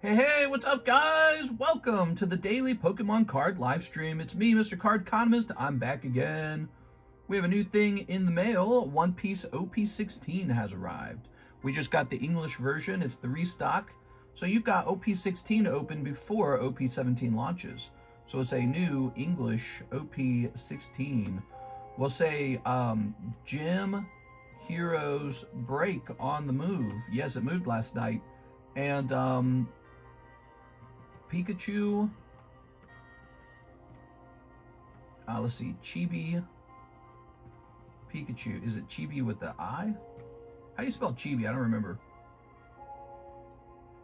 Hey, what's up, guys? Welcome to the daily Pokemon card live stream. It's me, Mr. Cardconomist. I'm back again. We have a new thing in the mail. One Piece OP16 has arrived. We just got the English version. It's the restock. So you've got OP16 open before OP17 launches. So it's a new English OP16. We'll say Gym Heroes Break on the move. Yes, it moved last night. And Pikachu, let's see, Chibi, Pikachu, is it Chibi with the I? How do you spell Chibi? I don't remember.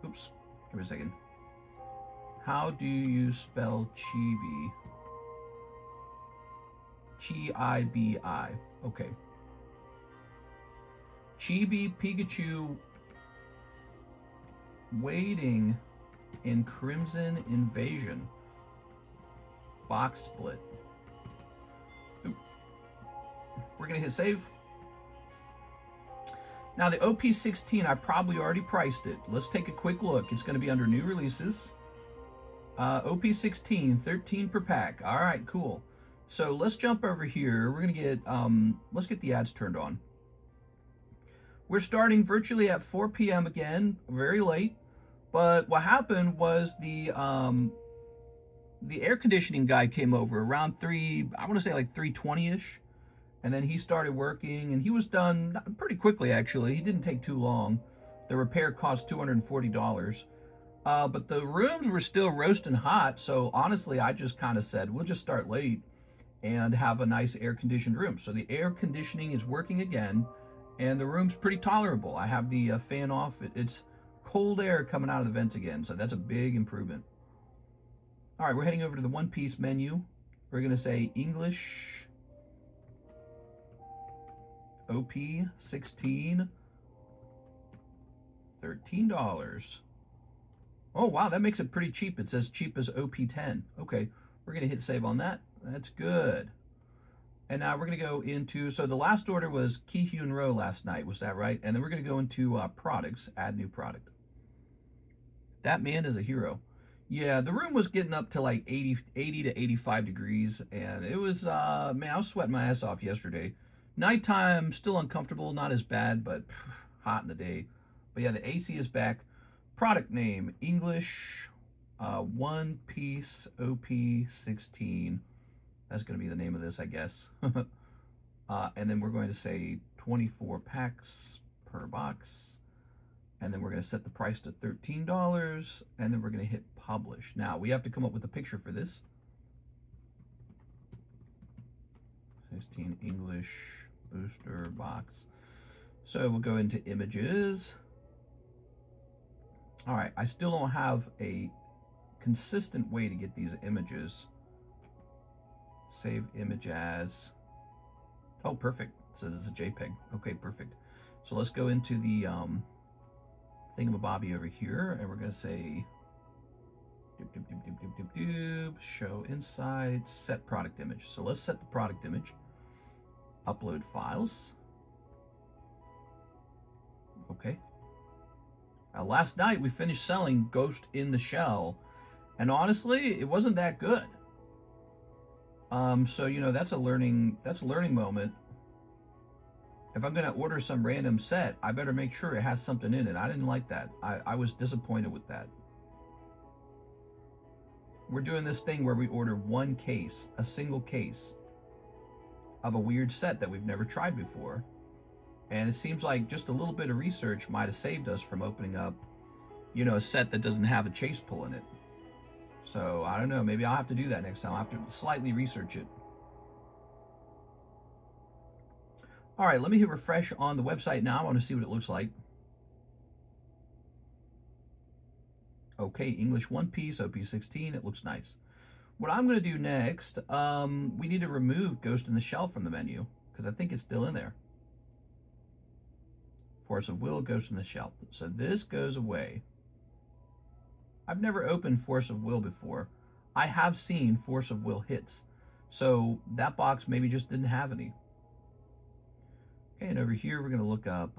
Oops, give me a second. How do you spell Chibi? Chibi, okay. Chibi, Pikachu, waiting in Crimson Invasion. Box split. Oop. We're gonna hit save. Now the OP16, I probably already priced it. Let's take a quick look. It's gonna be under new releases. OP16, 13 per pack. All right, cool. So let's jump over here. We're gonna get, let's get the ads turned on. We're starting virtually at 4 p.m. again, very late. But what happened was the air conditioning guy came over around I want to say like 3:20ish, and then he started working, and he was done pretty quickly actually. He didn't take too long. The repair cost $240. But the rooms were still roasting hot, so honestly, I just kind of said we'll just start late and have a nice air conditioned room. So the air conditioning is working again, and the room's pretty tolerable. I have the fan off. It's cold air coming out of the vents again, so that's a big improvement. All right, we're heading over to the One Piece menu. We're gonna say English OP16, $13. Oh wow, that makes it pretty cheap. It says cheap as OP10. Okay, we're gonna hit save on that. That's good. And now we're gonna go into, so the last order was Kihyun Row last night, was that right? And then we're gonna go into products, add new product. That man is a hero. Yeah, the room was getting up to like 80 to 85 degrees, and it was, man, I was sweating my ass off yesterday. Nighttime, still uncomfortable, not as bad, but hot in the day. But yeah, the AC is back. Product name, English, One Piece OP16. That's going to be the name of this, I guess. And then we're going to say 24 packs per box. And then we're going to set the price to $13, and then we're going to hit publish. Now, we have to come up with a picture for this. 16 English booster box. So we'll go into images. All right, I still don't have a consistent way to get these images. Save image as. Oh, perfect. It says it's a JPEG. Okay, perfect. So let's go into the thingamabobby over here, and we're going to say show inside, set product image. So let's set the product image, upload files. Okay. Last night we finished selling Ghost in the Shell, and honestly, it wasn't that good. So you know, that's a learning moment. If I'm gonna order some random set, I better make sure it has something in it. I didn't like that. I was disappointed with that. We're doing this thing where we order one case, a single case of a weird set that we've never tried before. And it seems like just a little bit of research might have saved us from opening up, you know, a set that doesn't have a chase pull in it. So I don't know, maybe I'll have to do that next time. I'll have to slightly research it. All right, let me hit refresh on the website now. I want to see what it looks like. Okay, English One Piece, OP16, it looks nice. What I'm going to do next, we need to remove Ghost in the Shell from the menu, because I think it's still in there. Force of Will, Ghost in the Shell. So this goes away. I've never opened Force of Will before. I have seen Force of Will hits. So that box maybe just didn't have any. Okay, and over here we're going to look up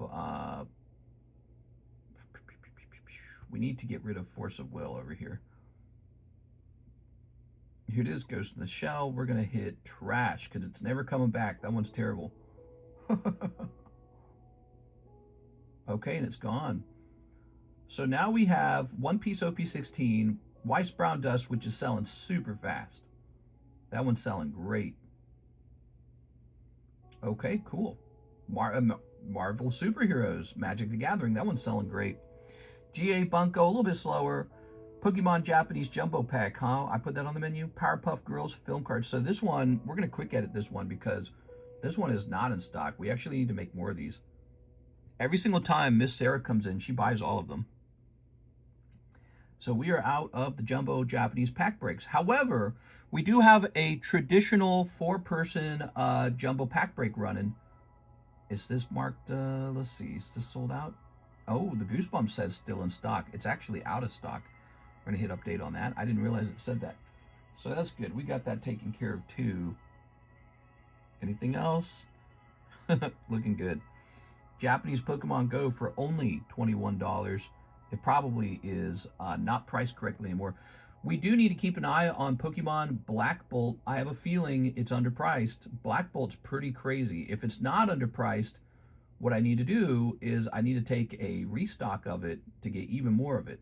We need to get rid of Force of Will over here. Here it is, Ghost in the Shell. We're going to hit trash because it's never coming back. That one's terrible. Okay, and it's gone. So now we have one piece OP16, Weiss Brown Dust, which is selling super fast. That one's selling great. Okay, cool. Marvel Superheroes, Magic the Gathering. That one's selling great. GA Bunko, a little bit slower. Pokemon Japanese Jumbo Pack, huh? I put that on the menu. Powerpuff Girls film cards. So this one, we're going to quick edit this one because this one is not in stock. We actually need to make more of these. Every single time Miss Sarah comes in, she buys all of them. So we are out of the Jumbo Japanese pack breaks. However, we do have a traditional 4-person Jumbo pack break running. Is this marked, let's see, is this sold out? Oh, the Goosebumps says still in stock. It's actually out of stock. We're going to hit update on that. I didn't realize it said that. So that's good. We got that taken care of too. Anything else? Looking good. Japanese Pokemon Go for only $21. It probably is not priced correctly anymore. We do need to keep an eye on Pokemon Black Bolt. I have a feeling it's underpriced. Black Bolt's pretty crazy. If it's not underpriced, what I need to do is I need to take a restock of it to get even more of it.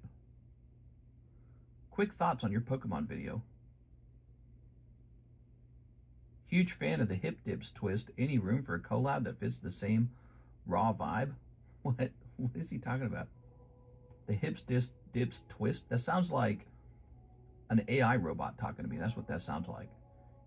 Quick thoughts on your Pokemon video. Huge fan of the Hip Dips twist. Any room for a collab that fits the same raw vibe? What is he talking about? The Hips Dips twist? That sounds like an AI robot talking to me. That's what that sounds like.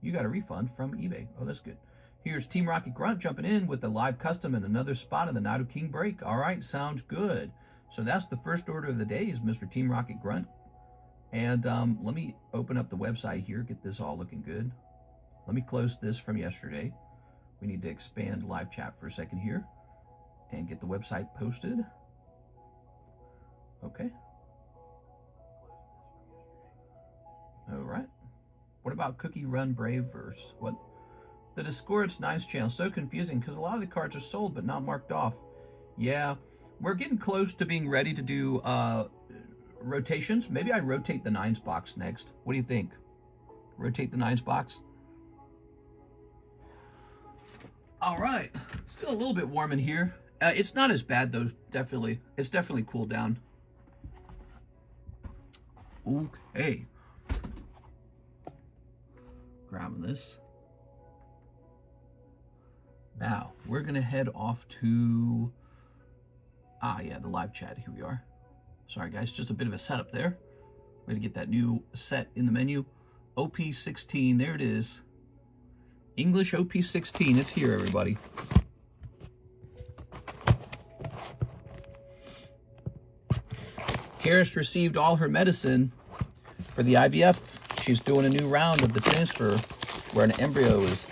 You got a refund from eBay. Oh, that's good. Here's Team Rocket Grunt jumping in with the live custom and another spot in the Nido King break. All right, sounds good. So that's the first order of the day is Mr. Team Rocket Grunt. And let me open up the website here, get this all looking good. Let me close this from yesterday. We need to expand live chat for a second here and get the website posted. Okay. All right. What about Cookie Run Brave Verse? What? The Discord's Nines channel is so confusing because a lot of the cards are sold but not marked off. Yeah, we're getting close to being ready to do rotations. Maybe I rotate the Nines box next. What do you think? Rotate the Nines box? All right. Still a little bit warm in here. It's not as bad though, definitely. It's definitely cooled down. Okay. Grabbing this. Now, we're going to head off to... yeah, the live chat. Here we are. Sorry, guys. Just a bit of a setup there. We're going to get that new set in the menu. OP16. There it is. English OP16. It's here, everybody. Karis received all her medicine for the IVF. She's doing a new round of the transfer where an embryo is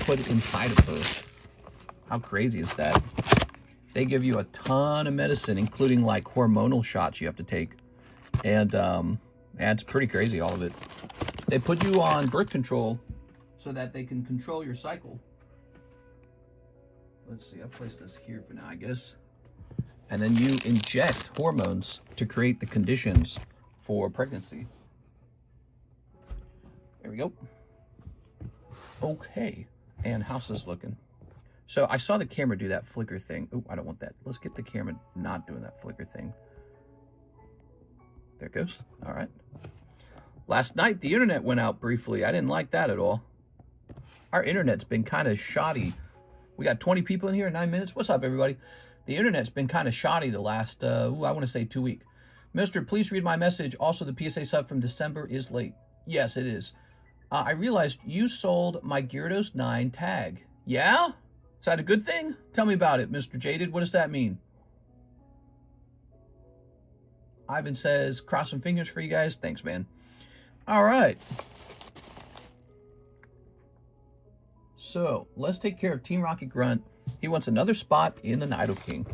put inside of her. How crazy is that? They give you a ton of medicine, including like hormonal shots you have to take. And it's pretty crazy, all of it. They put you on birth control so that they can control your cycle. Let's see, I'll place this here for now, I guess. And then you inject hormones to create the conditions for pregnancy. There we go. Okay, and how's this looking? So I saw the camera do that flicker thing. Oh, I don't want that. Let's get the camera not doing that flicker thing. There it goes. All right. Last night, the internet went out briefly. I didn't like that at all. Our internet's been kind of shoddy. We got 20 people in here in 9 minutes. What's up, everybody? The internet's been kind of shoddy the last, I want to say 2 weeks. Mister, please read my message. Also, the PSA sub from December is late. Yes, it is. I realized you sold my Gyarados 9 tag. Yeah? Is that a good thing? Tell me about it, Mr. Jaded. What does that mean? Ivan says, cross some fingers for you guys. Thanks, man. All right. So, let's take care of Team Rocket Grunt. He wants another spot in the Nido King.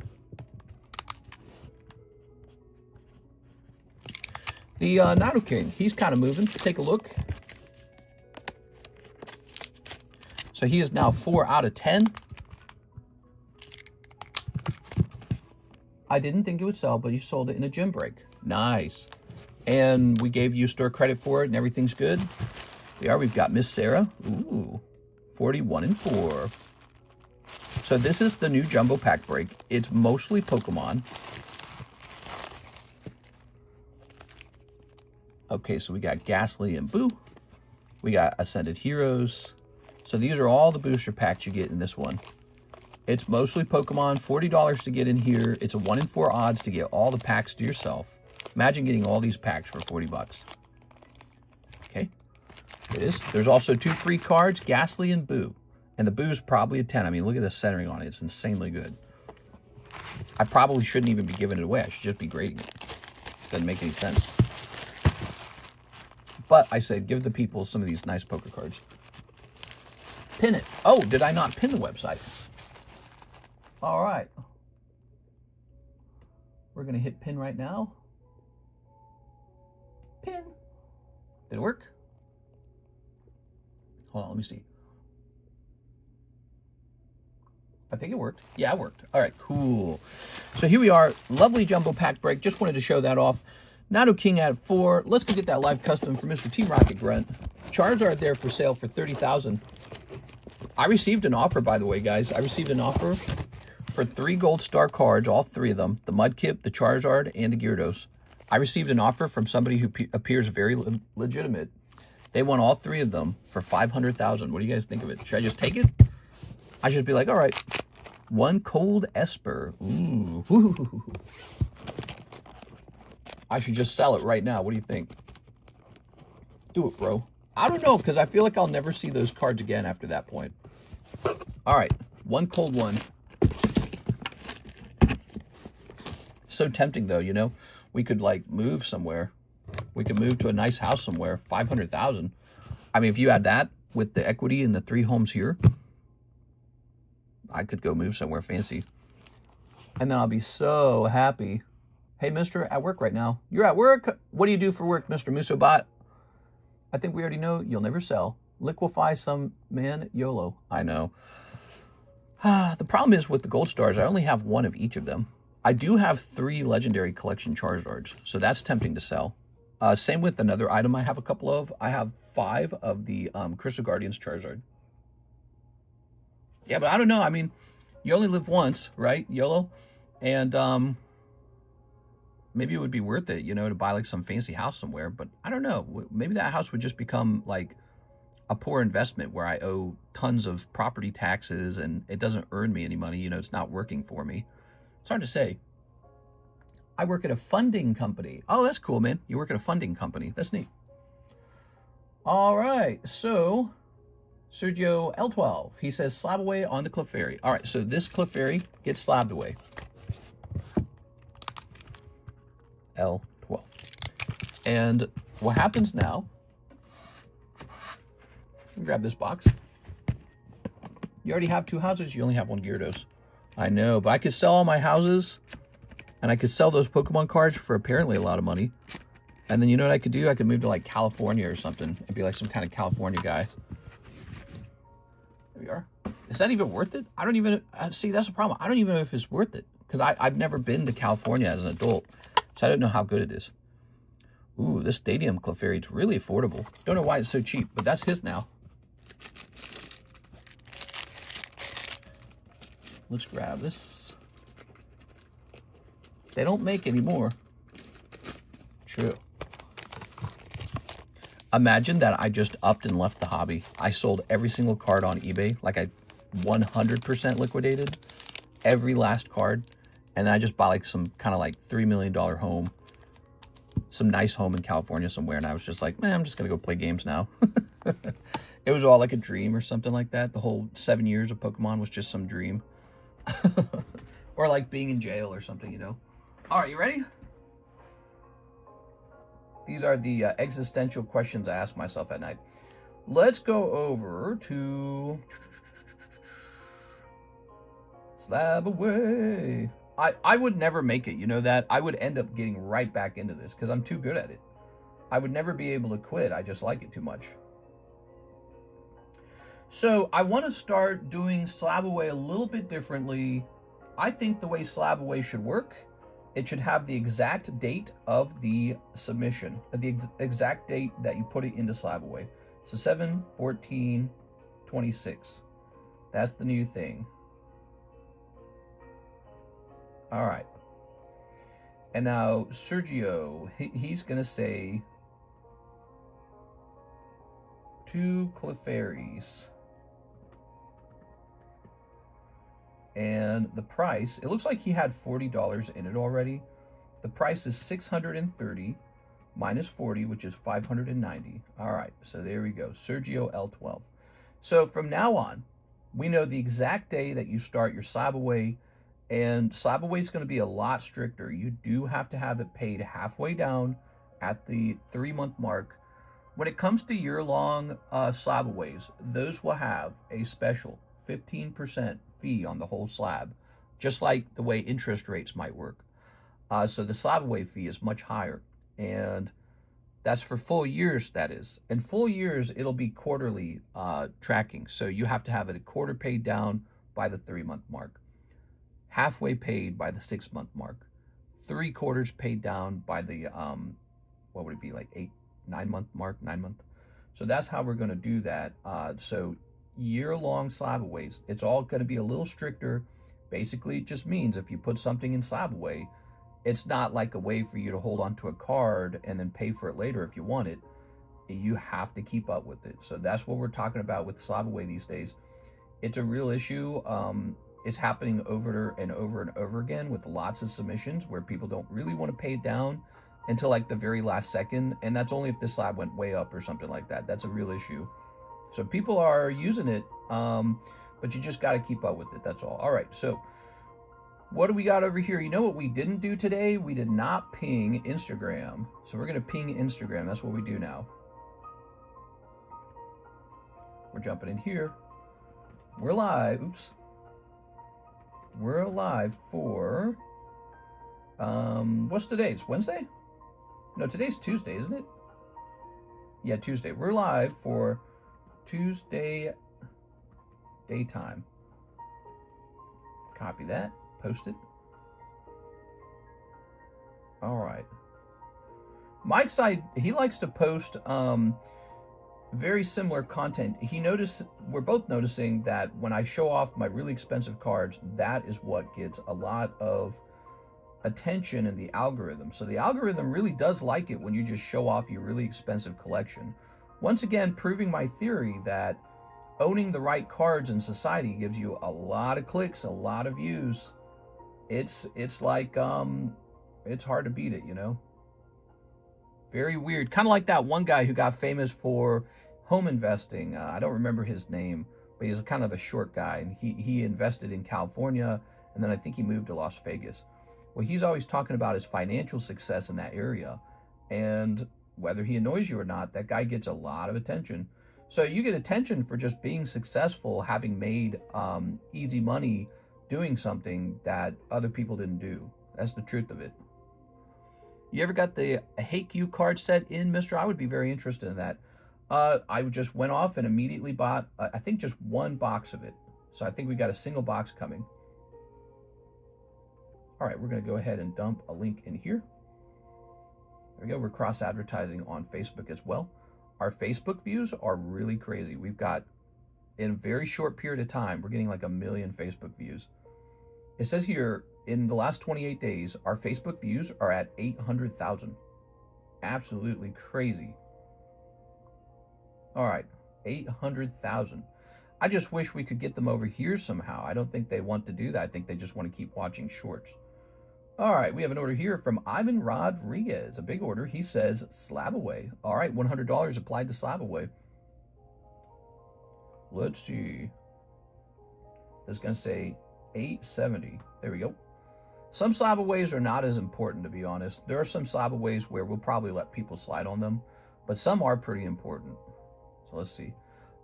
The Nido King, he's kind of moving. Take a look. So he is now 4 out of 10. I didn't think it would sell, but he sold it in a gym break. Nice. And we gave you store credit for it and everything's good. We've got Miss Sarah. Ooh, 41 and 4. So this is the new jumbo pack break. It's mostly Pokemon. Okay, so we got Ghastly and Boo. We got Ascended Heroes. So these are all the booster packs you get in this one. It's mostly Pokemon, $40 to get in here. It's a 1 in 4 odds to get all the packs to yourself. Imagine getting all these packs for 40 bucks. Okay, it is. There's also 2 free cards, Ghastly and Boo. And the Boo's probably a 10. I mean, look at the centering on it. It's insanely good. I probably shouldn't even be giving it away. I should just be grading it. It doesn't make any sense. But I said, give the people some of these nice poker cards. Pin it. Oh, did I not pin the website? All right. We're going to hit pin right now. Pin. Did it work? Hold on, let me see. I think it worked. Yeah, it worked. All right, cool. So here we are. Lovely jumbo pack break. Just wanted to show that off. Nado King at 4. Let's go get that live custom for Mr. Team Rocket Grunt. Charizard there for sale for $30,000. I received an offer, by the way, guys. I received an offer for 3 gold star cards, all 3 of them. The Mudkip, the Charizard, and the Gyarados. I received an offer from somebody who appears very legitimate. They want all 3 of them for $500,000. What do you guys think of it? Should I just take it? I should be like, all right. 1 cold Esper. Ooh. Ooh. I should just sell it right now. What do you think? Do it, bro. I don't know, because I feel like I'll never see those cards again after that point. All right. 1 cold one. So tempting, though, you know? We could, like, move somewhere. We could move to a nice house somewhere. $500,000. I mean, if you had that with the equity in the 3 homes here, I could go move somewhere fancy. And then I'll be so happy. Hey, mister, at work right now. You're at work? What do you do for work, Mr. Musobot? I think we already know you'll never sell. Liquefy some man, YOLO. I know. The problem is with the gold stars, I only have 1 of each of them. I do have 3 legendary collection Charizards, so that's tempting to sell. Same with another item I have a couple of. I have 5 of the Crystal Guardians Charizard. Yeah, but I don't know. I mean, you only live once, right? YOLO. And maybe it would be worth it, you know, to buy like some fancy house somewhere. But I don't know. Maybe that house would just become like a poor investment where I owe tons of property taxes and it doesn't earn me any money. You know, it's not working for me. It's hard to say. I work at a funding company. Oh, that's cool, man. You work at a funding company. That's neat. All right. So Sergio L12, he says slab away on the Clefairy. All right. So this Clefairy gets slabbed away. L12. And what happens now, grab this box. You already have 2 houses. You only have 1 Gyarados. I know, but I could sell all my houses and I could sell those Pokemon cards for apparently a lot of money. And then you know what I could do? I could move to like California or something and be like some kind of California guy. There we are. Is that even worth it? I don't even, see, that's the problem. I don't even know if it's worth it because I've never been to California as an adult. So I don't know how good it is. Ooh, this Stadium Clefairy is really affordable. Don't know why it's so cheap, but that's his now. Let's grab this. They don't make any more. True. Imagine that I just upped and left the hobby. I sold every single card on eBay. Like I 100% liquidated every last card. And then I just bought like some kind of like $3 million home. Some nice home in California somewhere. And I was just like, man, I'm just going to go play games now. It was all like a dream or something like that. The whole 7 years of Pokemon was just some dream. Or like being in jail or something, you know. All right, you ready? These are the existential questions I ask myself at night. Let's go over to Slab Away. I would never make it, you know that? I would end up getting right back into this because I'm too good at it. I would never be able to quit. I just like it too much. So I want to start doing Slab Away a little bit differently. I think the way Slab Away should work it should have the exact date of the submission, the exact date that you put it into Slabaway. So 7/14/26. That's the new thing. All right. And now Sergio, he's going to say 2 Clefairies. And the price, it looks like he had $40 in it already. The price is $630 minus 40, which is $590. All right, so there we go. Sergio L12. So from now on, we know the exact day that you start your Slabaway, and Slabaway is going to be a lot stricter. You do have to have it paid halfway down at the 3-month mark. When it comes to year-long Slabaways, those will have a special 15% fee on the whole slab, just like the way interest rates might work. So the Slabaway fee is much higher, and that's for full years, that is. In full years, it'll be quarterly tracking, so you have to have it a quarter paid down by the 3-month mark, halfway paid by the 6-month mark, 3/4 paid down by the, what would it be, like 9-month mark, 9-month. So that's how we're going to do that. So year-long Slabaways, it's all going to be a little stricter. Basically, it just means if you put something in Slabaway, it's not like a way for you to hold onto a card and then pay for it later if you want it. You have to keep up with it. So that's what we're talking about with Slabaway these days. It's a real issue. It's happening over and over and over again with lots of submissions where people don't really want to pay it down until like the very last second, and that's only if the slab went way up or something like that. That's a real issue. So people are using it, but you just got to keep up with it. That's all. All right, so what do we got over here? You know what we didn't do today? We did not ping Instagram. So we're going to ping Instagram. That's what we do now. We're jumping in here. We're live. Oops. We're live for, what's today? It's Wednesday? No, today's Tuesday, isn't it? Yeah, Tuesday. We're live for Tuesday daytime. Copy that. Post it. All right. Mike's side, he likes to post very similar content. We're both noticing that when I show off my really expensive cards, that is what gets a lot of attention in the algorithm. So the algorithm really does like it when you just show off your really expensive collection. Once again, proving my theory that owning the right cards in society gives you a lot of clicks, a lot of views. It's like, it's hard to beat it, you know? Very weird. Kind of like that one guy who got famous for home investing. I don't remember his name, but he's kind of a short guy, and he invested in California, and then I think he moved to Las Vegas. Well, he's always talking about his financial success in that area, and whether he annoys you or not, that guy gets a lot of attention. So you get attention for just being successful, having made easy money doing something that other people didn't do. That's the truth of it. You ever got the Hate You card set in, mister? I would be very interested in that. I just went off and immediately bought, I think, just one box of it. So I think we got a single box coming. All right, we're going to go ahead and dump a link in here. There we go. We're cross-advertising on Facebook as well. Our Facebook views are really crazy. We've got, in a very short period of time, we're getting like 1 million Facebook views. It says here, in the last 28 days, our Facebook views are at 800,000. Absolutely crazy. All right, 800,000. I just wish we could get them over here somehow. I don't think they want to do that. I think they just want to keep watching shorts. All right, we have an order here from Ivan Rodriguez. A big order. He says Slabaway. All right, $100 applied to Slabaway. Let's see. This is going to say 870. There we go. Some Slabaways are not as important, to be honest. There are some Slabaways where we'll probably let people slide on them, but some are pretty important. So let's see.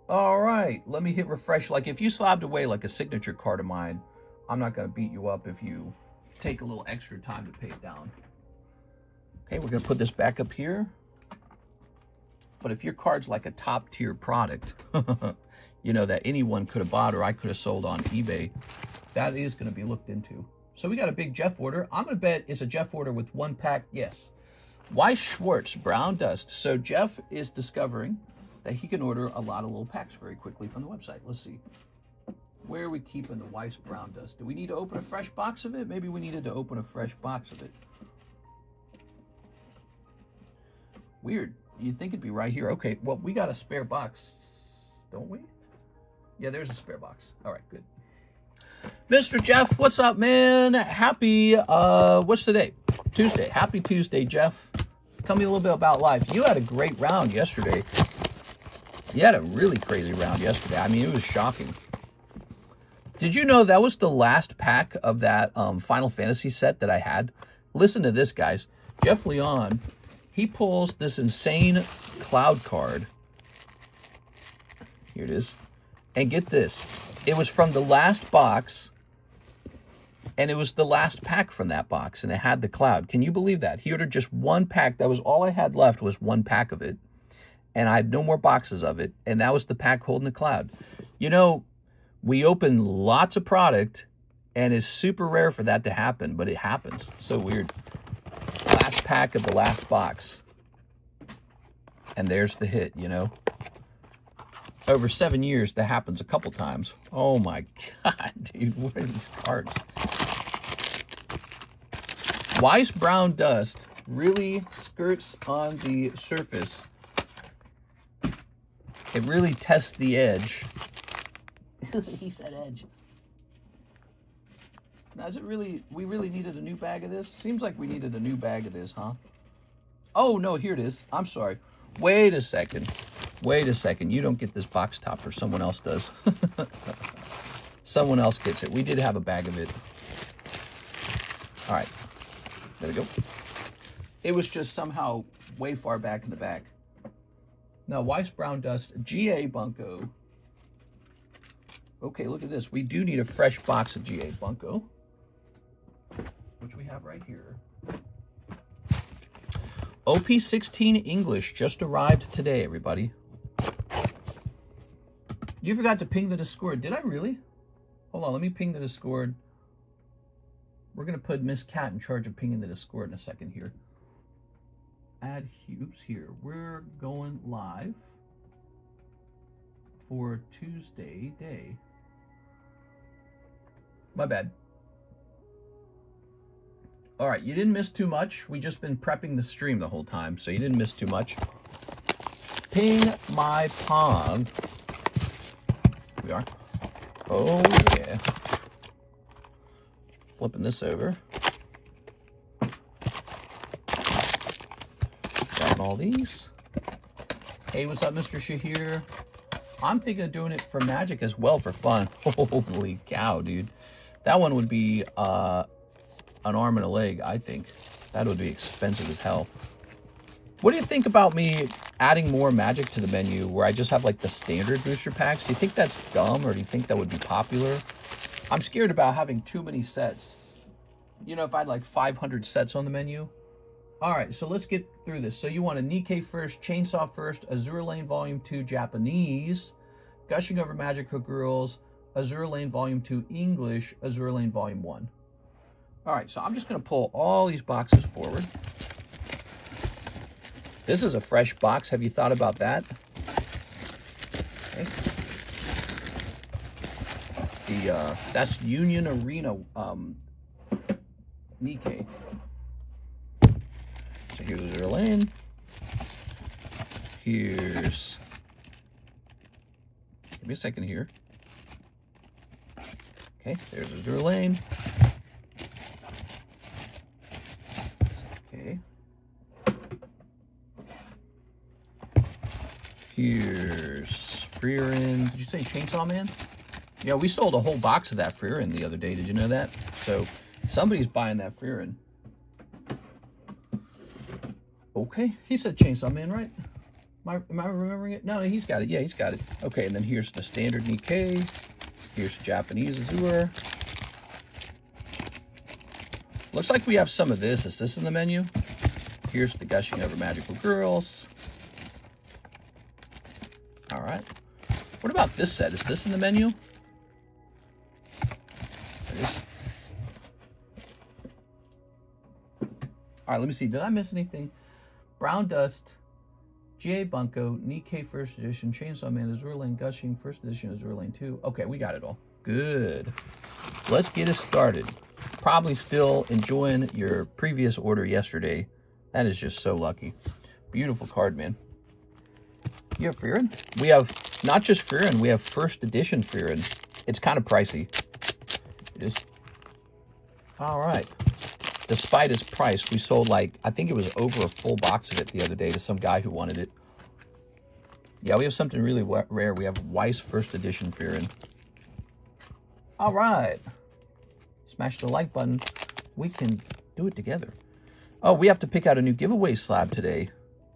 All right, let me hit refresh. Like if you slabbed away like a signature card of mine, I'm not going to beat you up if you take a little extra time to pay it down. Okay, we're going to put this back up here. But if your card's like a top tier product, you know, that anyone could have bought or I could have sold on eBay, that is going to be looked into. So we got a big Jeff order. I'm going to bet it's a Jeff order with 1 pack. Yes. Weiss Schwartz, Brown Dust. So Jeff is discovering that he can order a lot of little packs very quickly from the website. Let's see. Where are we keeping the Weiss Brown Dust? Do we need to open a fresh box of it? Maybe we needed to open a fresh box of it. Weird. You'd think it'd be right here. Okay, well, we got a spare box, don't we? Yeah, there's a spare box. All right, good. Mr. Jeff, what's up, man? Happy, what's today? Tuesday. Happy Tuesday, Jeff. Tell me a little bit about life. You had a great round yesterday. You had a really crazy round yesterday. I mean, it was shocking. Did you know that was the last pack of that Final Fantasy set that I had? Listen to this, guys. Jeff Leon, he pulls this insane cloud card. Here it is. And get this. It was from the last box, and it was the last pack from that box, and it had the cloud. Can you believe that? He ordered just 1 pack. That was all I had left, was 1 pack of it, and I had no more boxes of it, and that was the pack holding the cloud. You know, we open lots of product, and it's super rare for that to happen, but it happens. So weird. Last pack of the last box, and there's the hit, you know. Over 7 years, that happens a couple times. Oh my God, dude, what are these cards? Weiss Brown Dust really skirts on the surface. It really tests the edge. He said edge. Now, is it really, we really needed a new bag of this? Seems like we needed a new bag of this, huh? Oh, no, here it is. I'm sorry. Wait a second. Wait a second. You don't get this box topper. Someone else does. Someone else gets it. We did have a bag of it. All right. There we go. It was just somehow way far back in the bag. Now, Weiss Brown Dust, GA Bunko. Okay, look at this. We do need a fresh box of GA Bunko, which we have right here. OP16 English just arrived today, everybody. You forgot to ping the Discord. Did I really? Hold on, let me ping the Discord. We're going to put Miss Cat in charge of pinging the Discord in a second here. Add Hubes here. We're going live for Tuesday day. My bad. All right, you didn't miss too much. We just been prepping the stream the whole time, so you didn't miss too much. Ping my pond. Here we are. Oh, yeah. Flipping this over. Grabbing all these. Hey, what's up, Mr. Shahir? I'm thinking of doing it for Magic as well for fun. Holy cow, dude. That one would be an arm and a leg, I think. That would be expensive as hell. What do you think about me adding more Magic to the menu where I just have like the standard booster packs? Do you think that's dumb, or do you think that would be popular? I'm scared about having too many sets. You know, if I had like 500 sets on the menu. All right, so let's get through this. So you want a Nikkei first, Chainsaw first, Azure Lane Volume 2 Japanese, Gushing Over Magical Girls, Azure Lane Volume 2 English, Azure Lane Volume 1. All right, so I'm just going to pull all these boxes forward. This is a fresh box. Have you thought about that? Okay. That's Union Arena Nikkei. So here's Azure Lane. Here's... Give me a second here. Okay, there's Azure Lane. Okay. Here's Freerin. Did you say Chainsaw Man? Yeah, we sold a whole box of that Freerin the other day. Did you know that? So somebody's buying that Freerin. Okay, he said Chainsaw Man, right? Am I remembering it? No, he's got it. Yeah, he's got it. Okay, and then here's the standard Nikkei. Here's Japanese Azure. Looks like we have some of this. Is this in the menu? Here's the Gushing Over Magical Girls. All right. What about this set? Is this in the menu? It is. All right, let me see. Did I miss anything? Brown Dust, GA Bunko, Nikkei First Edition, Chainsaw Man, Azure Lane, Gushing, First Edition, Azure Lane 2. Okay, we got it all. Good. Let's get it started. Probably still enjoying your previous order yesterday. That is just so lucky. Beautiful card, man. You have Frieren? We have not just Frieren, we have First Edition Frieren. It's kind of pricey. It is. All right. Despite its price, we sold like, I think it was over a full box of it the other day to some guy who wanted it. Yeah, we have something really rare. We have Weiss First Edition Frieren. All right. Smash the like button. We can do it together. Oh, we have to pick out a new giveaway slab today.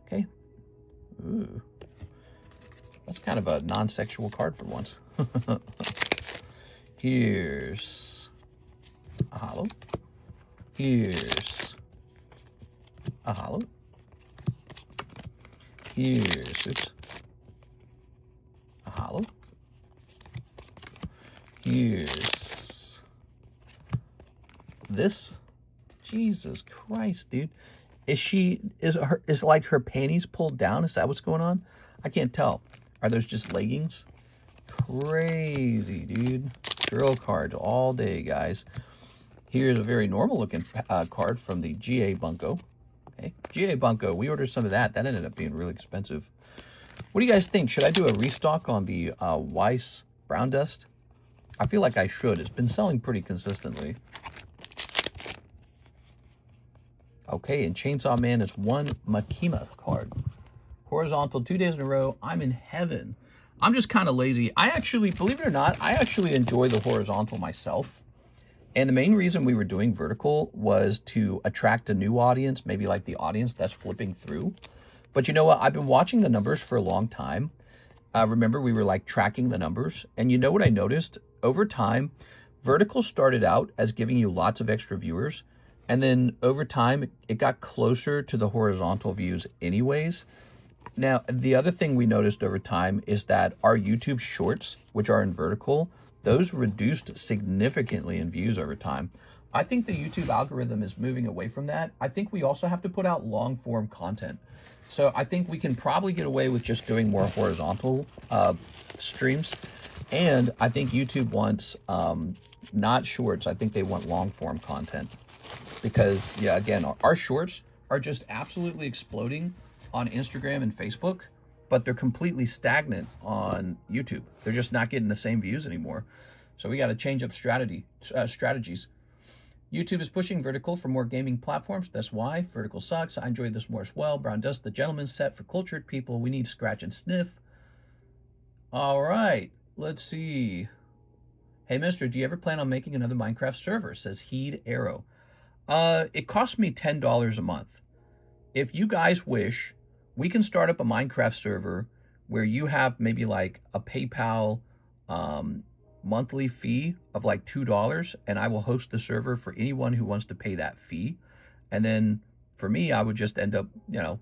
Okay. Ooh. That's kind of a non-sexual card for once. Here's a hollow. Here's a hollow. Here's, oops, a hollow. Here's this. Jesus Christ, dude. Is like her panties pulled down? Is that what's going on? I can't tell. Are those just leggings? Crazy, dude. Girl card all day, guys. Here's a very normal looking card from the GA Bunko. Okay, GA Bunko. We ordered some of that. That ended up being really expensive. What do you guys think? Should I do a restock on the Weiss Brown Dust? I feel like I should. It's been selling pretty consistently. Okay, and Chainsaw Man is one Makima card. Horizontal 2 days in a row. I'm in heaven. I'm just kind of lazy. I actually, believe it or not, I actually enjoy the horizontal myself. And the main reason we were doing vertical was to attract a new audience, maybe like the audience that's flipping through. But you know what? I've been watching the numbers for a long time. Remember, we were like tracking the numbers. And you know what I noticed? Over time, vertical started out as giving you lots of extra viewers. And then over time, it got closer to the horizontal views anyways. Now, the other thing we noticed over time is that our YouTube shorts, which are in vertical, those reduced significantly in views over time. I think the YouTube algorithm is moving away from that. I think we also have to put out long form content. So I think we can probably get away with just doing more horizontal streams. And I think YouTube wants not shorts. I think they want long form content. Because, yeah, again, our shorts are just absolutely exploding on Instagram and Facebook, but they're completely stagnant on YouTube. They're just not getting the same views anymore. So we got to change up strategies. YouTube is pushing vertical for more gaming platforms. That's why vertical sucks. I enjoy this more as well. Brown Dust, the gentleman's set for cultured people. We need scratch and sniff. All right, let's see. Hey, mister, do you ever plan on making another Minecraft server? Says Heed Arrow. It costs me $10 a month. If you guys wish, we can start up a Minecraft server where you have maybe like a PayPal monthly fee of like $2, and I will host the server for anyone who wants to pay that fee. And then for me, I would just end up, you know,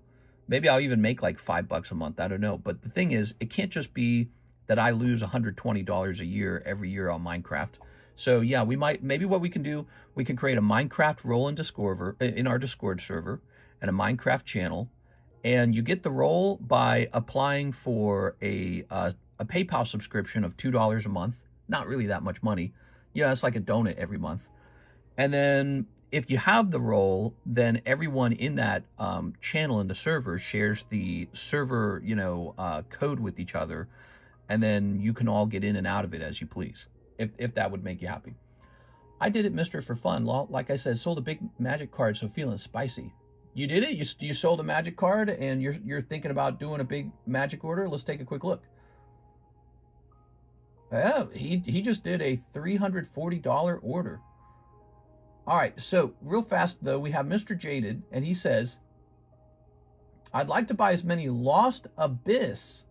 maybe I'll even make like $5 a month. I don't know. But the thing is, it can't just be that I lose $120 a year every year on Minecraft. So yeah, we might, maybe what we can do, we can create a Minecraft role in our Discord server and a Minecraft channel. And you get the role by applying for a PayPal subscription of $2 a month. Not really that much money. You know, it's like a donut every month. And then if you have the role, then everyone in that channel in the server shares the server, you know, code with each other. And then you can all get in and out of it as you please, if that would make you happy. I did it, mister, for fun. Like I said, sold a big magic card, so feeling spicy. You did it? You sold a magic card and you're thinking about doing a big magic order? Let's take a quick look. Yeah, he just did a $340 order. All right, so real fast, though, we have Mr. Jaded, and he says, I'd like to buy as many Lost Abyss.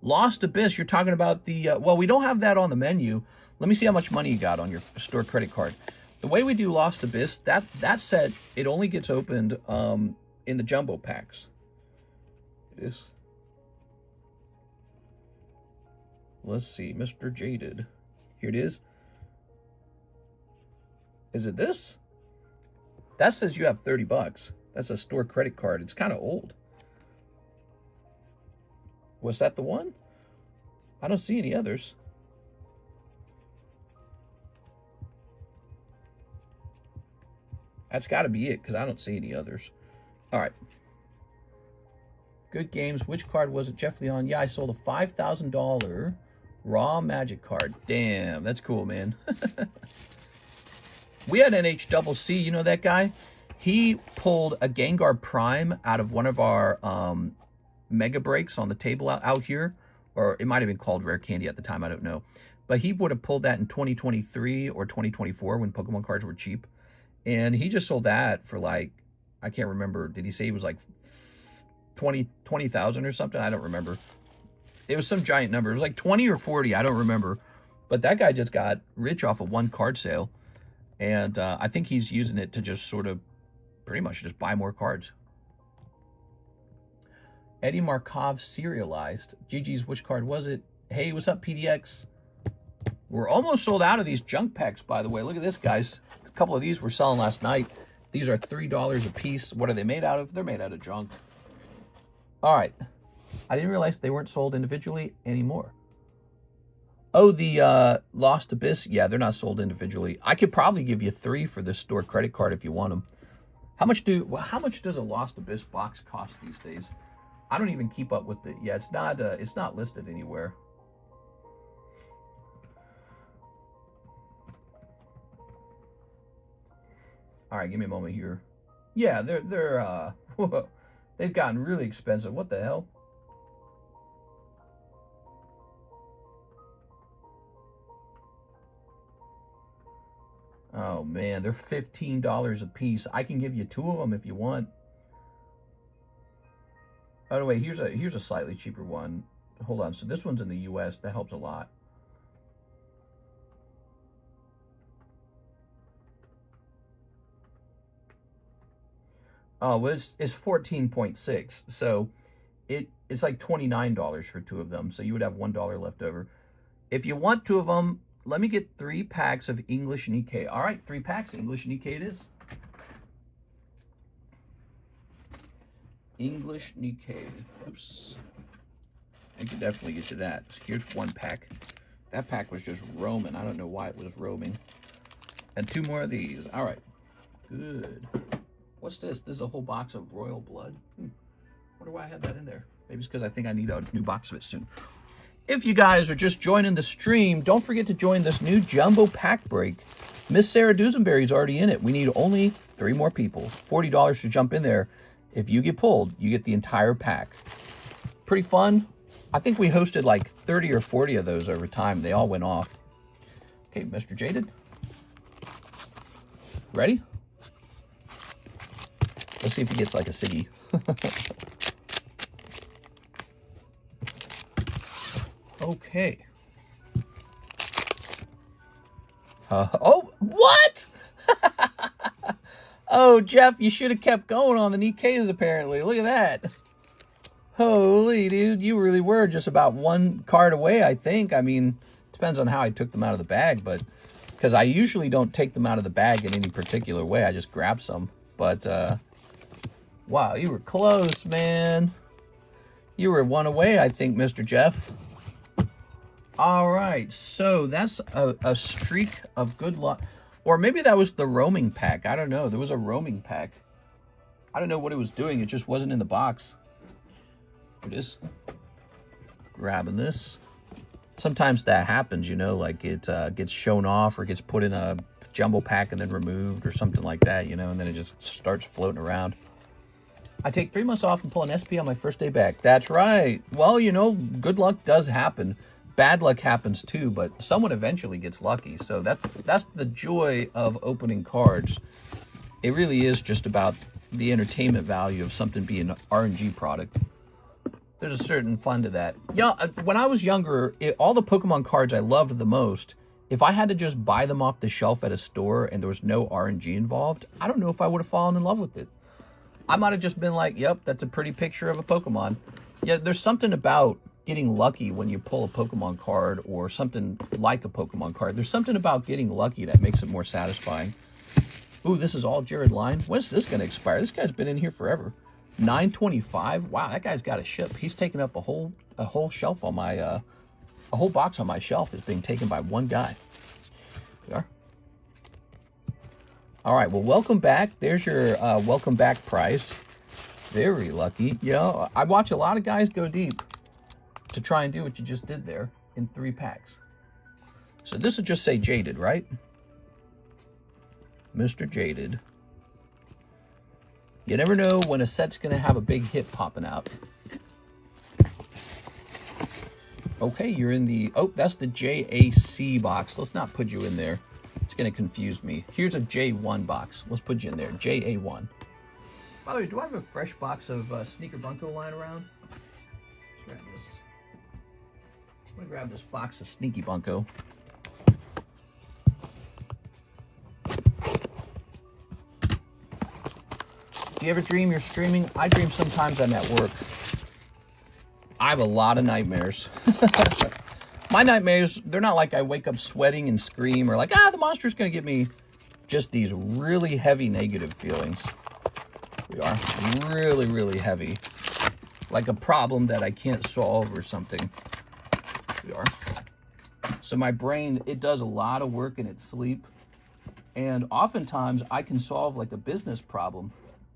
Lost Abyss, you're talking about the, well, we don't have that on the menu. Let me see how much money you got on your store credit card. The way we do Lost Abyss, that set, it only gets opened in the jumbo packs. It is. Let's see, Mr. Jaded. Here it is. Is it this? That says you have $30. That's a store credit card. It's kind of old. Was that the one? I don't see any others. That's got to be it, because I don't see any others. All right. Good games. Which card was it, Jeff Leon? Yeah, I sold a $5,000 raw magic card. Damn, that's cool, man. We had NHCC, you know that guy? He pulled a Gengar Prime out of one of our mega breaks on the table out here. Or it might have been called Rare Candy at the time, I don't know. But he would have pulled that in 2023 or 2024 when Pokemon cards were cheap. And he just sold that for like, I can't remember. Did he say it was like 20,000 or something? I don't remember. It was some giant number. It was like 20 or 40. I don't remember. But that guy just got rich off of one card sale. And I think he's using it to just sort of pretty much just buy more cards. Eddie Markov serialized. GG's, which card was it? Hey, what's up, PDX? We're almost sold out of these junk packs, by the way. Look at this, guys. A couple of these were selling last night. These are $3 a piece. What are they made out of? They're made out of junk. All right. I didn't realize they weren't sold individually anymore. Oh, the Lost Abyss. Yeah, they're not sold individually. I could probably give you 3 for this store credit card if you want them. How much does a Lost Abyss box cost these days? I don't even keep up with it. Yeah, it's not listed anywhere. All right, give me a moment here. Yeah, they're they've gotten really expensive. What the hell? Oh man, they're $15 a piece. I can give you 2 of them if you want. By the way, here's a slightly cheaper one. Hold on. So this one's in the US. That helps a lot. Oh, well, it's 14.6. So it's like $29 for 2 of them. So you would have $1 left over. If you want 2 of them, let me get 3 packs of English Nikkei. All right, 3 packs of English Nikkei it is. English Nikkei. Oops. I could definitely get you that. Here's 1 pack. That pack was just roaming. I don't know why it was roaming. And 2 more of these. All right. Good. What's this? This is a whole box of Royal Blood. Wonder why I had that in there. Maybe it's because I think I need a new box of it soon. If you guys are just joining the stream, don't forget to join this new jumbo pack break. Miss Sarah Dusenberry's already in it. We need only 3 more people. $40 to jump in there. If you get pulled, you get the entire pack. Pretty fun. I think we hosted like 30 or 40 of those over time. They all went off. Okay, Mr. Jaded. Ready? Let's see if he gets like a Siggy. Okay. Oh, what? Oh, Jeff, you should have kept going on the Nikkeis, apparently. Look at that. Holy, dude, you really were just about 1 card away, I think. I mean, depends on how I took them out of the bag, but because I usually don't take them out of the bag in any particular way. I just grab some. But, wow, you were close, man. You were 1 away, I think, Mr. Jeff. All right, so that's a streak of good luck. Or maybe that was the roaming pack. I don't know. There was a roaming pack. I don't know what it was doing. It just wasn't in the box. Here it is. Grabbing this. Sometimes that happens, you know, like it gets shown off or gets put in a jumbo pack and then removed or something like that, you know, and then it just starts floating around. I take 3 months off and pull an SP on my first day back. That's right. Well, you know, good luck does happen. Bad luck happens too, but someone eventually gets lucky. So that's the joy of opening cards. It really is just about the entertainment value of something being an RNG product. There's a certain fun to that. Yeah, when I was younger, all the Pokemon cards I loved the most, if I had to just buy them off the shelf at a store and there was no RNG involved, I don't know if I would have fallen in love with it. I might have just been like, yep, that's a pretty picture of a Pokemon. Yeah, there's something about getting lucky when you pull a Pokemon card or something like a Pokemon card. There's something about getting lucky that makes it more satisfying. Ooh, this is all Jared Line. When's this going to expire? This guy's been in here forever. 925. Wow, that guy's got a ship. He's taking up a whole shelf on my a whole box on my shelf is being taken by one guy. We are. All right, well, welcome back. There's your welcome back price. Very lucky. You know, I watch a lot of guys go deep to try and do what you just did there in 3 packs. So this would just say Jaded, right? Mr. Jaded. You never know when a set's going to have a big hit popping out. Okay, you're in the... Oh, that's the JAC box. Let's not put you in there. It's going to confuse me. Here's a J1 box. Let's put you in there. JA1. By the way, do I have a fresh box of Sneaker Bunko lying around? Let's grab this. I'm going to grab this box of Sneaky Bunko. Do you ever dream you're streaming? I dream sometimes I'm at work. I have a lot of nightmares. My nightmares, they're not like I wake up sweating and scream or like, the monster's going to get me. Just these really heavy negative feelings. We are really, really heavy. Like a problem that I can't solve or something. We are. So my brain, it does a lot of work in its sleep. And oftentimes I can solve like a business problem.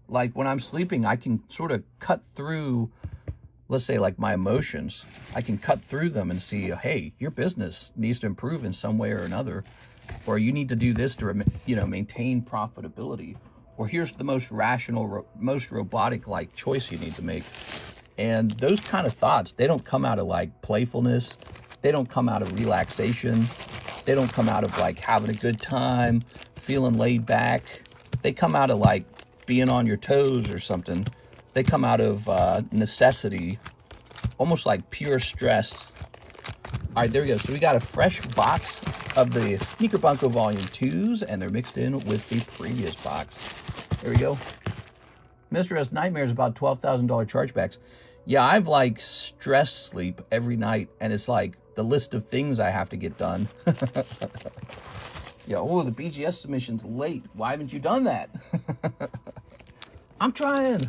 Like when I'm sleeping, I can sort of cut through, let's say like my emotions. I can cut through them and see, hey, your business needs to improve in some way or another. Or you need to do this to, maintain profitability. Or here's the most rational, most robotic-like choice you need to make. And those kind of thoughts, they don't come out of like playfulness. They don't come out of relaxation. They don't come out of like having a good time, feeling laid back. They come out of like being on your toes or something. They come out of necessity, almost like pure stress. All right, there we go. So we got a fresh box of the Sneaker Bunko Volume 2s, and they're mixed in with the previous box. There we go. Mr. has nightmares about $12,000 chargebacks. Yeah, I've like stress sleep every night, and it's like the list of things I have to get done. Yeah, oh, the BGS submission's late. Why haven't you done that? I'm trying.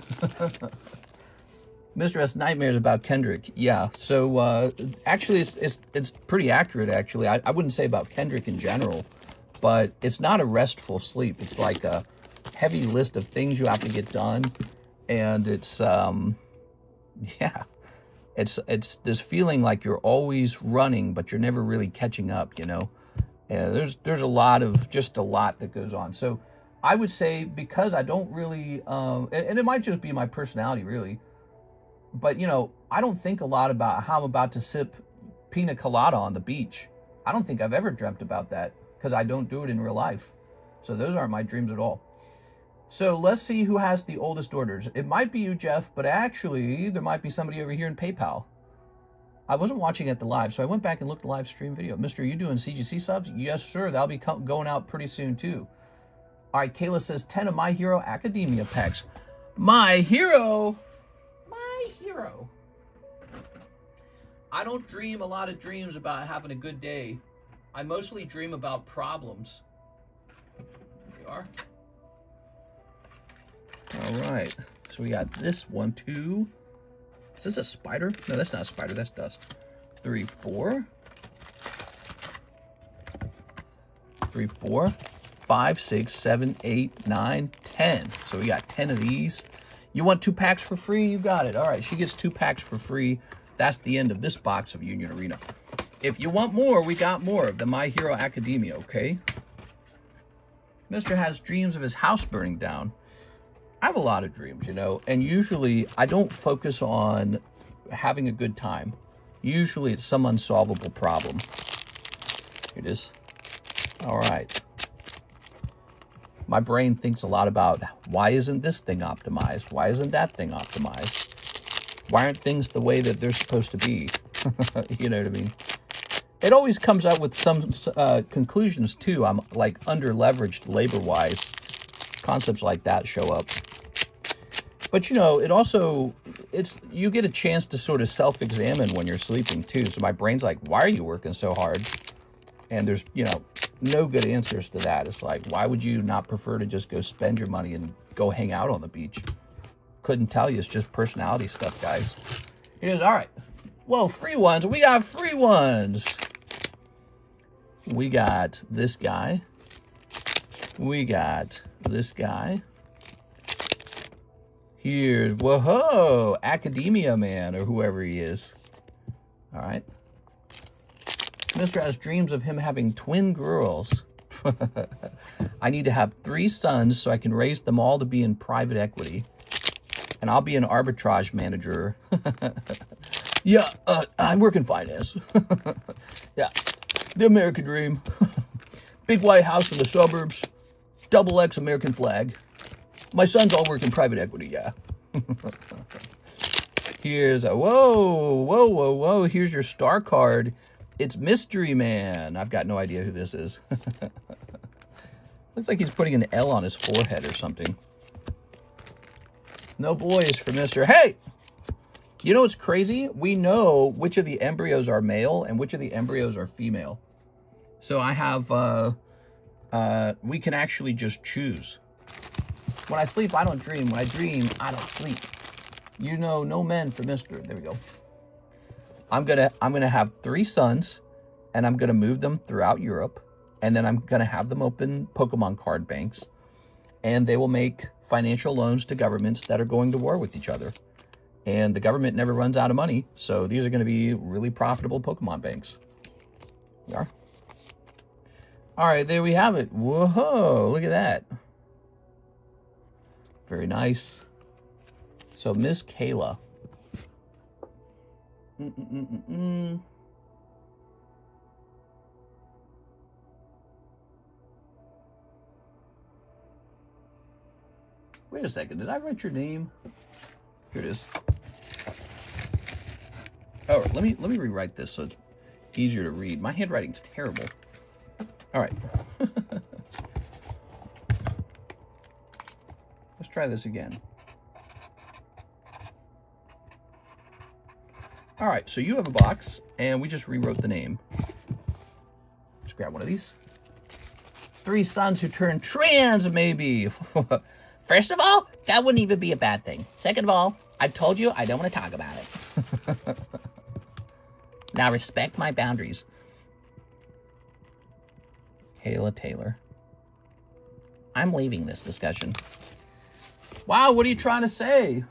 Mr. has nightmares about Kendrick. Yeah, so actually it's pretty accurate, actually. I wouldn't say about Kendrick in general, but it's not a restful sleep. It's like a heavy list of things you have to get done, and it's yeah, it's this feeling like you're always running, but you're never really catching up, Yeah, there's a lot that goes on. So I would say, because I don't really, and it might just be my personality, really, but, I don't think a lot about how I'm about to sip pina colada on the beach. I don't think I've ever dreamt about that, because I don't do it in real life. So those aren't my dreams at all. So let's see who has the oldest orders. It might be you, Jeff, but actually there might be somebody over here in PayPal. I wasn't watching at the live, so I went back and looked at the live stream video. Mister, are you doing CGC subs? Yes, sir. That'll be going out pretty soon, too. All right, Kayla says 10 of My Hero Academia packs. My hero. My hero. I don't dream a lot of dreams about having a good day. I mostly dream about problems. There we are. All right. So we got this one, too. Is this a spider? No, that's not a spider. That's dust. 3, 4. 3, 4. 5, 6, 7, 8, 9, 10. So we got 10 of these. You want 2 packs for free? You got it. All right, she gets 2 packs for free. That's the end of this box of Union Arena. If you want more, we got more of the My Hero Academia, okay? Mr. has dreams of his house burning down. I have a lot of dreams, and usually I don't focus on having a good time. Usually it's some unsolvable problem. Here it is. All right. My brain thinks a lot about, why isn't this thing optimized? Why isn't that thing optimized? Why aren't things the way that they're supposed to be? You know what I mean? It always comes up with some conclusions, too. I'm like under-leveraged labor-wise. Concepts like that show up. But, it also, you get a chance to sort of self-examine when you're sleeping, too. So my brain's like, why are you working so hard? And there's, no good answers to that. It's like, why would you not prefer to just go spend your money and go hang out on the beach? Couldn't tell you. It's just personality stuff, guys. It is. All right. Whoa, free ones. We got free ones. We got this guy. We got this guy. Here's, whoa, Academia Man, or whoever he is. All right. Mr. has dreams of him having twin girls. I need to have 3 sons so I can raise them all to be in private equity. And I'll be an arbitrage manager. Yeah, I work in finance. Yeah, the American dream. Big white house in the suburbs. XX American flag. My sons all work in private equity, yeah. Here's a, whoa. Here's your star card. It's Mystery Man. I've got no idea who this is. Looks like he's putting an L on his forehead or something. No boys for Mr. Hey! You know what's crazy? We know which of the embryos are male and which of the embryos are female. So I have, we can actually just choose. When I sleep, I don't dream. When I dream, I don't sleep. You know, no men for Mr. There we go. I'm gonna have 3 sons, and I'm gonna move them throughout Europe, and then I'm gonna have them open Pokemon card banks, and they will make financial loans to governments that are going to war with each other. And the government never runs out of money, so these are gonna be really profitable Pokemon banks. We are. All right, there we have it. Whoa, look at that. Very nice. So Miss Kayla. Wait a second. Did I write your name? Here it is. Oh, let me rewrite this so it's easier to read. My handwriting's terrible. All right. Let's try this again. All right, so you have a box, and we just rewrote the name. Let's grab one of these. 3 sons who turn trans, maybe. First of all, that wouldn't even be a bad thing. Second of all, I've told you I don't want to talk about it. Now respect my boundaries. Kayla Taylor. I'm leaving this discussion. Wow, what are you trying to say?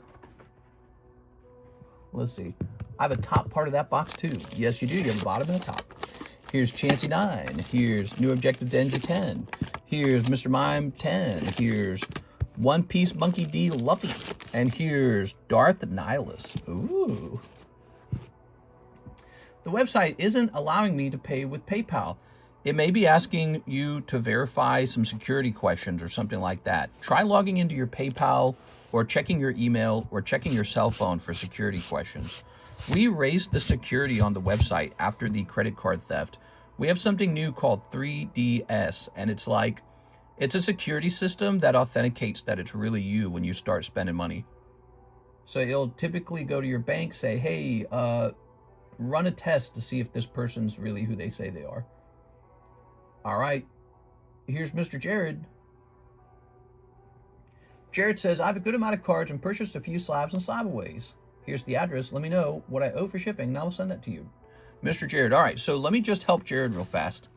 Let's see. I have a top part of that box too. Yes, you do. You have a bottom and a top. Here's Chansey 9. Here's New Objective Denja 10. Here's Mr. Mime 10. Here's One Piece Monkey D Luffy. And here's Darth Nihilus. Ooh. The website isn't allowing me to pay with PayPal. It may be asking you to verify some security questions or something like that. Try logging into your PayPal or checking your email or checking your cell phone for security questions. We raised the security on the website after the credit card theft. We have something new called 3DS, and it's like, it's a security system that authenticates that it's really you when you start spending money. So you'll typically go to your bank, say, hey, run a test to see if this person's really who they say they are. All right, here's Mr. Jared. Jared says, I have a good amount of cards and purchased a few slabs and slabaways. Here's the address. Let me know what I owe for shipping, and I will send that to you. Mr. Jared. All right, so let me just help Jared real fast.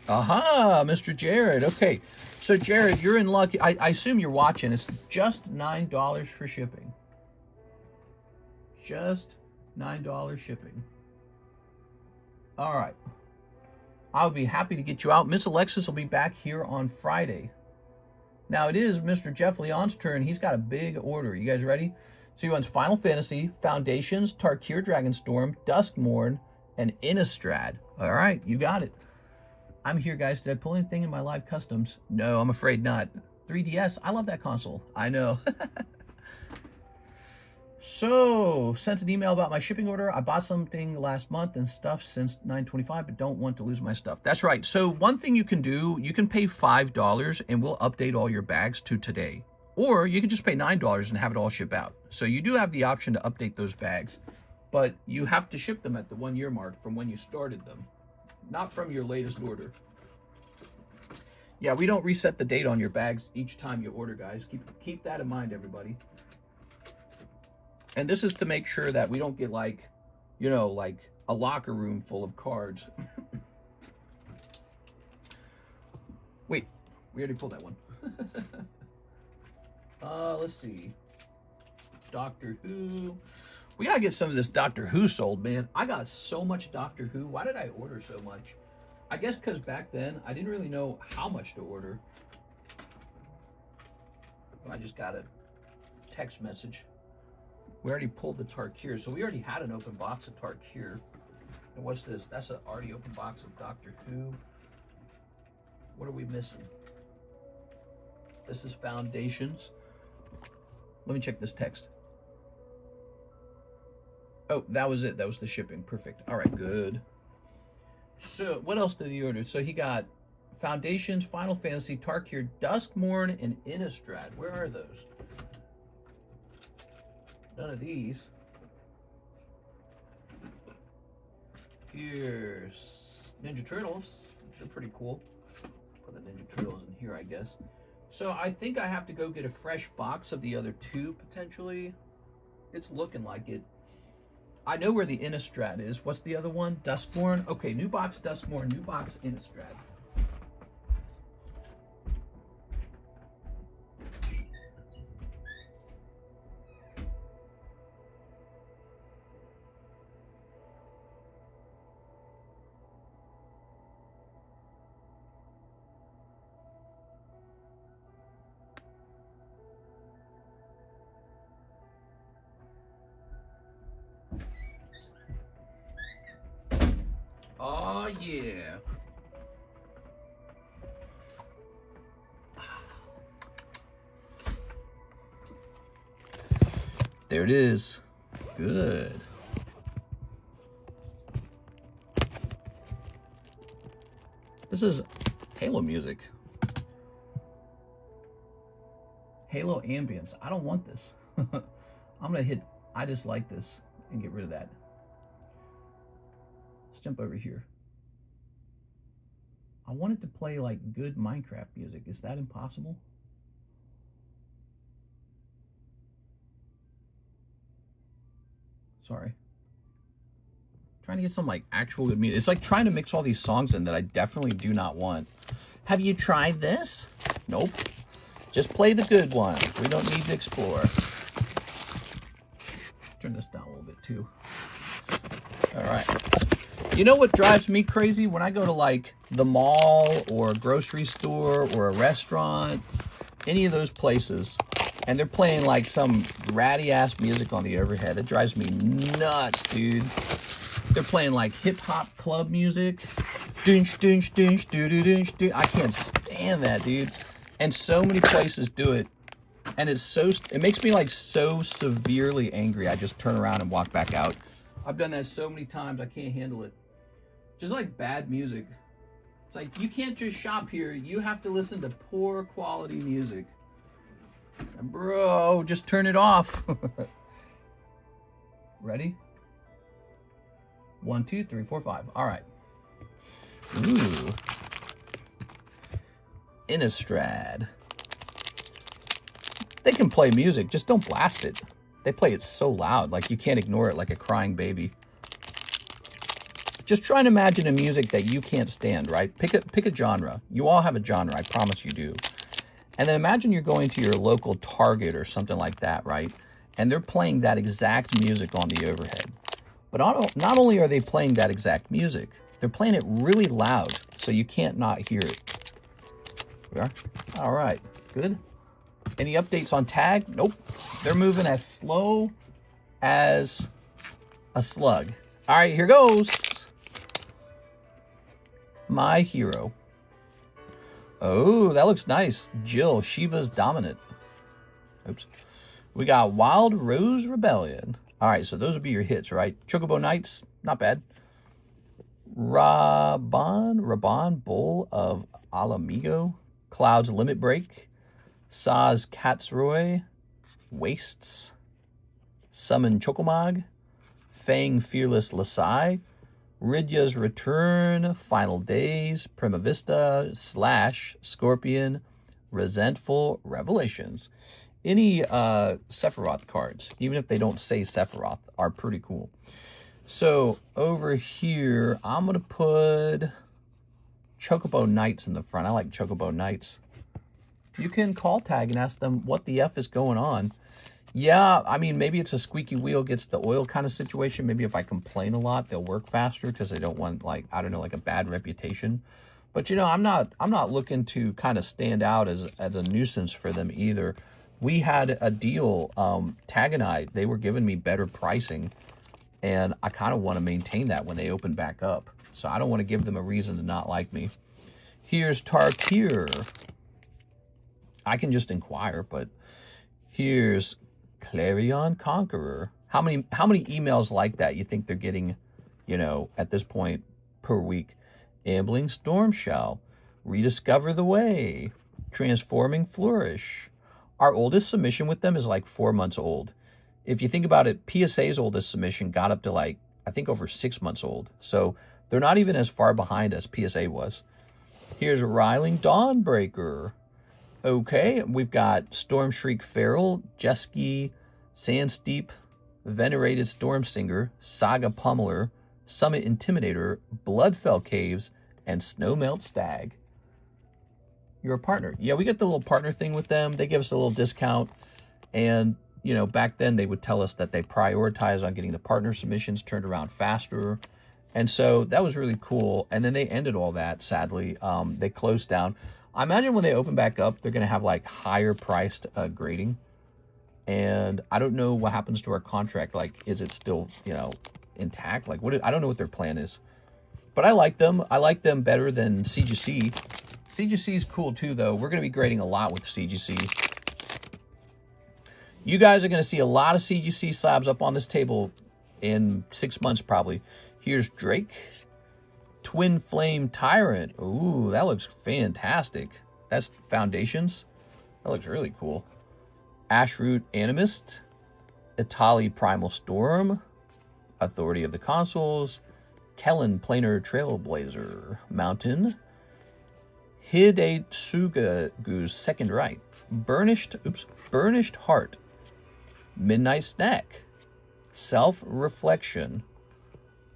Aha, Mr. Jared. Okay, so Jared, you're in luck. I assume you're watching. It's just $9 for shipping. Just $9 shipping. All right. I'll be happy to get you out. Miss Alexis will be back here on Friday. Now, it is Mr. Jeff Leon's turn. He's got a big order. You guys ready? So he wants Final Fantasy, Foundations, Tarkir Dragonstorm, Duskmourn, and Innistrad. All right, you got it. I'm here, guys. Did I pull anything in my live customs? No, I'm afraid not. 3DS, I love that console. I know. So, sent an email about my shipping order. I bought something last month and stuff since 9/25, but don't want to lose my stuff. That's right. So, one thing you can do, you can pay $5 and we'll update all your bags to today. Or you can just pay $9 and have it all ship out. So, you do have the option to update those bags, but you have to ship them at the 1 year mark from when you started them. not from your latest order. Yeah, we don't reset the date on your bags each time you order, guys. Keep that in mind, everybody. And this is to make sure that we don't get like, you know, like a locker room full of cards. Wait, we already pulled that one. Let's see. Doctor Who. We gotta get some of this Doctor Who sold, man. I got so much Doctor Who. Why did I order so much? I guess because back then, I didn't really know how much to order. I just got a text message. We already pulled the Tarkir, so we already had an open box of Tarkir. And what's this? That's an already open box of Doctor Who. What are we missing? This is Foundations. Let me check this text. Oh, that was it. That was the shipping. Perfect. All right, good. So, what else did he order? So he got Foundations, Final Fantasy, Tarkir, Duskmourn, and Innistrad. Where are those? None of these. Here's Ninja Turtles. They're pretty cool. Put the Ninja Turtles in here, I guess. So I think I have to go get a fresh box of the other two, potentially. It's looking like it. I know where the Innistrad is. What's the other one? Duskmourn? Okay, new box Duskmourn, new box Innistrad. Oh, yeah. There it is. Good. This is Halo music. Halo ambience. I don't want this. I'm going to hit I just like this and get rid of that. Let's jump over here. I want it to play like good Minecraft music. Is that impossible? Sorry. Trying to get some like actual good music. It's like trying to mix all these songs in that I definitely do not want. Have you tried this? Nope. Just play the good one. We don't need to explore. Turn this down a little bit too. All right. You know what drives me crazy? When I go to like the mall or a grocery store or a restaurant, any of those places, and they're playing like some ratty ass music on the overhead. It drives me nuts, dude. They're playing like hip hop club music. Doonch, doonch, doonch, doo doo doonch, doo. I can't stand that, dude. And so many places do it. And it makes me like so severely angry. I just turn around and walk back out. I've done that so many times, I can't handle it. Just like bad music. It's like, you can't just shop here. You have to listen to poor quality music. And bro, just turn it off. Ready? 1, 2, 3, 4, 5. All right. Ooh. Innistrad. They can play music, just don't blast it. They play it so loud, like you can't ignore it like a crying baby. Just try and imagine a music that you can't stand, right? Pick a genre. You all have a genre, I promise you do. And then imagine you're going to your local Target or something like that, right? And they're playing that exact music on the overhead. But not only are they playing that exact music, they're playing it really loud, so you can't not hear it. We are? All right, good. Any updates on tag? Nope. They're moving as slow as a slug. All right, here goes. My hero. Oh, that looks nice. Jill, Shiva's dominant. Oops. We got Wild Rose Rebellion. All right, so those would be your hits, right? Chocobo Knights, not bad. Raban, Bull of Alamigo. Cloud's Limit Break. Saz Katsroy. Wastes. Summon Chocomog. Fang Fearless Lasai. Ridya's Return, Final Days, Prima Vista, Slash, Scorpion, Resentful, Revelations. Any Sephiroth cards, even if they don't say Sephiroth, are pretty cool. So over here, I'm going to put Chocobo Knights in the front. I like Chocobo Knights. You can call tag and ask them what the F is going on. Yeah, I mean, maybe it's a squeaky wheel gets the oil kind of situation. Maybe if I complain a lot, they'll work faster because they don't want, like, I don't know, like a bad reputation. But, you know, I'm not looking to kind of stand out as a nuisance for them either. We had a deal, Tag and I, they were giving me better pricing, and I kind of want to maintain that when they open back up. So I don't want to give them a reason to not like me. Here's Tarkir. I can just inquire, but here's Clarion Conqueror. How many emails like that you think they're getting, you know, at this point per week? Ambling Stormshell, Rediscover the Way, Transforming Flourish. Our oldest submission with them is like 4 months old. If you think about it, PSA's oldest submission got up to like, I think over 6 months old. So they're not even as far behind as PSA was. Here's Riling Dawnbreaker. Okay, we've got Stormshriek Feral, Jesky, Sandsteep, Venerated Stormsinger, Saga Pummeler, Summit Intimidator, Bloodfell Caves, and Snowmelt Stag. You're a partner. Yeah, we get the little partner thing with them. They give us a little discount. And, you know, back then they would tell us that they prioritize on getting the partner submissions turned around faster. And so that was really cool. And then they ended all that, sadly. They closed down. I imagine when they open back up, they're going to have like higher priced grading. And I don't know what happens to our contract. Like, is it still, you know, intact? Like, I don't know what their plan is. But I like them. I like them better than CGC. CGC is cool too, though. We're going to be grading a lot with CGC. You guys are going to see a lot of CGC slabs up on this table in 6 months probably. Here's Drake. Twin Flame Tyrant. Ooh, that looks fantastic. That's Foundations. That looks really cool. Ashroot Animist. Itali Primal Storm. Authority of the Consoles. Kellen Planar Trailblazer. Mountain. Hidetsugagu's Second Right. Burnished Heart. Midnight Snack. Self-Reflection.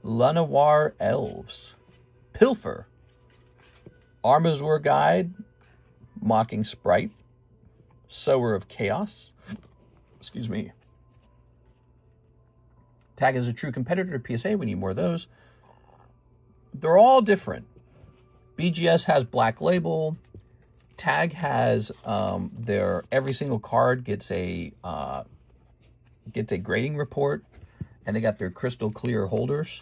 Lunawar Elves. Pilfer. Armazor Guide. Mocking Sprite. Sower of Chaos. Excuse me. Tag is a true competitor to PSA. We need more of those. They're all different. BGS has Black Label. Tag has every single card gets a grading report, and they got their crystal clear holders.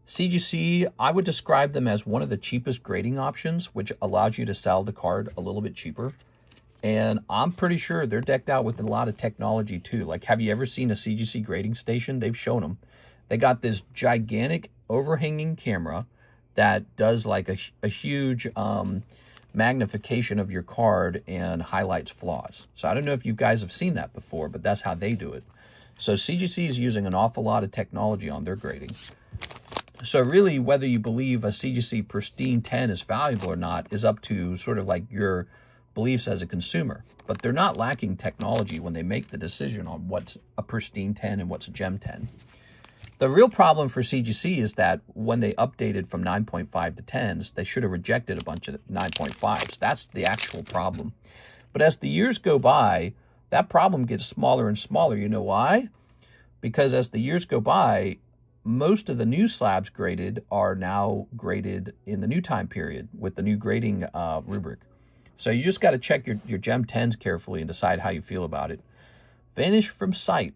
CGC, I would describe them as one of the cheapest grading options, which allows you to sell the card a little bit cheaper. And I'm pretty sure they're decked out with a lot of technology too. Like, have you ever seen a CGC grading station? They've shown them. They got this gigantic overhanging camera that does like a huge magnification of your card and highlights flaws. So I don't know if you guys have seen that before, but that's how they do it. So CGC is using an awful lot of technology on their grading. So really, whether you believe a CGC Pristine 10 is valuable or not is up to sort of like your beliefs as a consumer. But they're not lacking technology when they make the decision on what's a Pristine 10 and what's a Gem 10. The real problem for CGC is that when they updated from 9.5 to 10s, they should have rejected a bunch of 9.5s. That's the actual problem. But as the years go by, that problem gets smaller and smaller. You know why? Because as the years go by, most of the new slabs graded are now graded in the new time period with the new grading rubric. So you just got to check your Gem 10s carefully and decide how you feel about it. Vanish from sight.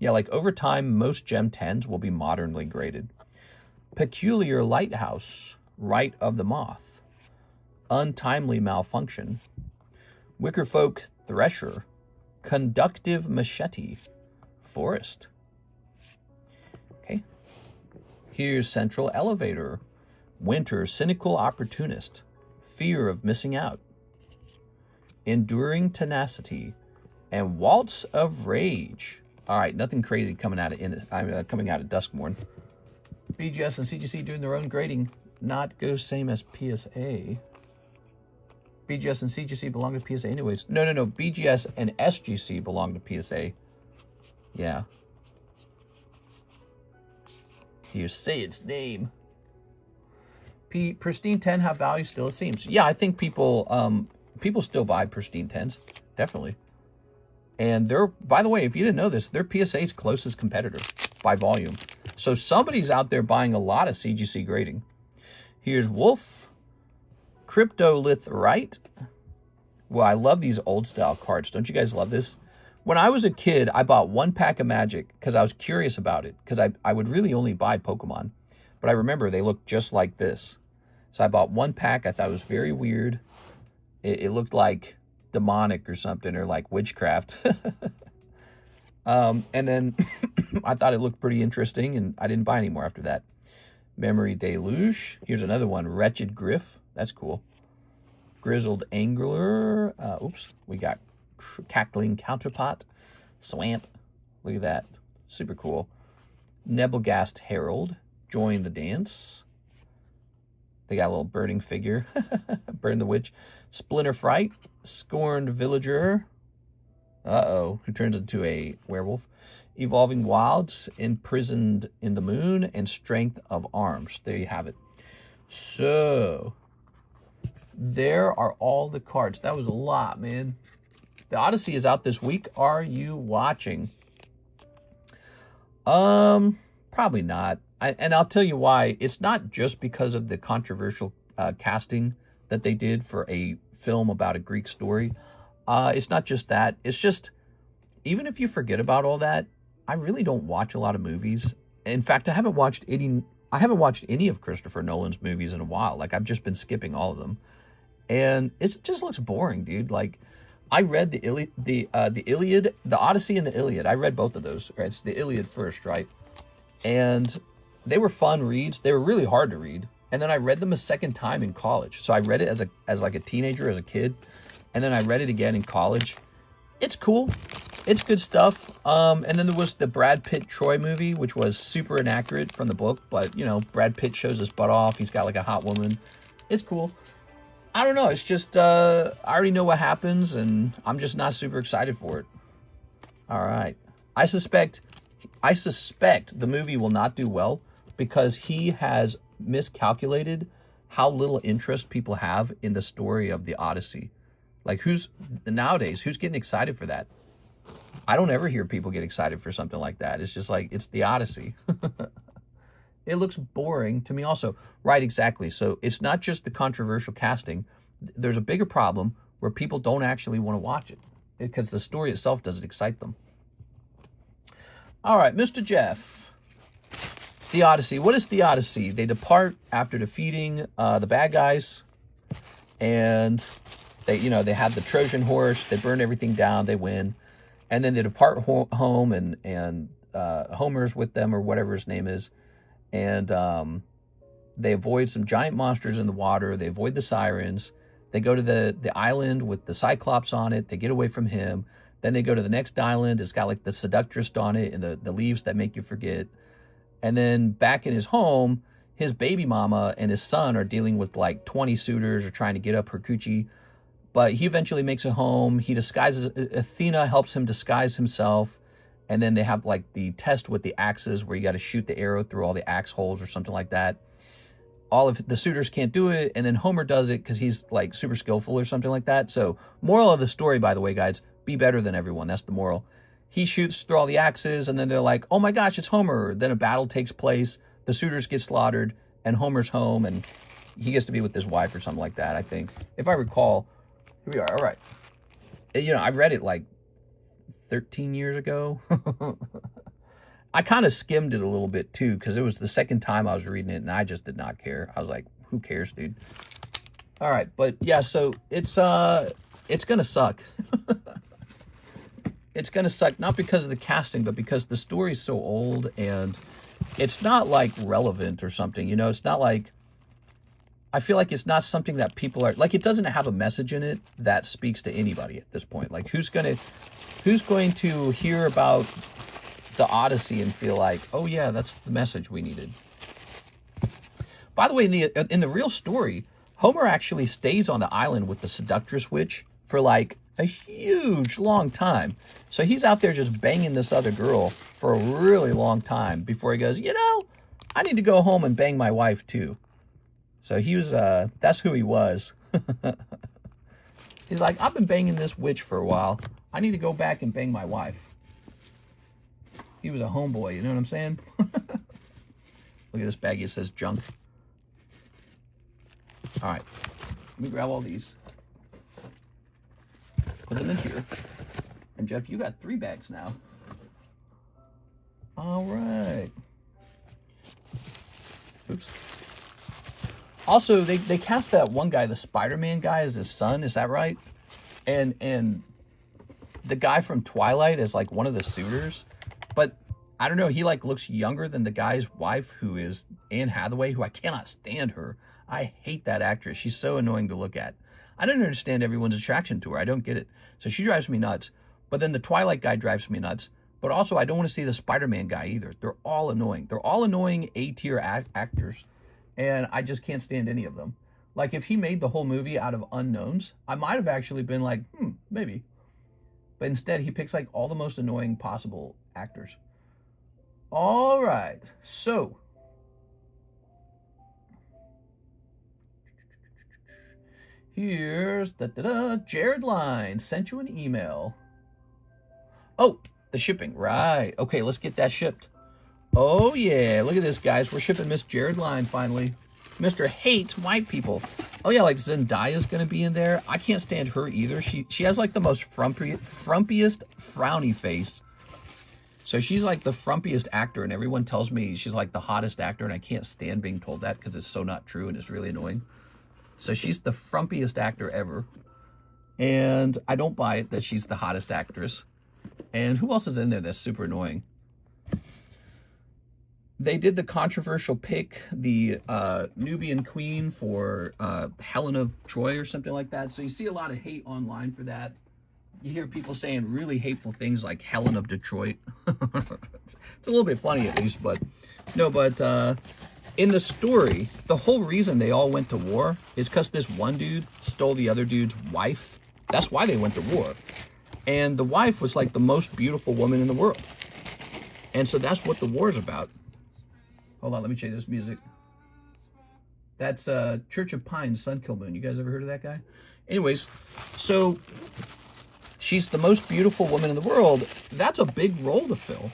Yeah, like over time, most Gem 10s will be modernly graded. Peculiar Lighthouse, Rite of the Moth. Untimely Malfunction. Wickerfolk Thresher. Conductive Machete. Forest. Okay. Here's Central Elevator. Winter Cynical Opportunist. Fear of Missing Out. Enduring Tenacity. And Waltz of Rage. All right, nothing crazy coming out of Duskmorn. BGS and CGC doing their own grading, not go same as PSA. BGS and CGC belong to PSA anyways. No. BGS and SGC belong to PSA. Yeah. You say its name. Pristine 10 have value still, it seems. Yeah, I think people people still buy Pristine 10s. Definitely. And they're, by the way, if you didn't know this, they're PSA's closest competitor by volume. So somebody's out there buying a lot of CGC grading. Here's Wolf. Cryptolith. Well, I love these old style cards. Don't you guys love this? When I was a kid, I bought one pack of Magic because I was curious about it. Because I would really only buy Pokemon. But I remember they looked just like this. So I bought one pack. I thought it was very weird. It looked like demonic or something, or like witchcraft. And then I thought it looked pretty interesting, and I didn't buy any more after that. Memory Deluge. Here's another one. Wretched Griff. That's cool. Grizzled Angler. Oops. We got Cackling Counterpart. Swamp. Look at that. Super cool. Nebelgast Herald. Join the Dance. They got a little burning figure. Burn the Witch. Splinter Fright. Scorned Villager. Uh-oh. Who turns into a werewolf. Evolving Wilds. Imprisoned in the Moon. And Strength of Arms. There you have it. So, there are all the cards. That was a lot, man. The Odyssey is out this week. Are you watching? Probably not. And I'll tell you why. It's not just because of the controversial casting that they did for a film about a Greek story. It's not just that. It's just, even if you forget about all that, I really don't watch a lot of movies. In fact, I haven't watched any of Christopher Nolan's movies in a while. Like, I've just been skipping all of them. And it just looks boring, dude. Like, I read the Iliad, the Odyssey and the Iliad. I read both of those. Right? It's the Iliad first, right? And they were fun reads. They were really hard to read. And then I read them a second time in college. So I read it as like a teenager, as a kid. And then I read it again in college. It's cool. It's good stuff. And then there was the Brad Pitt Troy movie, which was super inaccurate from the book. But, you know, Brad Pitt shows his butt off. He's got like a hot woman. It's cool. I don't know. It's just, I already know what happens. And I'm just not super excited for it. All right. I suspect the movie will not do well because he has miscalculated how little interest people have in the story of the Odyssey. Like, nowadays, who's getting excited for that? I don't ever hear people get excited for something like that. It's just like, it's the Odyssey. It looks boring to me also. Right, exactly. So it's not just the controversial casting. There's a bigger problem where people don't actually want to watch it because the story itself doesn't excite them. All right, Mr. Jeff. The Odyssey. What is the Odyssey? They depart after defeating the bad guys, and they have the Trojan horse. They burn everything down. They win, and then they depart home, and Homer's with them, or whatever his name is, and they avoid some giant monsters in the water. They avoid the sirens. They go to the island with the Cyclops on it. They get away from him. Then they go to the next island. It's got like the seductress on it and the leaves that make you forget. And then back in his home, his baby mama and his son are dealing with like 20 suitors or trying to get up her coochie. But he eventually makes it home. He disguises, Athena helps him disguise himself. And then they have like the test with the axes where you got to shoot the arrow through all the axe holes or something like that. All of the suitors can't do it. And then Homer does it because he's like super skillful or something like that. So moral of the story, by the way, guys, be better than everyone. That's the moral. He shoots through all the axes, and then they're like, oh my gosh, it's Homer. Then a battle takes place. The suitors get slaughtered, and Homer's home, and he gets to be with his wife or something like that, I think. If I recall, here we are. All right. You know, I read it like 13 years ago. I kind of skimmed it a little bit, too, because it was the second time I was reading it, and I just did not care. I was like, who cares, dude? All right, but yeah, so it's going to suck. It's going to suck, not because of the casting, but because the story's so old and it's not like relevant or something, you know, it's not like, I feel like it's not something that people are, like, it doesn't have a message in it that speaks to anybody at this point. Like, who's going to hear about the Odyssey and feel like, oh yeah, that's the message we needed. By the way, in the real story, Homer actually stays on the island with the seductress witch for like a huge long time. So he's out there just banging this other girl for a really long time before he goes, you know, I need to go home and bang my wife too. So he was, that's who he was. He's like, I've been banging this witch for a while. I need to go back and bang my wife. He was a homeboy, you know what I'm saying? Look at this baggie, it says junk. All right, let me grab all these. Put them in here. And Jeff, you got 3 bags now. All right. Oops. Also, they cast that one guy, the Spider-Man guy, as his son. Is that right? And the guy from Twilight is like one of the suitors. But I don't know. He like looks younger than the guy's wife, who is Anne Hathaway, who I cannot stand her. I hate that actress. She's so annoying to look at. I don't understand everyone's attraction to her. I don't get it. So she drives me nuts. But then the Twilight guy drives me nuts. But also, I don't want to see the Spider-Man guy either. They're all annoying. They're all annoying A-tier actors. And I just can't stand any of them. Like, if he made the whole movie out of unknowns, I might have actually been like, maybe. But instead, he picks, like, all the most annoying possible actors. All right. So. Here's Jared Line sent you an email. Oh, the shipping. Right. Okay, let's get that shipped. Oh, yeah. Look at this, guys. We're shipping Miss Jared Line, finally. Mr. Hates White People. Oh, yeah, like Zendaya's going to be in there. I can't stand her either. She has, like, the most frumpiest frowny face. So she's, like, the frumpiest actor, and everyone tells me she's, like, the hottest actor, and I can't stand being told that because it's so not true, and it's really annoying. So she's the frumpiest actor ever. And I don't buy it that she's the hottest actress. And who else is in there that's super annoying? They did the controversial pick, the Nubian Queen for Helen of Troy or something like that. So you see a lot of hate online for that. You hear people saying really hateful things like Helen of Detroit. It's a little bit funny at least, but no, but in the story, the whole reason they all went to war is because this one dude stole the other dude's wife. That's why they went to war. And the wife was like the most beautiful woman in the world. And so that's what the war is about. Hold on, let me change this music. That's Church of Pines, Sunkill Moon. You guys ever heard of that guy? Anyways, so she's the most beautiful woman in the world. That's a big role to fill.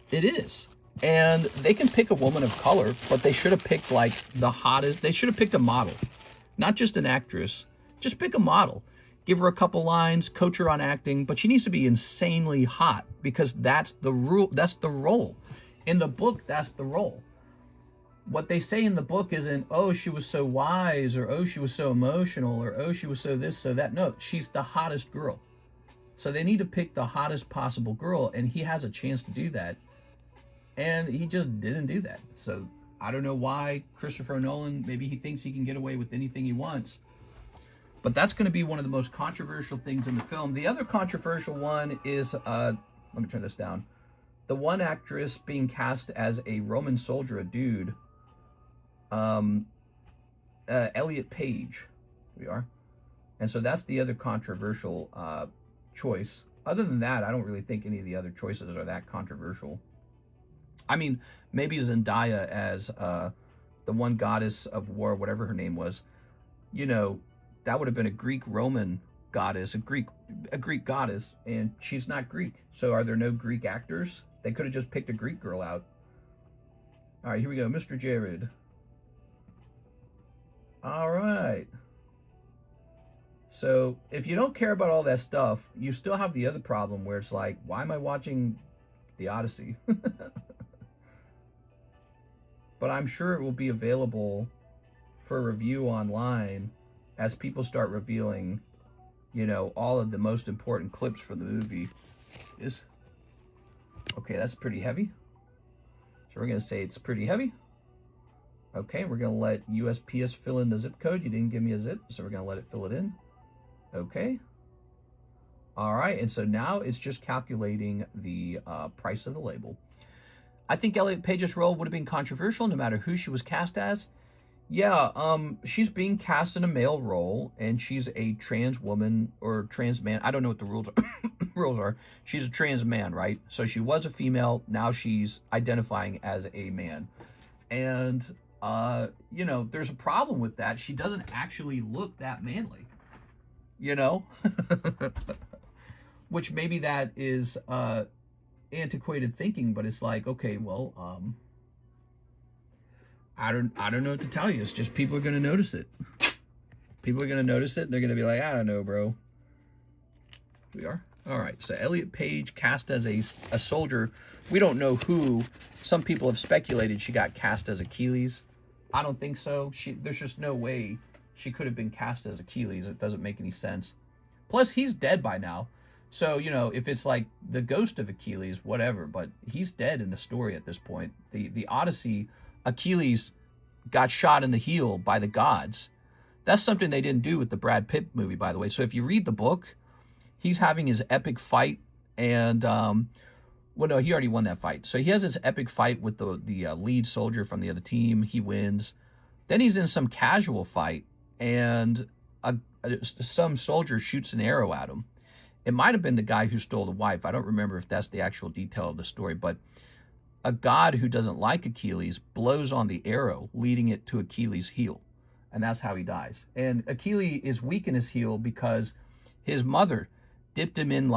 It is. And they can pick a woman of color, but they should have picked like the hottest. They should have picked a model, not just an actress. Just pick a model. Give her a couple lines, coach her on acting, but she needs to be insanely hot because that's the rule. That's the role. In the book, that's the role. What they say in the book isn't, oh, she was so wise, or oh, she was so emotional, or oh, she was so this, so that. No, she's the hottest girl. So they need to pick the hottest possible girl, and he has a chance to do that. And he just didn't do that. So I don't know why Christopher Nolan, maybe he thinks he can get away with anything he wants. But that's going to be one of the most controversial things in the film. The other controversial one is, let me turn this down. The one actress being cast as a Roman soldier, a dude, Elliot Page. Here we are. And so that's the other controversial choice. Other than that, I don't really think any of the other choices are that controversial. I mean, maybe Zendaya as the one goddess of war, whatever her name was. You know, that would have been a Greek-Roman goddess, a Greek goddess, and she's not Greek. So are there no Greek actors? They could have just picked a Greek girl out. All right, here we go. Mr. Jared. All right. So if you don't care about all that stuff, you still have the other problem where it's like, why am I watching The Odyssey? But I'm sure it will be available for review online as people start revealing, you know, all of the most important clips for the movie. Okay, that's pretty heavy. So we're going to say it's pretty heavy. Okay, we're going to let USPS fill in the zip code. You didn't give me a zip, so we're going to let it fill it in. Okay. All right, and so now it's just calculating the price of the label. I think Elliot Page's role would have been controversial no matter who she was cast as. Yeah, she's being cast in a male role, and she's a trans woman or trans man. I don't know what the rules are. rules are. She's a trans man, right? So she was a female. Now she's identifying as a man, and you know, there's a problem with that. She doesn't actually look that manly, you know, which maybe that is antiquated thinking, but it's like, okay, well, I don't know what to tell you. It's just people are going to notice it. People are going to notice it. They're going to be like, I don't know, bro. We are. All right. So Elliot Page cast as a soldier. We don't know who. Some people have speculated she got cast as Achilles. I don't think so. There's just no way she could have been cast as Achilles. It doesn't make any sense. Plus, he's dead by now. So, you know, if it's like the ghost of Achilles, whatever. But he's dead in the story at this point. The Odyssey, Achilles got shot in the heel by the gods. That's something they didn't do with the Brad Pitt movie, by the way. So if you read the book, he's having his epic fight, and well, no, he already won that fight. So he has this epic fight with the lead soldier from the other team. He wins. Then he's in some casual fight, and some soldier shoots an arrow at him. It might have been the guy who stole the wife. I don't remember if that's the actual detail of the story, but a god who doesn't like Achilles blows on the arrow, leading it to Achilles' heel. And that's how he dies. And Achilles is weak in his heel because his mother dipped him in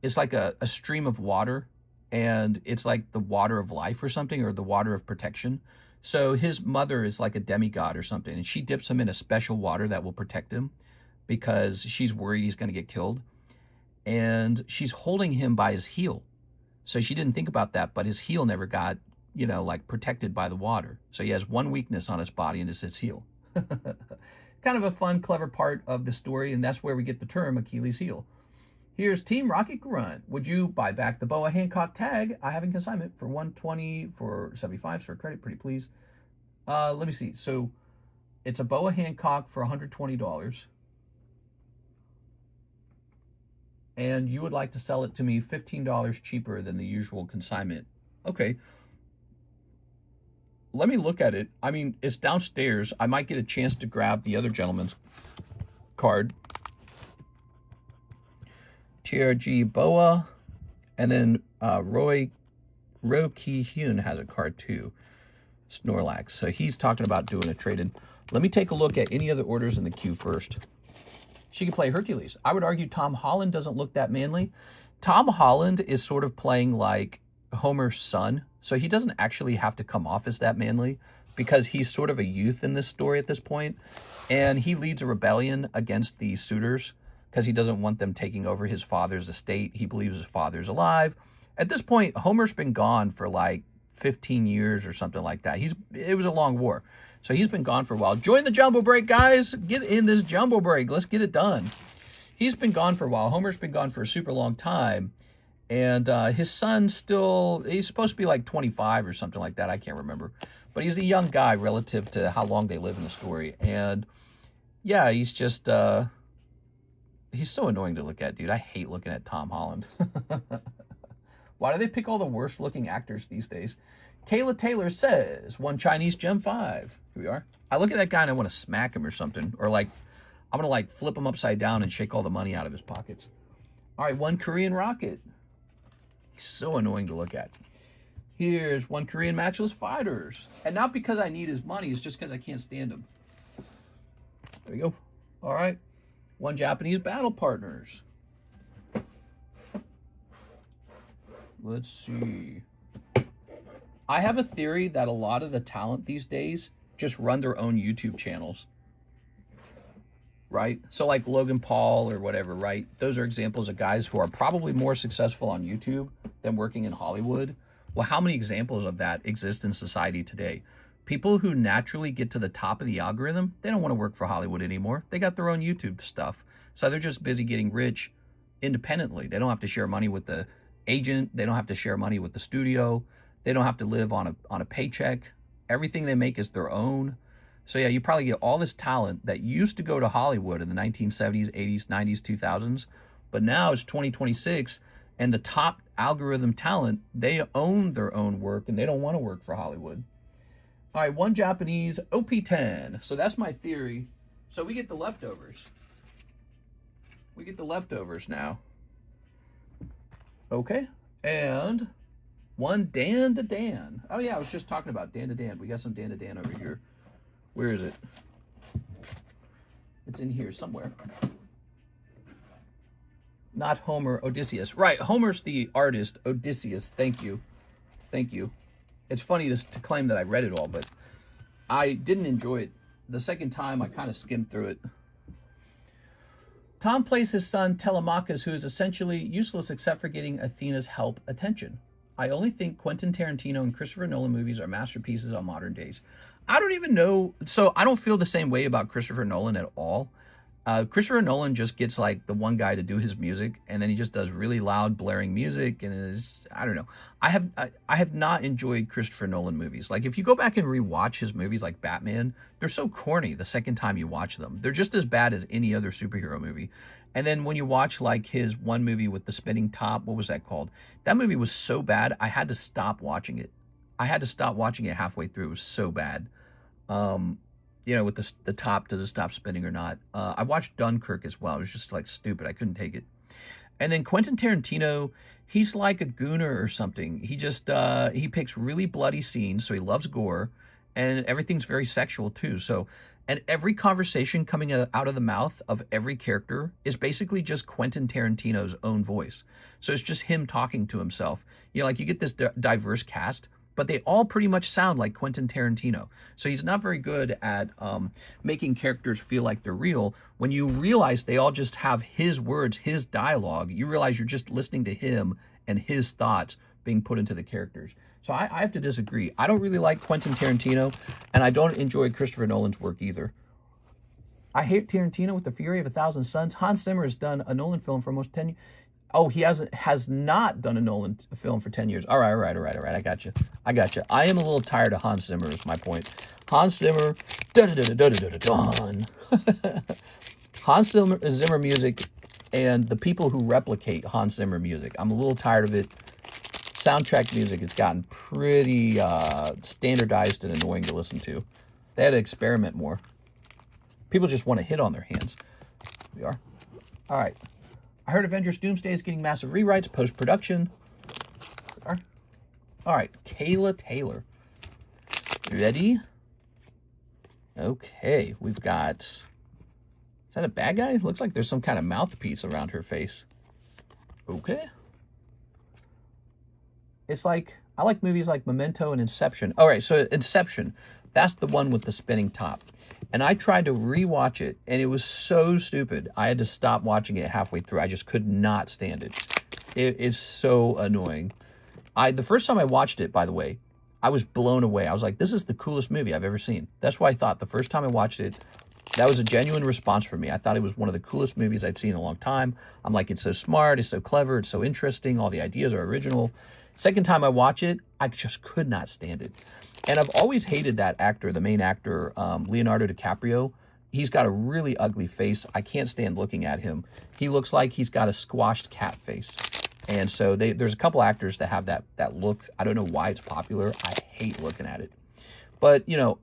it's like a stream of water, and it's like the water of life or something, or the water of protection. So his mother is like a demigod or something, and she dips him in a special water that will protect him because she's worried he's going to get killed. And she's holding him by his heel. So she didn't think about that, but his heel never got, you know, like protected by the water. So he has one weakness on his body, and it's his heel. Kind of a fun, clever part of the story, and that's where we get the term Achilles' heel. Here's Team Rocket Grunt. Would you buy back the Boa Hancock tag? I have in consignment for $120 for 75 for credit, pretty please. Let me see. So it's a Boa Hancock for $120. And you would like to sell it to me $15 cheaper than the usual consignment. Okay. Let me look at it. I mean, it's downstairs. I might get a chance to grab the other gentleman's card. TRG Boa. And then Ro Ki-hyun has a card too. Snorlax. So he's talking about doing a trade-in. Let me take a look at any other orders in the queue first. She could play Hercules. I would argue Tom Holland doesn't look that manly. Tom Holland is sort of playing like Homer's son. So he doesn't actually have to come off as that manly because he's sort of a youth in this story at this point. And he leads a rebellion against the suitors because he doesn't want them taking over his father's estate. He believes his father's alive. At this point, Homer's been gone for like 15 years or something like that. It was a long war. So he's been gone for a while. Join the jumbo break, guys. Get in this jumbo break. Let's get it done. He's been gone for a while. Homer's been gone for a super long time. And his son he's supposed to be like 25 or something like that. I can't remember. But he's a young guy relative to how long they live in the story. And yeah, he's just, he's so annoying to look at, dude. I hate looking at Tom Holland. Why do they pick all the worst looking actors these days? Kayla Taylor says, one Chinese Gem 5. Here we are. I look at that guy and I want to smack him or something. Or like, I'm going to like flip him upside down and shake all the money out of his pockets. All right, one Korean Rocket. He's so annoying to look at. Here's one Korean Matchless Fighters. And not because I need his money, it's just because I can't stand him. There we go. All right. One Japanese Battle Partners. Let's see. I have a theory that a lot of the talent these days just run their own YouTube channels. Right? So like Logan Paul or whatever, right? Those are examples of guys who are probably more successful on YouTube than working in Hollywood. Well, how many examples of that exist in society today? People who naturally get to the top of the algorithm, they don't want to work for Hollywood anymore. They got their own YouTube stuff. So they're just busy getting rich independently. They don't have to share money with the agent. They don't have to share money with the studio. They don't have to live on a paycheck. Everything they make is their own. So yeah, you probably get all this talent that used to go to Hollywood in the 1970s, 80s, 90s, 2000s. But now it's 2026, and the top algorithm talent, they own their own work, and they don't want to work for Hollywood. All right, one Japanese, OP10. So that's my theory. So we get the leftovers. We get the leftovers now. Okay, and one Dan to Dan. Oh yeah, I was just talking about Dan to Dan. We got some Dan to Dan over here. Where is it? It's in here somewhere. Not Homer, Odysseus. Right, Homer's the artist, Odysseus. Thank you. Thank you. It's funny to claim that I read it all, but I didn't enjoy it. The second time, I kind of skimmed through it. Tom plays his son, Telemachus, who is essentially useless except for getting Athena's attention. I only think Quentin Tarantino and Christopher Nolan movies are masterpieces on modern days. I don't even know. So I don't feel the same way about Christopher Nolan at all. Christopher Nolan just gets like the one guy to do his music, and then he just does really loud, blaring music, and it's, I don't know. I have not enjoyed Christopher Nolan movies. Like if you go back and rewatch his movies, like Batman, they're so corny the second time you watch them. They're just as bad as any other superhero movie. And then when you watch like his one movie with the spinning top, what was that called? That movie was so bad, I had to stop watching it. I had to stop watching it halfway through. It was so bad. You know, with the top, does it stop spinning or not? I watched Dunkirk as well. It was just like stupid. I couldn't take it. And then Quentin Tarantino, he's like a gooner or something. He just, he picks really bloody scenes, so he loves gore, and everything's very sexual too. So, and every conversation coming out of the mouth of every character is basically just Quentin Tarantino's own voice. So it's just him talking to himself. You know, like you get this diverse cast, but they all pretty much sound like Quentin Tarantino. So he's not very good at making characters feel like they're real. When you realize they all just have his words, his dialogue, you realize you're just listening to him and his thoughts being put into the characters. So I have to disagree. I don't really like Quentin Tarantino, and I don't enjoy Christopher Nolan's work either. I hate Tarantino with the fury of 1,000 suns. Hans Zimmer has done a Nolan film for almost 10 years. Oh, he has not done a Nolan film for 10 years. All right. I got you. I am a little tired of Hans Zimmer is my point. Hans Zimmer, Hans Zimmer music and the people who replicate Hans Zimmer music. I'm a little tired of it. Soundtrack music has gotten pretty standardized and annoying to listen to. They had to experiment more. People just want to hit on their hands. Here we are. All right. I heard Avengers Doomsday is getting massive rewrites, post-production. All right, Kayla Taylor. Ready? Okay, we've got... Is that a bad guy? Looks like there's some kind of mouthpiece around her face. Okay. It's like... I like movies like Memento and Inception. All right, so Inception. That's the one with the spinning top. And I tried to rewatch it, and it was so stupid. I had to stop watching it halfway through. I just could not stand it. It is so annoying. The first time I watched it, by the way, I was blown away. I was like, this is the coolest movie I've ever seen. That's why I thought the first time I watched it, that was a genuine response for me. I thought it was one of the coolest movies I'd seen in a long time. I'm like, it's so smart, it's so clever, it's so interesting, all the ideas are original. Second time I watch it, I just could not stand it. And I've always hated that actor, the main actor, Leonardo DiCaprio. He's got a really ugly face. I can't stand looking at him. He looks like he's got a squashed cat face. And so there's a couple actors that have that look. I don't know why it's popular. I hate looking at it. But, you know,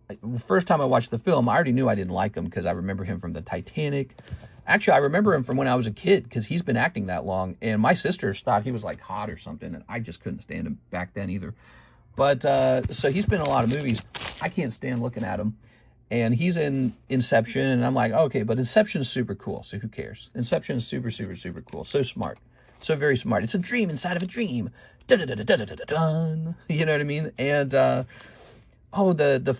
first time I watched the film, I already knew I didn't like him because I remember him from the Titanic. Actually, I remember him from when I was a kid because he's been acting that long. And my sisters thought he was like hot or something. And I just couldn't stand him back then either. But, so he's been in a lot of movies. I can't stand looking at him. And he's in Inception, and I'm like, okay, but Inception is super cool, so who cares? Inception is super, super, super cool. So smart. So very smart. It's a dream inside of a dream. Dun. You know what I mean? And, the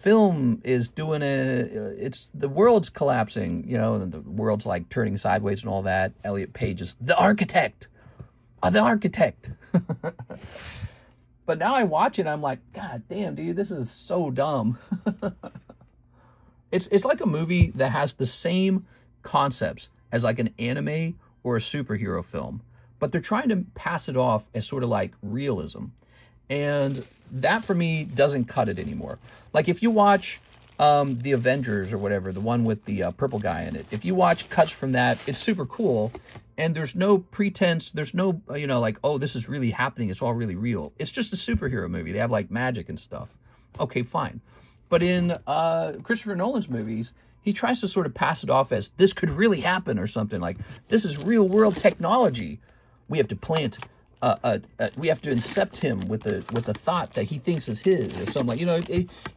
film is doing the world's collapsing, you know, and the world's like turning sideways and all that. Elliot Page is the architect. The architect. But now I watch it, I'm like, God damn, dude, this is so dumb. It's like a movie that has the same concepts as like an anime or a superhero film, but they're trying to pass it off as sort of like realism. And that for me doesn't cut it anymore. Like if you watch the Avengers or whatever, the one with the purple guy in it, if you watch cuts from that, it's super cool. And there's no pretense. There's no, like, oh, this is really happening. It's all really real. It's just a superhero movie. They have like magic and stuff. Okay, fine. But in Christopher Nolan's movies, he tries to sort of pass it off as this could really happen or something, like this is real world technology. We have to plant, we have to incept him with a thought that he thinks is his or something like, you know,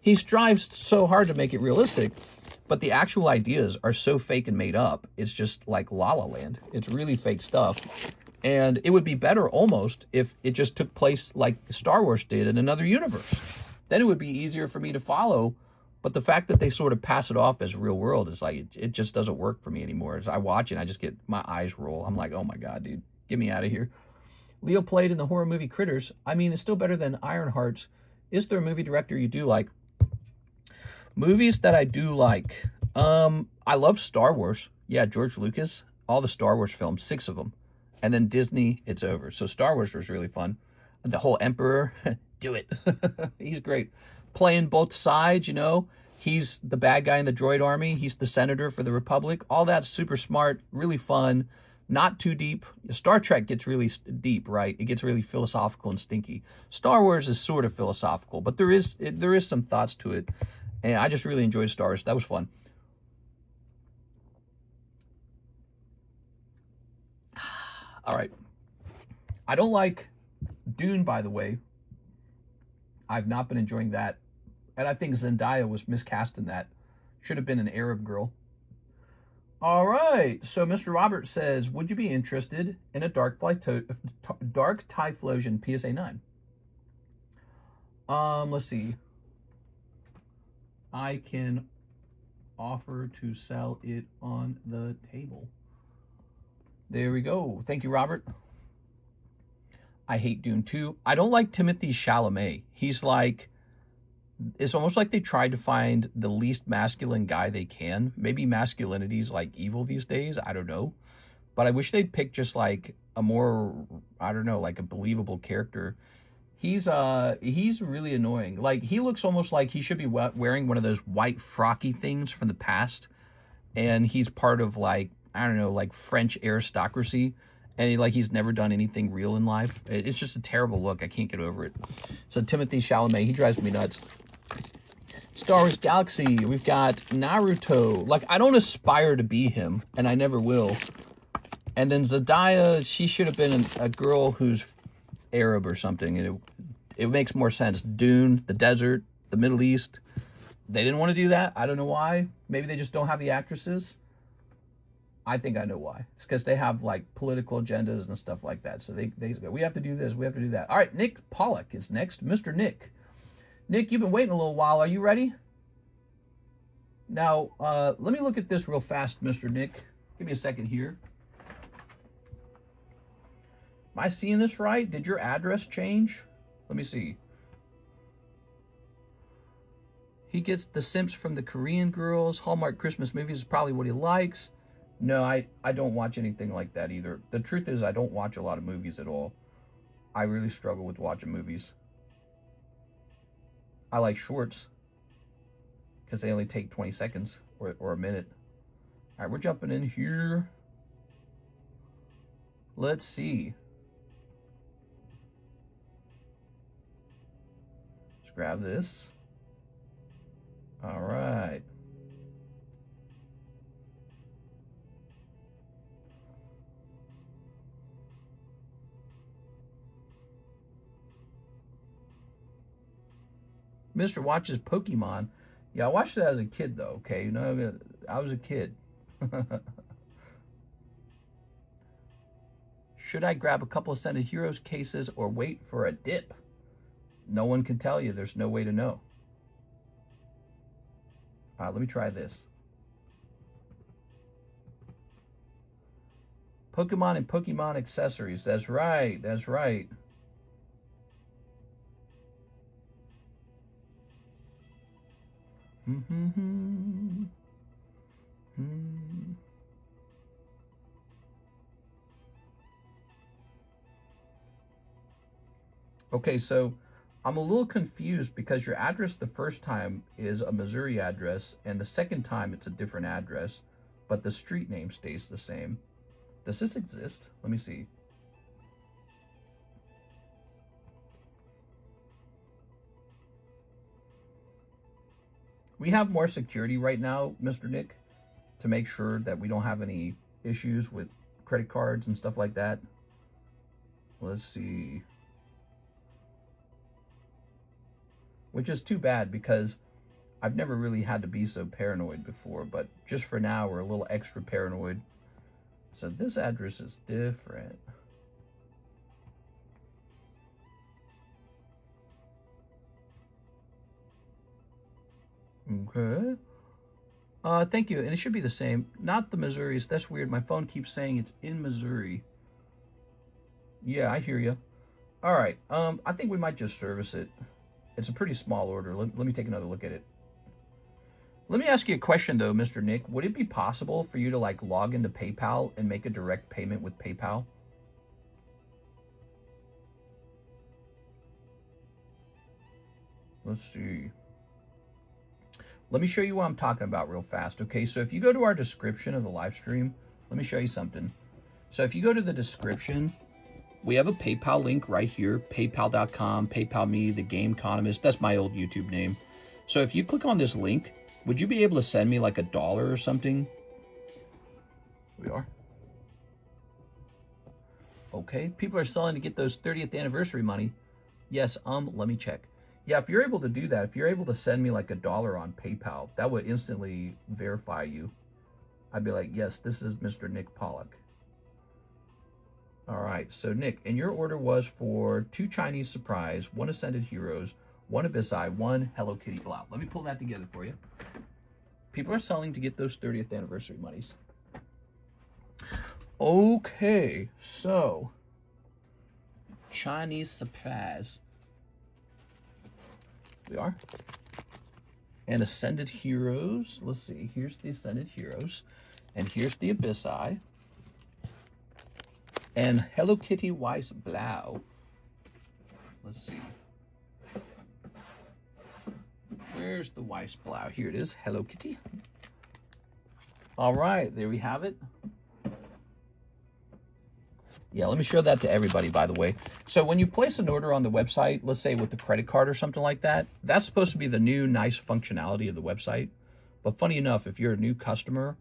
he strives so hard to make it realistic, but the actual ideas are so fake and made up. It's just like La La Land. It's really fake stuff. And it would be better almost if it just took place like Star Wars did in another universe. Then it would be easier for me to follow. But the fact that they sort of pass it off as real world is like, it just doesn't work for me anymore. As I watch it, I just get, my eyes roll. I'm like, oh my God, dude, get me out of here. Leo played in the horror movie Critters. I mean, it's still better than Ironheart. Is there a movie director you do like? Movies that I do like. I love Star Wars. Yeah, George Lucas, all the Star Wars films, 6 of them. And then Disney, it's over. So Star Wars was really fun. The whole Emperor, do it. He's great. Playing both sides, you know. He's the bad guy in the droid army. He's the senator for the Republic. All that's super smart, really fun, not too deep. Star Trek gets really deep, right? It gets really philosophical and stinky. Star Wars is sort of philosophical, but there is some thoughts to it. And I just really enjoyed Star Wars. That was fun. All right. I don't like Dune, by the way. I've not been enjoying that. And I think Zendaya was miscast in that. Should have been an Arab girl. All right. So Mr. Robert says, would you be interested in a Dark Typhlosion PSA 9? Let's see. I can offer to sell it on the table. There we go. Thank you, Robert. I hate Dune 2. I don't like Timothée Chalamet. He's like, it's almost like they tried to find the least masculine guy they can. Maybe masculinity's like evil these days. I don't know. But I wish they'd pick just like a more, I don't know, like a believable character. He's really annoying. Like, he looks almost like he should be wearing one of those white frocky things from the past. And he's part of like, I don't know, like French aristocracy. And he's never done anything real in life. It's just a terrible look. I can't get over it. So Timothée Chalamet, he drives me nuts. Star Wars Galaxy, we've got Naruto. Like, I don't aspire to be him, and I never will. And then Zendaya, she should have been a girl who's Arab or something. And it makes more sense. Dune, the desert, the Middle East. They didn't want to do that. I don't know why. Maybe they just don't have the actresses. I think I know why. It's because they have like political agendas and stuff like that. So they go, we have to do this, we have to do that. All right, Nick Pollock is next. Mr. Nick. Nick, you've been waiting a little while. Are you ready? Now, let me look at this real fast, Mr. Nick. Give me a second here. Am I seeing this right? Did your address change? Let me see. He gets The Simps from the Korean girls. Hallmark Christmas movies is probably what he likes. No, I don't watch anything like that either. The truth is, I don't watch a lot of movies at all. I really struggle with watching movies. I like shorts because they only take 20 seconds or a minute. All right, we're jumping in here. Let's see. Let's grab this. All right. Mr. watches Pokemon. Yeah, I watched it as a kid, though, okay? You know, I was a kid. Should I grab a couple of Scented Heroes cases or wait for a dip? No one can tell you. There's no way to know. Let me try this. Pokemon and Pokemon accessories. That's right. That's right. Okay, so I'm a little confused because your address the first time is a Missouri address and the second time it's a different address, but the street name stays the same. Does this exist? Let me see. We have more security right now, Mr. Nick, to make sure that we don't have any issues with credit cards and stuff like that. Let's see. Which is too bad because I've never really had to be so paranoid before, but just for now, we're a little extra paranoid. So this address is different. Okay. Thank you. And it should be the same. Not the Missouris. That's weird. My phone keeps saying it's in Missouri. Yeah, I hear you. All right. I think we might just service it. It's a pretty small order. Let me take another look at it. Let me ask you a question, though, Mr. Nick. Would it be possible for you to, like, log into PayPal and make a direct payment with PayPal? Let's see. Let me show you what I'm talking about real fast, okay? So if you go to our description of the live stream, let me show you something. So if you go to the description, we have a PayPal link right here, paypal.com, PayPal me, TheCardconomist. That's my old YouTube name. So if you click on this link, would you be able to send me like $1 or something? We are. Okay, people are selling to get those 30th anniversary money. Yes, let me check. Yeah, if you're able to do that, if you're able to send me like $1 on PayPal, that would instantly verify you. I'd be like, yes, this is Mr. Nick Pollock. All right, so Nick, and your order was for 2 Chinese Surprise, 1 Ascended Heroes, 1 Abyssai, 1 Hello Kitty Blau. Let me pull that together for you. People are selling to get those 30th anniversary monies. Okay, so Chinese Surprise. We are. And Ascended Heroes. Let's see. Here's the Ascended Heroes. And here's the Abyssai. And Hello Kitty Weiss Blau. Let's see. Where's the Weiss Blau? Here it is. Hello Kitty. All right. There we have it. Yeah, let me show that to everybody, by the way. So when you place an order on the website, let's say with the credit card or something like that, that's supposed to be the new nice functionality of the website. But funny enough, if you're a new customer,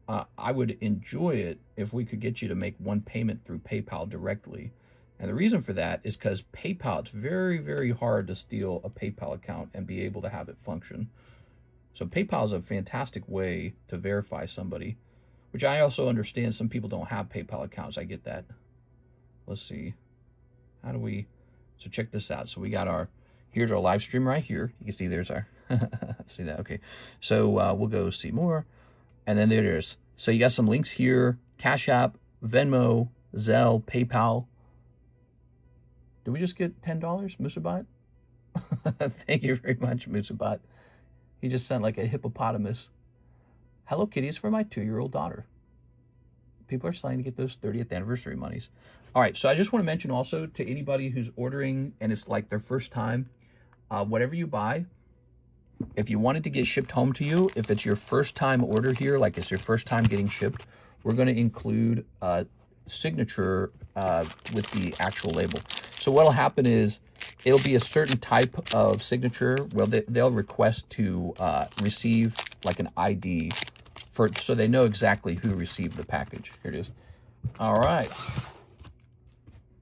I would enjoy it if we could get you to make one payment through PayPal directly. And the reason for that is because PayPal, it's very, very hard to steal a PayPal account and be able to have it function. So PayPal is a fantastic way to verify somebody, which I also understand some people don't have PayPal accounts. I get that. Let's see. How do we... So check this out. So we got our... Here's our live stream right here. You can see there's our... see that? Okay. So we'll go see more. And then there it is. So you got some links here. Cash App, Venmo, Zelle, PayPal. Did we just get $10, Musabot? Thank you very much, Musabot. He just sent like a hippopotamus. Hello Kitty is for my 2-year-old daughter. People are starting to get those 30th anniversary monies. All right, so I just want to mention also to anybody who's ordering and it's like their first time, whatever you buy, if you want it to get shipped home to you, if it's your first time order here, like it's your first time getting shipped, we're going to include a signature with the actual label. So what'll happen is it'll be a certain type of signature. Well, they'll request to receive like an ID so they know exactly who received the package. Here it is. All right.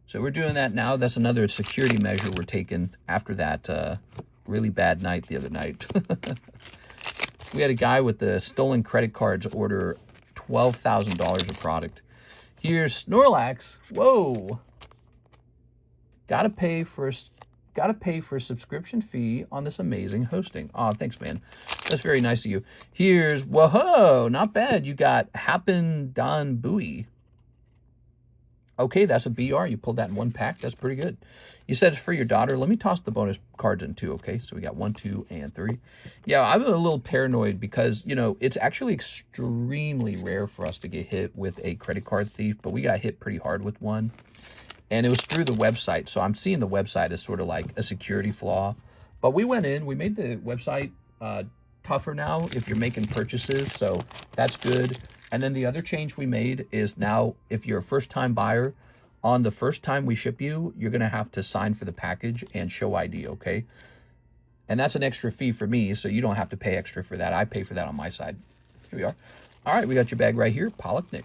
So we're doing that now. That's another security measure we're taking after that really bad night the other night. We had a guy with the stolen credit cards order $12,000 of product. Here's Snorlax. Whoa. Gotta pay for a subscription fee on this amazing hosting. Oh, thanks, man. That's very nice of you. Here's, whoa, not bad. You got Happen Don Bowie. Okay, that's a BR. You pulled that in one pack. That's pretty good. You said it's for your daughter. Let me toss the bonus cards in too, okay? So we got 1, 2, and 3. Yeah, I'm a little paranoid because, you know, it's actually extremely rare for us to get hit with a credit card thief, but we got hit pretty hard with one. And it was through the website. So I'm seeing the website as sort of like a security flaw. But we went in, we made the website tougher now if you're making purchases. So that's good. And then the other change we made is now if you're a first-time buyer, on the first time we ship you, you're going to have to sign for the package and show ID, okay? And that's an extra fee for me, so you don't have to pay extra for that. I pay for that on my side. Here we are. All right, we got your bag right here. Pollock Nick.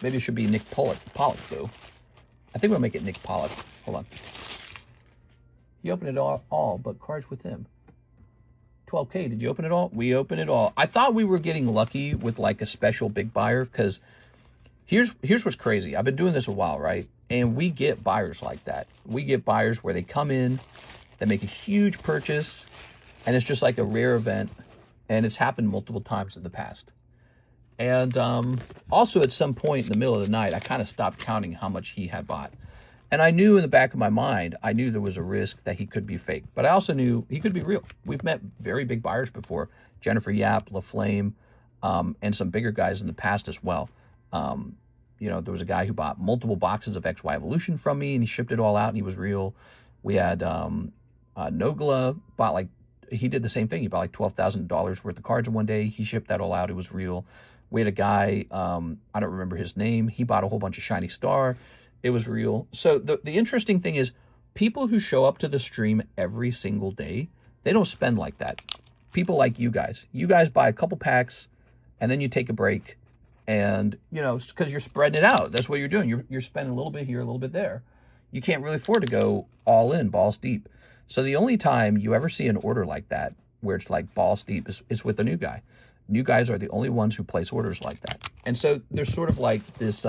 Maybe it should be Nick Pollock, though. I think we'll make it Nick Pollock. Hold on. He opened it all but cards with him. 12K, did you open it all? We opened it all. I thought we were getting lucky with like a special big buyer, because here's what's crazy. I've been doing this a while, right? And we get buyers like that. We get buyers where they come in, they make a huge purchase, and it's just like a rare event. And it's happened multiple times in the past. And also at some point in the middle of the night, I kind of stopped counting how much he had bought. And I knew in the back of my mind, I knew there was a risk that he could be fake. But I also knew he could be real. We've met very big buyers before. Jennifer Yap, LaFlame, and some bigger guys in the past as well. You know, there was a guy who bought multiple boxes of XY Evolution from me, and he shipped it all out, and he was real. We had Nogla bought like, he did the same thing. He bought like $12,000 worth of cards in one day. He shipped that all out. It was real. We had a guy, I don't remember his name. He bought a whole bunch of Shiny Star. It was real. So the interesting thing is, people who show up to the stream every single day, they don't spend like that. People like you guys. You guys buy a couple packs, and then you take a break. And, you know, because you're spreading it out. That's what you're doing. You're spending a little bit here, a little bit there. You can't really afford to go all in, balls deep. So the only time you ever see an order like that, where it's like balls deep, is with a new guy. New guys are the only ones who place orders like that. And so there's sort of like this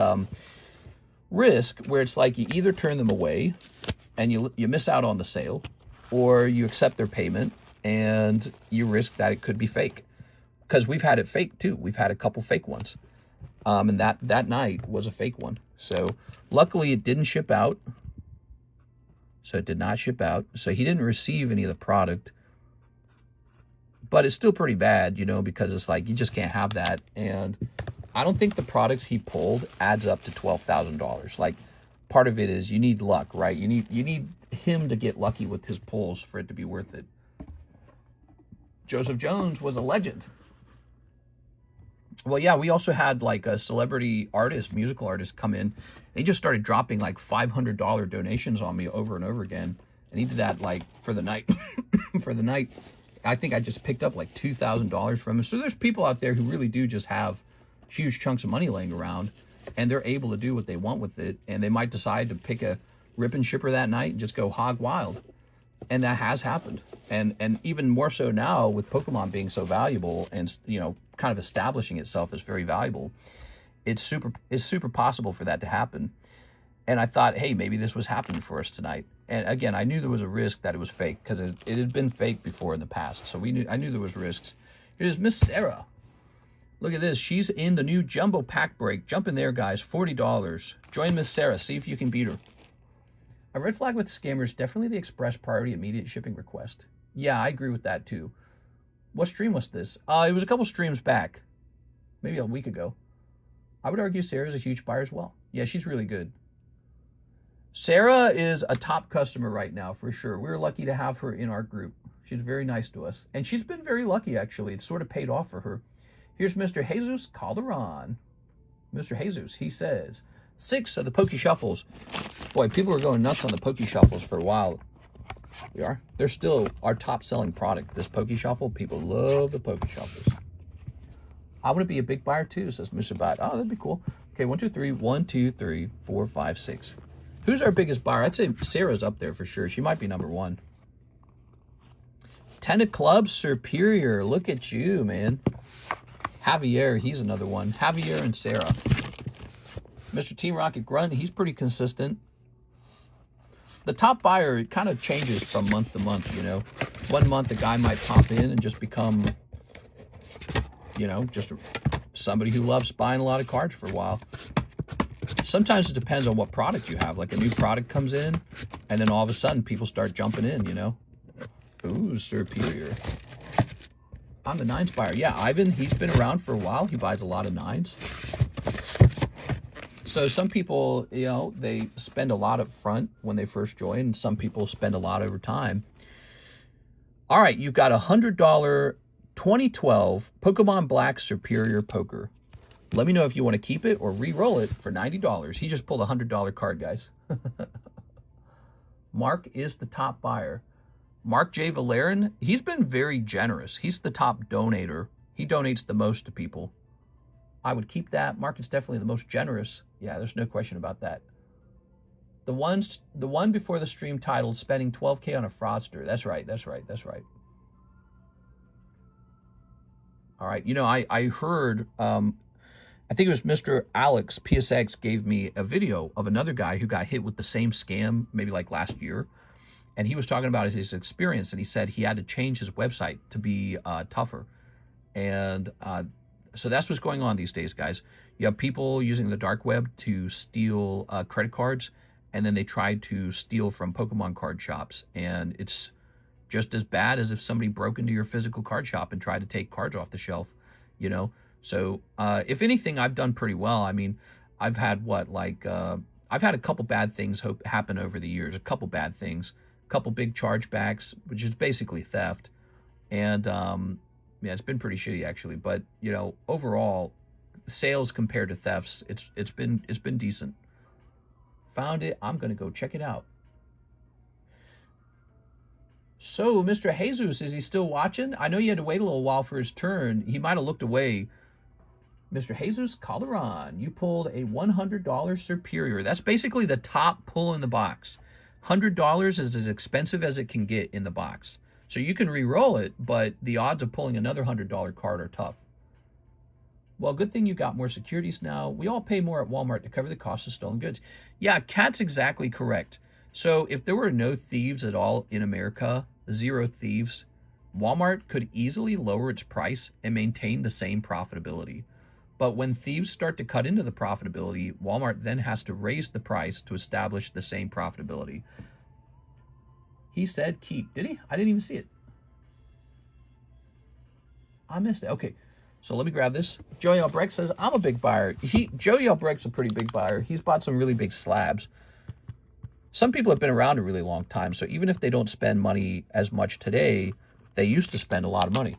risk where it's like you either turn them away and you miss out on the sale, or you accept their payment and you risk that it could be fake. Because we've had it fake too. We've had a couple fake ones. And that night was a fake one. So luckily it didn't ship out. So it did not ship out. So he didn't receive any of the product. But it's still pretty bad, you know, because it's like you just can't have that. And I don't think the products he pulled adds up to $12,000. Like, part of it is you need luck, right? You need him to get lucky with his pulls for it to be worth it. Joseph Jones was a legend. Well, yeah, we also had like a celebrity artist, musical artist come in. They just started dropping like $500 donations on me over and over again. And he did that like for the night. For the night, I think I just picked up like $2,000 from him. So there's people out there who really do just have huge chunks of money laying around, and they're able to do what they want with it. And they might decide to pick a rip and shipper that night and just go hog wild. And that has happened. And even more so now with Pokemon being so valuable and, you know, kind of establishing itself as very valuable, it's super possible for that to happen. And I thought, hey, maybe this was happening for us tonight. And again, I knew there was a risk that it was fake, because it had been fake before in the past. So I knew there was risks. Here's Miss Sarah. Look at this. She's in the new jumbo pack break. Jump in there, guys. $40. Join Miss Sarah. See if you can beat her. A red flag with scammers, definitely the express priority immediate shipping request. Yeah, I agree with that too. What stream was this? It was a couple streams back. Maybe a week ago. I would argue Sarah's a huge buyer as well. Yeah, she's really good. Sarah is a top customer right now, for sure. We're lucky to have her in our group. She's very nice to us. And she's been very lucky, actually. It's sort of paid off for her. Here's Mr. Jesus Calderon. Mr. Jesus, he says, 6 of the Poke Shuffles. Boy, people were going nuts on the Poke Shuffles for a while. We are. They're still our top selling product. This Poke Shuffle, people love the Poke Shuffles. I want to be a big buyer too, says Mr. Bot. Oh, that'd be cool. Okay, 1, 2, 3. 1, 2, 3, 4, 5, 6. Who's our biggest buyer? I'd say Sarah's up there for sure. She might be number 1. 10 of Clubs, Superior. Look at you, man. Javier, he's another one. Javier and Sarah. Mr. Team Rocket Grunt, he's pretty consistent. The top buyer, it kind of changes from month to month, you know. One month, a guy might pop in and just become, you know, just somebody who loves buying a lot of cards for a while. Sometimes it depends on what product you have. Like a new product comes in, and then all of a sudden, people start jumping in, you know. Ooh, Superior. I'm the 9s buyer. Yeah, Ivan, he's been around for a while. He buys a lot of 9s. So some people, you know, they spend a lot up front when they first join, and some people spend a lot over time. All right, you've got a $100 2012 Pokemon Black Superior Poker. Let me know if you want to keep it or re-roll it for $90. He just pulled a $100 card, guys. Mark is the top buyer. Mark J. Valerian, he's been very generous. He's the top donator. He donates the most to people. I would keep that. Mark is definitely the most generous. Yeah, there's no question about that. The one before the stream titled spending 12K on a fraudster. That's right. All right. You know, I heard, I think it was Mr. Alex PSX gave me a video of another guy who got hit with the same scam maybe like last year. And he was talking about his experience, and he said he had to change his website to be tougher. And so that's what's going on these days, guys. You have people using the dark web to steal credit cards, and then they try to steal from Pokemon card shops. And it's just as bad as if somebody broke into your physical card shop and tried to take cards off the shelf, you know? So if anything, I've done pretty well. I mean, I've had I've had a couple bad things happen over the years, a couple bad things, a couple big chargebacks, which is basically theft. And yeah, it's been pretty shitty actually. But, you know, overall, sales compared to thefts, it's been decent. Found it. I'm going to go check it out. So, Mr. Jesus, is he still watching? I know you had to wait a little while for his turn. He might have looked away. Mr. Jesus Calderon, you pulled a $100 Superior. That's basically the top pull in the box. $100 is as expensive as it can get in the box. So you can re-roll it, but the odds of pulling another $100 card are tough. Well, good thing you got more securities now. We all pay more at Walmart to cover the cost of stolen goods. Yeah, Kat's exactly correct. So if there were no thieves at all in America, zero thieves, Walmart could easily lower its price and maintain the same profitability. But when thieves start to cut into the profitability, Walmart then has to raise the price to establish the same profitability. He said keep. Did he? I didn't even see it. I missed it. Okay. So let me grab this. Joey Albrecht says, I'm a big buyer. Joey Albrecht's a pretty big buyer. He's bought some really big slabs. Some people have been around a really long time, so even if they don't spend money as much today, they used to spend a lot of money.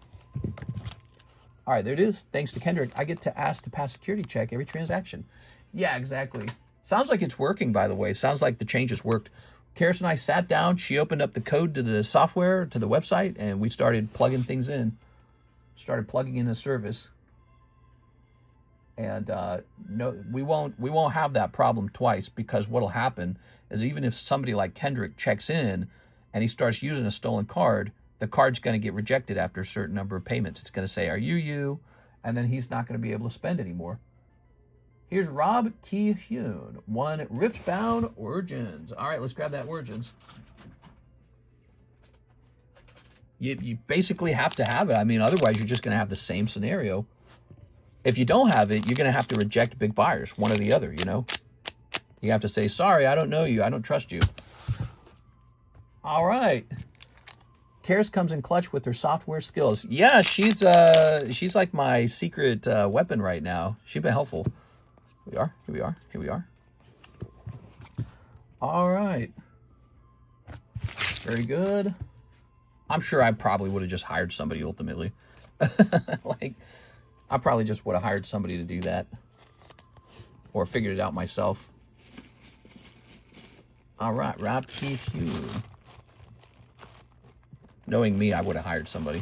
All right, there it is. Thanks to Kendrick, I get to ask to pass security check every transaction. Yeah, exactly. Sounds like it's working, by the way. Sounds like the changes worked. Karis and I sat down. She opened up the code to the software, to the website, and we started plugging things in. Started plugging in a service. And no, we won't have that problem twice, because what'll happen is even if somebody like Kendrick checks in and he starts using a stolen card, the card's going to get rejected after a certain number of payments. It's going to say, are you? And then he's not going to be able to spend anymore. Here's Rob Ki-hyun, one Riftbound Origins. All right, let's grab that Origins. You basically have to have it. I mean, otherwise you're just going to have the same scenario. If you don't have it, you're going to have to reject big buyers, one or the other, you know? You have to say, sorry, I don't know you. I don't trust you. All right. Karis comes in clutch with her software skills. Yeah, she's like my secret weapon right now. She's been helpful. Here we are. All right. Very good. I'm sure I probably would have just hired somebody ultimately. Like, I probably just would have hired somebody to do that. Or figured it out myself. All right, Rob Ki-hyun. Knowing me, I would have hired somebody.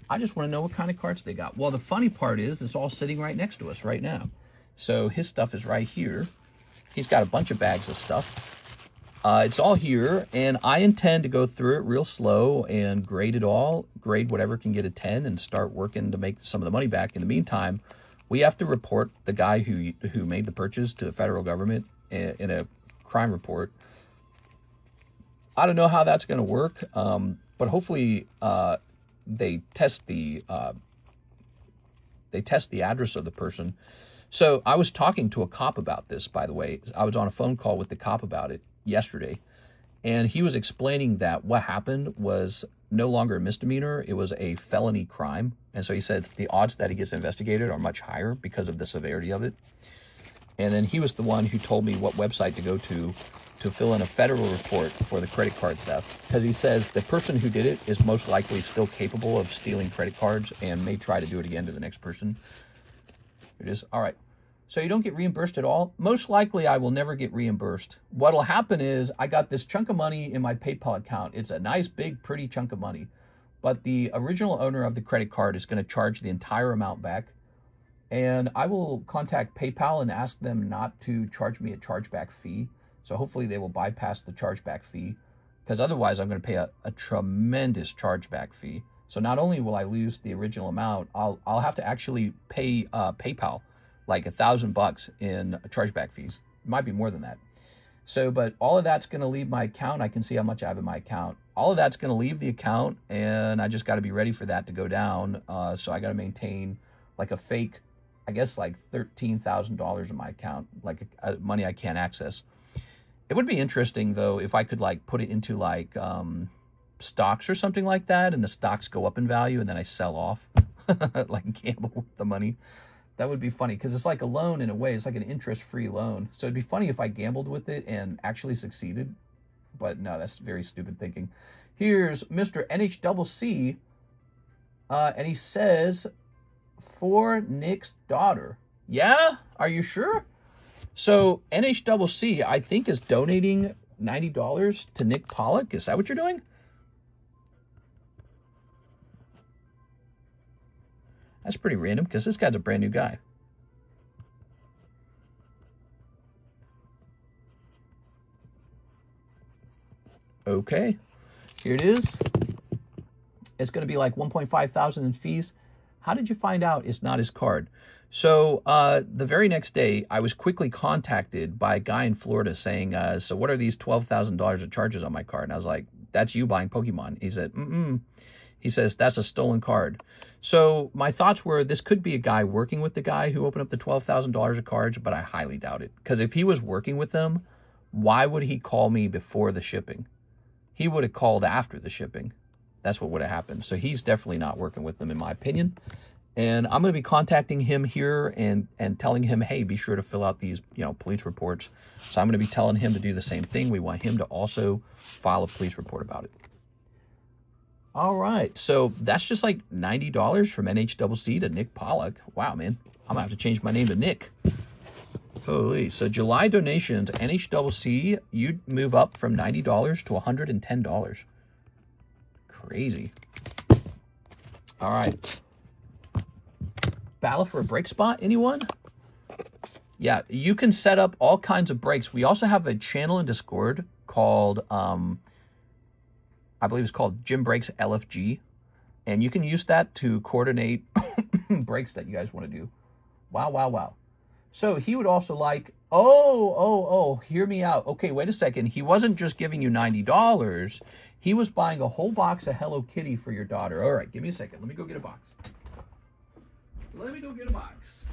I just want to know what kind of cards they got. Well, the funny part is it's all sitting right next to us right now. So his stuff is right here. He's got a bunch of bags of stuff. It's all here, and I intend to go through it real slow and grade it all, grade whatever can get a 10, and start working to make some of the money back. In the meantime, we have to report the guy who made the purchase to the federal government in a crime report. I don't know how that's going to work, but hopefully they test the address of the person. So I was talking to a cop about this, by the way. I was on a phone call with the cop about it yesterday, and he was explaining that what happened was no longer a misdemeanor, it was a felony crime. And so he said the odds that he gets investigated are much higher because of the severity of it. And then he was the one who told me what website to go to fill in a federal report for the credit card theft, because he says the person who did it is most likely still capable of stealing credit cards and may try to do it again to the next person. It is. All right. So you don't get reimbursed at all? Most likely I will never get reimbursed. What'll happen is I got this chunk of money in my PayPal account. It's a nice, big, pretty chunk of money. But the original owner of the credit card is going to charge the entire amount back. And I will contact PayPal and ask them not to charge me a chargeback fee. So hopefully they will bypass the chargeback fee, because otherwise I'm going to pay a tremendous chargeback fee. So not only will I lose the original amount, I'll have to actually pay PayPal like $1,000 in chargeback fees. It might be more than that. So, but all of that's going to leave my account. I can see how much I have in my account. All of that's going to leave the account, and I just got to be ready for that to go down. So I got to maintain like a fake, I guess like $13,000 in my account, like money I can't access. It would be interesting though if I could like put it into like stocks or something like that, and the stocks go up in value, and then I sell off, like gamble with the money. That would be funny, because it's like a loan in a way. It's like an interest-free loan. So it'd be funny if I gambled with it and actually succeeded. But no, that's very stupid thinking. Here's Mr. NHCC, and he says, for Nick's daughter. Yeah? Are you sure? So NHCC, I think, is donating $90 to Nick Pollock. Is that what you're doing? That's pretty random, because this guy's a brand new guy. Okay, here it is. It's going to be like $1,500 in fees. How did you find out it's not his card? So the very next day, I was quickly contacted by a guy in Florida saying, so what are these $12,000 of charges on my card? And I was like, that's you buying Pokemon. He said, He says, that's a stolen card. So my thoughts were, this could be a guy working with the guy who opened up the $12,000 of cards, but I highly doubt it. Because if he was working with them, why would he call me before the shipping? He would have called after the shipping. That's what would have happened. So he's definitely not working with them, in my opinion. And I'm going to be contacting him here and telling him, hey, be sure to fill out these, police reports. So I'm going to be telling him to do the same thing. We want him to also file a police report about it. All right, so that's just like $90 from NHCC to Nick Pollock. Wow, man, I'm gonna have to change my name to Nick. Holy, so July donations, NHCC, you'd move up from $90 to $110. Crazy. All right. Battle for a break spot, anyone? Yeah, you can set up all kinds of breaks. We also have a channel in Discord called, I believe it's called Gym Breaks LFG. And you can use that to coordinate breaks that you guys want to do. Wow, wow, wow. So he would also like, hear me out. Okay, wait a second. He wasn't just giving you $90. He was buying a whole box of Hello Kitty for your daughter. All right, give me a second. Let me go get a box. Let me go get a box.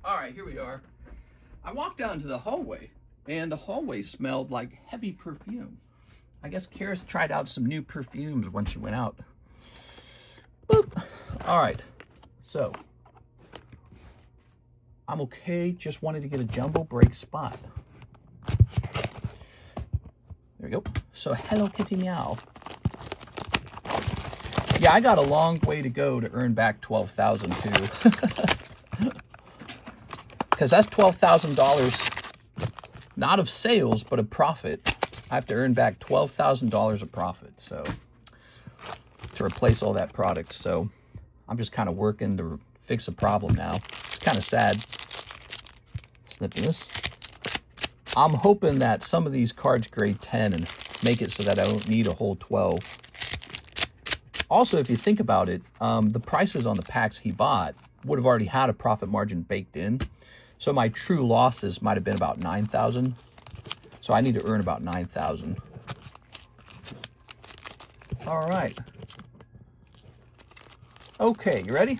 All right, here we are. I walked down to the hallway, and the hallway smelled like heavy perfume. I guess Karis tried out some new perfumes when she went out. Boop. All right, so I'm okay. Just wanted to get a jumbo break spot. There we go. So Hello Kitty meow. Yeah, I got a long way to go to earn back $12,000 too. Because that's $12,000, not of sales, but of profit. I have to earn back $12,000 of profit. So to replace all that product. So I'm just kind of working to fix a problem now. It's kind of sad. Snipping this. I'm hoping that some of these cards grade 10 and make it so that I don't need a whole 12. Also, if you think about it, the prices on the packs he bought would have already had a profit margin baked in. So my true losses might have been about 9,000. So I need to earn about 9,000. All right. Okay, you ready?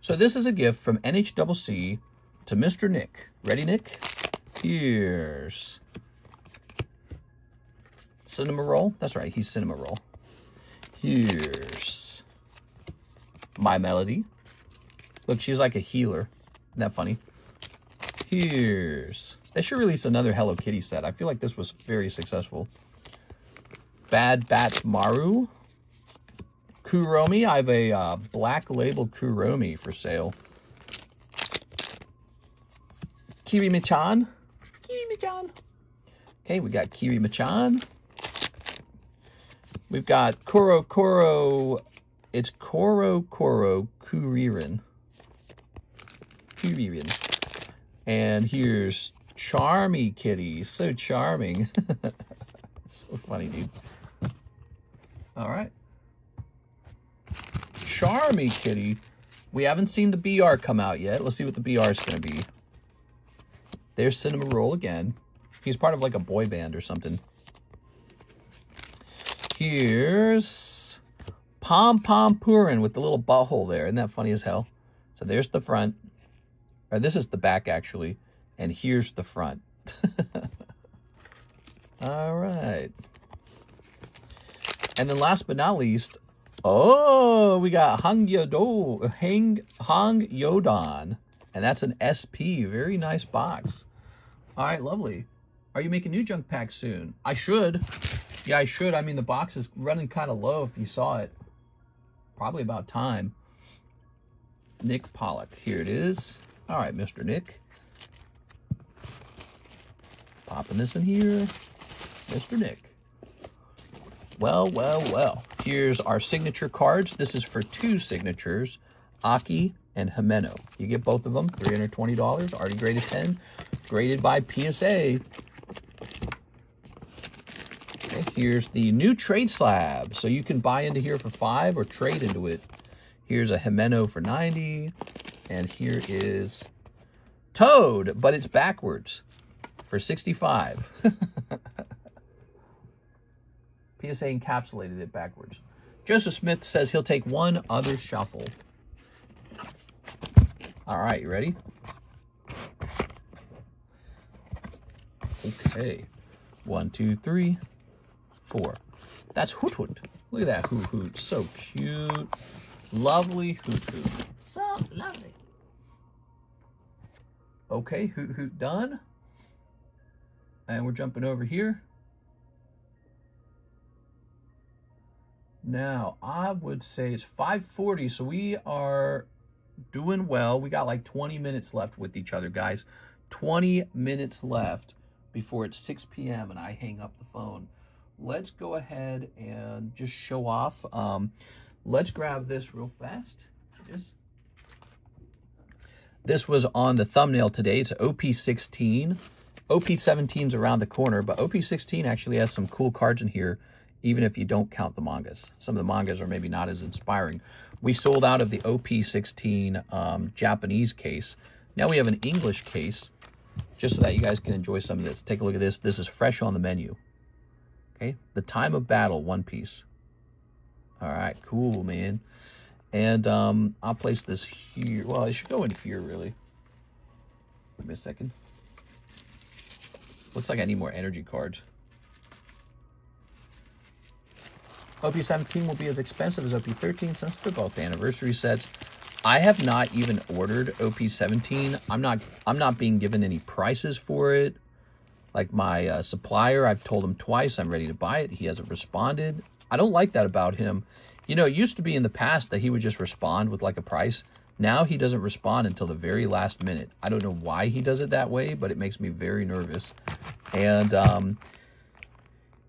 So this is a gift from NHCC to Mr. Nick. Ready, Nick? Here's Cinema Roll. That's right, he's Cinema Roll. Here's My Melody. Look, she's like a healer. Isn't that funny? Here's... They should release another Hello Kitty set. I feel like this was very successful. Bad Bat Maru. Kuromi. I have a black label Kuromi for sale. Kirimi-chan. Kirimi-chan. Okay, we got Kirimi-chan. We've got Koro. It's Koro Kuririn. Kuririn. And here's Charmy Kitty. So charming. So funny, dude. All right. Charmy Kitty. We haven't seen the BR come out yet. Let's see what the BR is going to be. There's Cinema Roll again. He's part of like a boy band or something. Here's Pom Pom Purin with the little butthole there. Isn't that funny as hell? So there's the front. Or this is the back, actually. And here's the front. All right. And then last but not least, oh, we got Hang Yodon. And that's an SP. Very nice box. All right, lovely. Are you making new junk packs soon? I should. Yeah, I should. I mean, the box is running kind of low if you saw it. Probably about time. Nick Pollock. Here it is. All right, Mr. Nick. Popping this in here. Mr. Nick. Well. Here's our signature cards. This is for 2 signatures. Aki and Himeno. You get both of them. $320. Already graded 10. Graded by PSA. Okay, here's the new trade slab. So you can buy into here for 5 or trade into it. Here's a Himeno for 90. And here is Toad, but it's backwards for 65. PSA encapsulated it backwards. Joseph Smith says he'll take one other shuffle. All right, you ready? Okay. 1, 2, 3, 4. That's Hoot Hoot. Look at that Hoot Hoot. So cute. Lovely Hoot Hoot. So lovely. Okay, Hoot Hoot done. And we're jumping over here. Now, I would say it's 5:40, so we are doing well. We got like 20 minutes left with each other, guys. 20 minutes left before it's 6 p.m. and I hang up the phone. Let's go ahead and just show off. Let's grab this real fast. This was on the thumbnail today. It's OP16. OP17's around the corner, but OP16 actually has some cool cards in here, even if you don't count the mangas. Some of the mangas are maybe not as inspiring. We sold out of the OP16 Japanese case. Now we have an English case, just so that you guys can enjoy some of this. Take a look at this. This is fresh on the menu. Okay, The Time of Battle, one piece. All right, cool, man. And I'll place this here. Well, it should go in here, really. Give me a second. Looks like I need more energy cards. OP17 will be as expensive as OP13 since they're both anniversary sets. I have not even ordered OP17. I'm not being given any prices for it. Like my supplier, I've told him twice I'm ready to buy it. He hasn't responded. I don't like that about him. You know, it used to be in the past that he would just respond with like a price. Now he doesn't respond until the very last minute. I don't know why he does it that way, but it makes me very nervous. And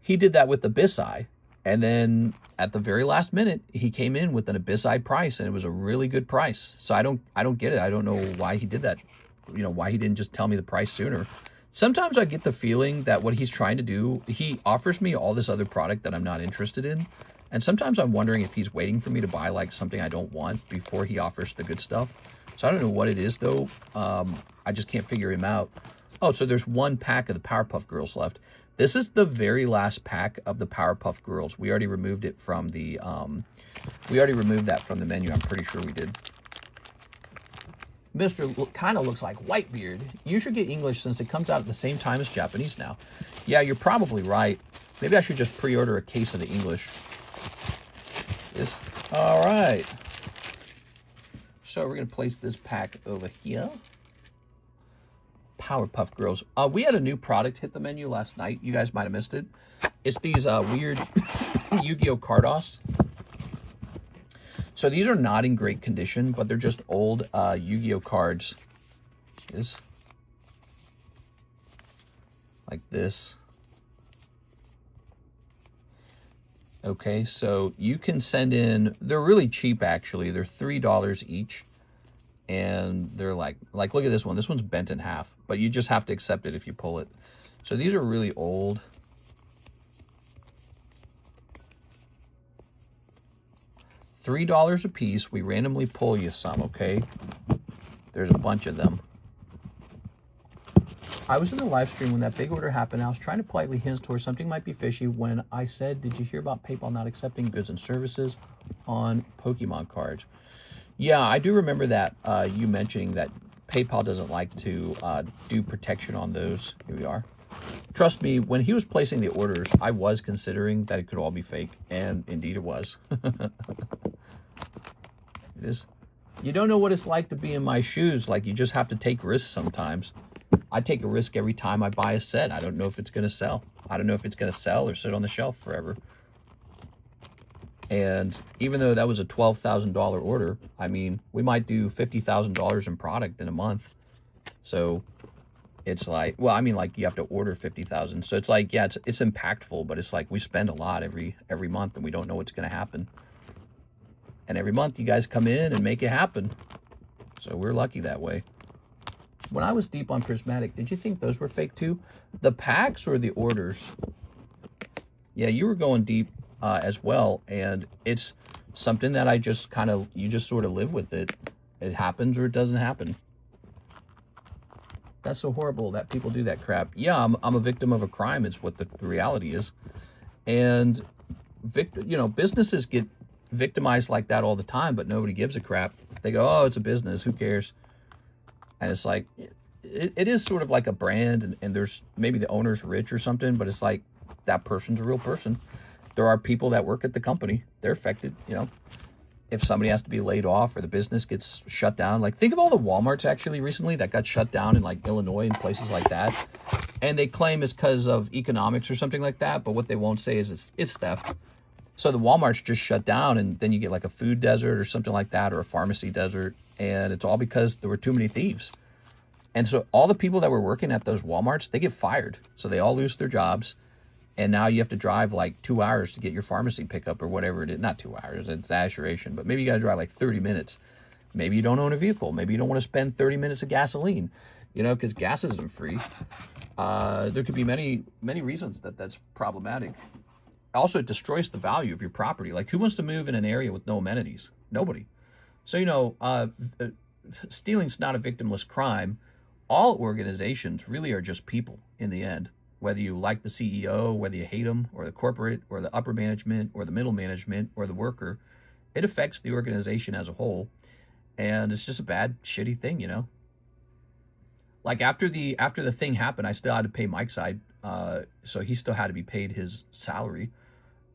he did that with the Bisai. And then at the very last minute, he came in with an abyss-eye price, and it was a really good price. So I don't get it. I don't know why he did that. You know, why he didn't just tell me the price sooner. Sometimes I get the feeling that what he's trying to do, he offers me all this other product that I'm not interested in. And sometimes I'm wondering if he's waiting for me to buy like something I don't want before he offers the good stuff. So I don't know what it is though. I just can't figure him out. Oh, so there's one pack of the Powerpuff Girls left. This is the very last pack of the Powerpuff Girls. We already removed it from the, we already removed that from the menu. I'm pretty sure we did. Mr. kind of looks like Whitebeard. You should get English since it comes out at the same time as Japanese now. Yeah, you're probably right. Maybe I should just pre-order a case of the English. Yes. All right. So we're going to place this pack over here. Powerpuff Girls. We had a new product hit the menu last night. You guys might have missed it. It's these weird Yu-Gi-Oh! Cardos. So these are not in great condition, but they're just old Yu-Gi-Oh! Cards. This. Like this. Okay, so you can send in, they're really cheap actually. They're $3 each. And they're like look at this one. This one's bent in half, but you just have to accept it if you pull it. So these are really old. $3 a piece. We randomly pull you some, okay? There's a bunch of them. I was in the live stream when that big order happened. I was trying to politely hint towards something might be fishy when I said, did you hear about PayPal not accepting goods and services on Pokemon cards? Yeah, I do remember that, you mentioning that PayPal doesn't like to do protection on those. Here we are. Trust me, when he was placing the orders, I was considering that it could all be fake, and indeed it was. It is. You don't know what it's like to be in my shoes. Like, you just have to take risks sometimes. I take a risk every time I buy a set. I don't know if it's going to sell. I don't know if it's going to sell or sit on the shelf forever. And even though that was a $12,000 order, I mean, we might do $50,000 in product in a month. So it's like, well, I mean, like you have to order 50,000. So it's like, yeah, it's impactful, but it's like we spend a lot every month and we don't know what's going to happen. And every month you guys come in and make it happen. So we're lucky that way. When I was deep on Prismatic, did you think those were fake too? The packs or the orders? Yeah, you were going deep as well. And it's something that I just kind of, you just sort of live with it. It happens or it doesn't happen. That's so horrible that people do that crap. Yeah, I'm a victim of a crime. It's what the reality is. And, you know, businesses get victimized like that all the time, but nobody gives a crap. They go, oh, it's a business. Who cares? And it's like, it is sort of like a brand, and there's maybe the owner's rich or something, but it's like that person's a real person. There are people that work at the company. They're affected, you know. If somebody has to be laid off or the business gets shut down, like think of all the Walmarts actually recently that got shut down in like Illinois and places like that. And they claim it's because of economics or something like that. But what they won't say is it's theft. So the Walmart's just shut down, and then you get like a food desert or something like that, or a pharmacy desert. And it's all because there were too many thieves. And so all the people that were working at those Walmarts, they get fired. So they all lose their jobs. And now you have to drive like 2 hours to get your pharmacy pickup or whatever it is. Not 2 hours, it's the assuration, but maybe you got to drive like 30 minutes. Maybe you don't own a vehicle. Maybe you don't want to spend 30 minutes of gasoline, you know, because gas isn't free. There could be many reasons that that's problematic. Also, it destroys the value of your property. Like, who wants to move in an area with no amenities? Nobody. So, you know, stealing's not a victimless crime. All organizations really are just people in the end. Whether you like the CEO, whether you hate them, or the corporate, or the upper management, or the middle management, or the worker, it affects the organization as a whole. And it's just a bad, shitty thing, you know? Like after the thing happened, I still had to pay Mike's side. So he still had to be paid his salary.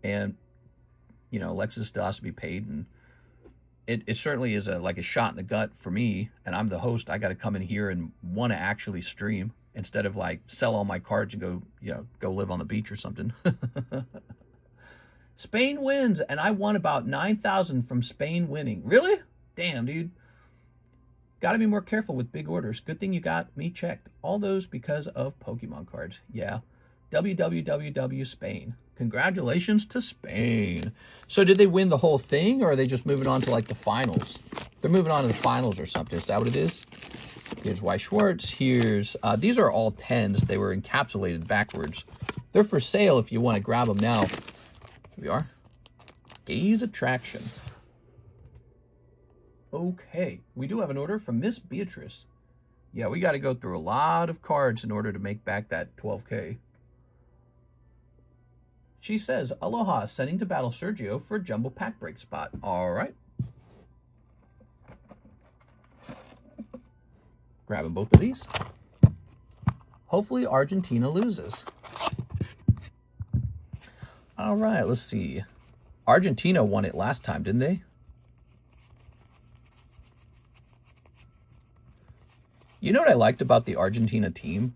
And, you know, Lexus still has to be paid. And it certainly is like a shot in the gut for me. And I'm the host. I got to come in here and want to actually stream, instead of like sell all my cards and go, you know, go live on the beach or something. Spain wins, and I won about 9,000 from Spain winning. Really? Damn, dude. Got to be more careful with big orders. Good thing you got me checked. All those because of Pokemon cards. Yeah. WWWW Spain. Congratulations to Spain. So did they win the whole thing, or are they just moving on to like the finals? They're moving on to the finals or something. Is that what it is? Here's White Schwartz. Here's, these are all 10s. They were encapsulated backwards. They're for sale if you want to grab them now. Here we are. Gaze Attraction. Okay. We do have an order from Miss Beatrice. Yeah, we got to go through a lot of cards in order to make back that 12K. She says, Aloha, sending to battle Sergio for a jumbo pack break spot. All right. Grabbing both of these. Hopefully Argentina loses. All right, let's see. Argentina won it last time, didn't they? You know what I liked about the Argentina team?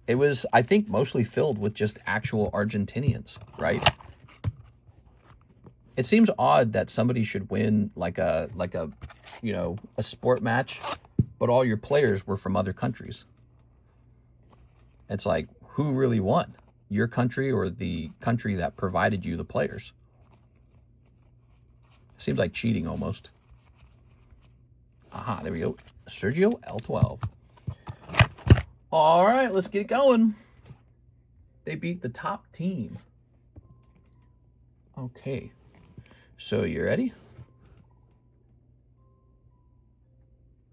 It was, I think, mostly filled with just actual Argentinians, right? It seems odd that somebody should win like a you know, a sport match, but all your players were from other countries. It's like, who really won? Your country or the country that provided you the players? Seems like cheating almost. Aha, there we go. Sergio L12. All right, let's get it going. They beat the top team. Okay. So you ready?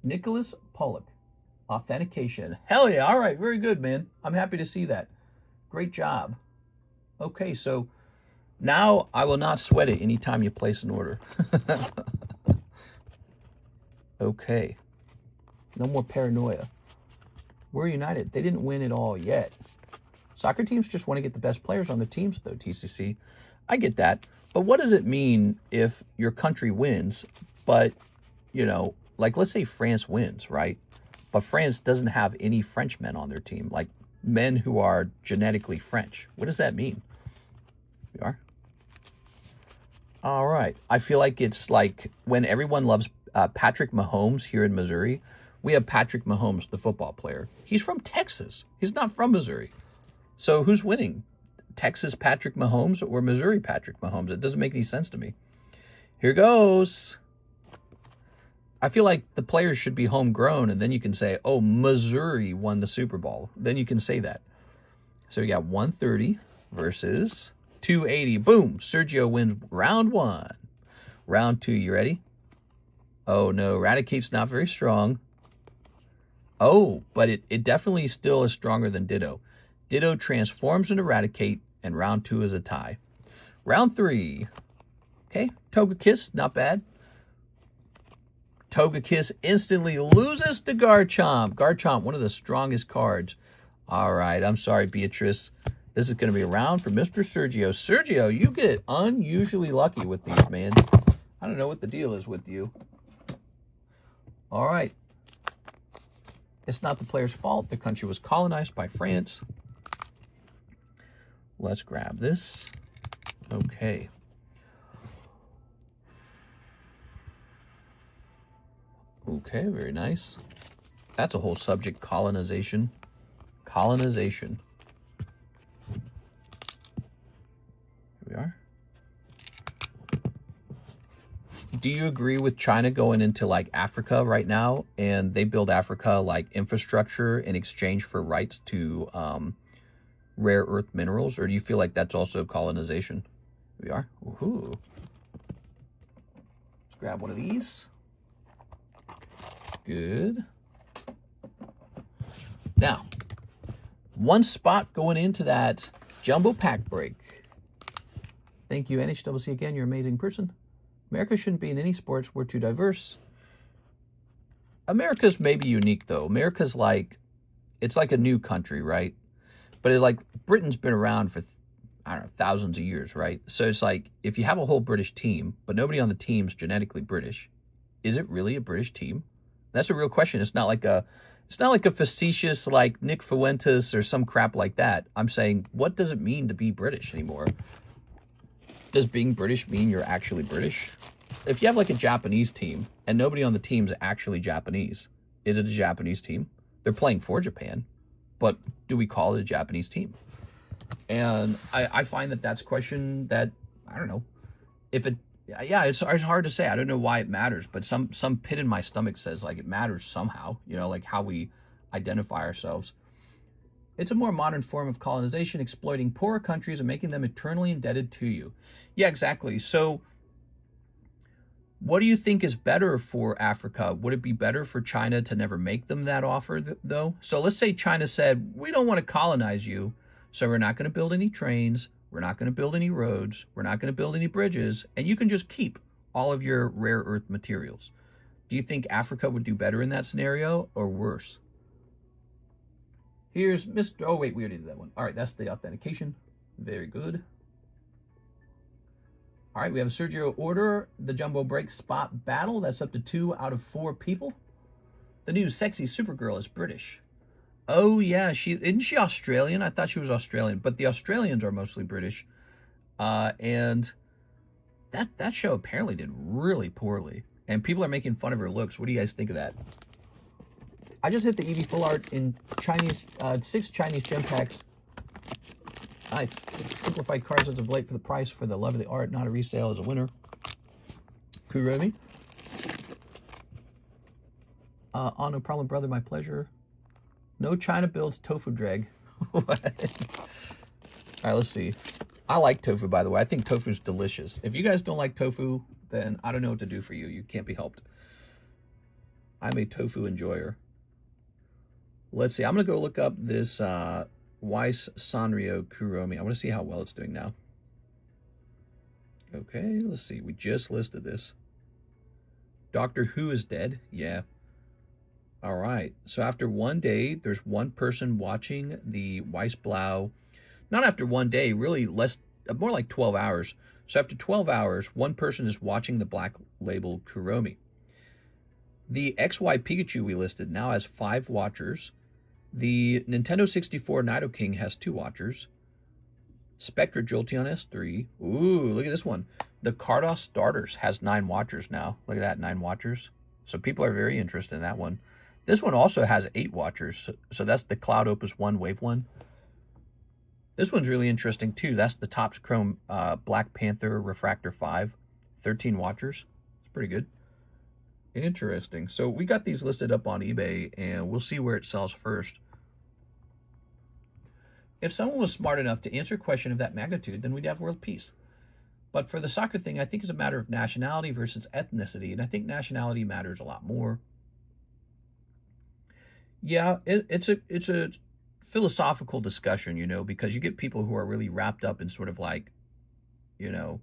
Nicholas Pollock. Authentication. Hell yeah. All right. Very good, man. I'm happy to see that. Great job. Okay, so now I will not sweat it anytime you place an order. Okay. No more paranoia. We're united. They didn't win it all yet. Soccer teams just want to get the best players on the teams, though, TCC. I get that. But what does it mean if your country wins, but, you know, like let's say France wins, right? But France doesn't have any Frenchmen on their team, like men who are genetically French. What does that mean? We are. All right. I feel like it's like when everyone loves Patrick Mahomes here in Missouri, we have Patrick Mahomes, the football player. He's from Texas. He's not from Missouri. So who's winning? Texas Patrick Mahomes or Missouri Patrick Mahomes? It doesn't make any sense to me. Here goes. I feel like the players should be homegrown, and then you can say, oh, Missouri won the Super Bowl. Then you can say that. So we got 130 versus 280. Boom. Sergio wins round one. Round two, you ready? Oh, no. Eradicate's not very strong. Oh, but it definitely still is stronger than Ditto. Ditto transforms into Eradicate, and round two is a tie. Round three. Okay. Togekiss, not bad. Togekiss instantly loses to Garchomp. Garchomp, one of the strongest cards. All right, I'm sorry, Beatrice. This is going to be a round for Mr. Sergio. Sergio, you get unusually lucky with these, man. I don't know what the deal is with you. All right. It's not the player's fault. The country was colonized by France. Let's grab this. Okay. Okay, very nice. That's a whole subject, colonization. Colonization. Here we are. Do you agree with China going into like Africa right now, and they build Africa like infrastructure in exchange for rights to rare earth minerals, or do you feel like that's also colonization? Here we are. Woohoo. Let's grab one of these. Good. Now, one spot going into that jumbo pack break. Thank you, NHWC, again. You're an amazing person. America shouldn't be in any sports. We're too diverse. America's maybe unique, though. America's like, it's like a new country, right? But it like, Britain's been around for, I don't know, thousands of years, right? So it's like, if you have a whole British team, but nobody on the team's genetically British, is it really a British team? That's a real question. It's not like a facetious like Nick Fuentes or some crap like that. I'm saying, what does it mean to be British anymore? Does being British mean you're actually British? If you have like a Japanese team and nobody on the team's actually Japanese, is it a Japanese team? They're playing for Japan, but do we call it a Japanese team? And I find that that's a question that, I don't know, if it, yeah, it's hard to say. I don't know why it matters, but some pit in my stomach says like it matters somehow, you know, like how we identify ourselves. It's a more modern form of colonization, exploiting poorer countries and making them eternally indebted to you. Yeah, exactly. So what do you think is better for Africa? Would it be better for China to never make them that offer, though? So let's say China said, we don't want to colonize you, so we're not going to build any trains, we're not going to build any roads, we're not going to build any bridges, and you can just keep all of your rare earth materials. Do you think Africa would do better in that scenario or worse? Here's Mr. Oh, wait, we already did that one. All right, that's the authentication. Very good. All right, we have a Sergio order, the Jumbo Break Spot Battle. That's up to 2 out of 4 people. The new sexy Supergirl is British. Oh, yeah, isn't she Australian? I thought she was Australian, but the Australians are mostly British. And that show apparently did really poorly. And people are making fun of her looks. What do you guys think of that? I just hit the EV Full Art in Chinese, 6 Chinese gem packs. Nice. Simplified cards as of late for the price, for the love of the art, not a resale, as a winner. Kuromi. Oh, no problem, brother. My pleasure. No China builds tofu drag. What? All right, let's see. I like tofu, by the way. I think tofu's delicious. If you guys don't like tofu, then I don't know what to do for you. You can't be helped. I'm a tofu enjoyer. Let's see. I'm going to go look up this Weiss Sanrio Kuromi. I want to see how well it's doing now. Okay, let's see. We just listed this. Doctor Who is dead. Yeah. All right. So after 1 day, there's 1 person watching the Weissblau. Not after 1 day, really less, more like 12 hours. So after 12 hours, 1 person is watching the Black Label Kuromi. The XY Pikachu we listed now has 5 watchers. The Nintendo 64 Nidoking has 2 watchers. Spectra Jolteon has 3. Ooh, look at this one. The Cardos Starters has 9 watchers now. Look at that, 9 watchers. So people are very interested in that one. This one also has 8 watchers. So that's the Cloud Opus 1 Wave 1. This one's really interesting too. That's the Topps Chrome Black Panther Refractor 5. 13 watchers. It's pretty good. Interesting. So we got these listed up on eBay, and we'll see where it sells first. If someone was smart enough to answer a question of that magnitude, then we'd have world peace. But for the soccer thing, I think it's a matter of nationality versus ethnicity, and I think nationality matters a lot more. Yeah, it's a philosophical discussion, you know, because you get people who are really wrapped up in sort of like, you know,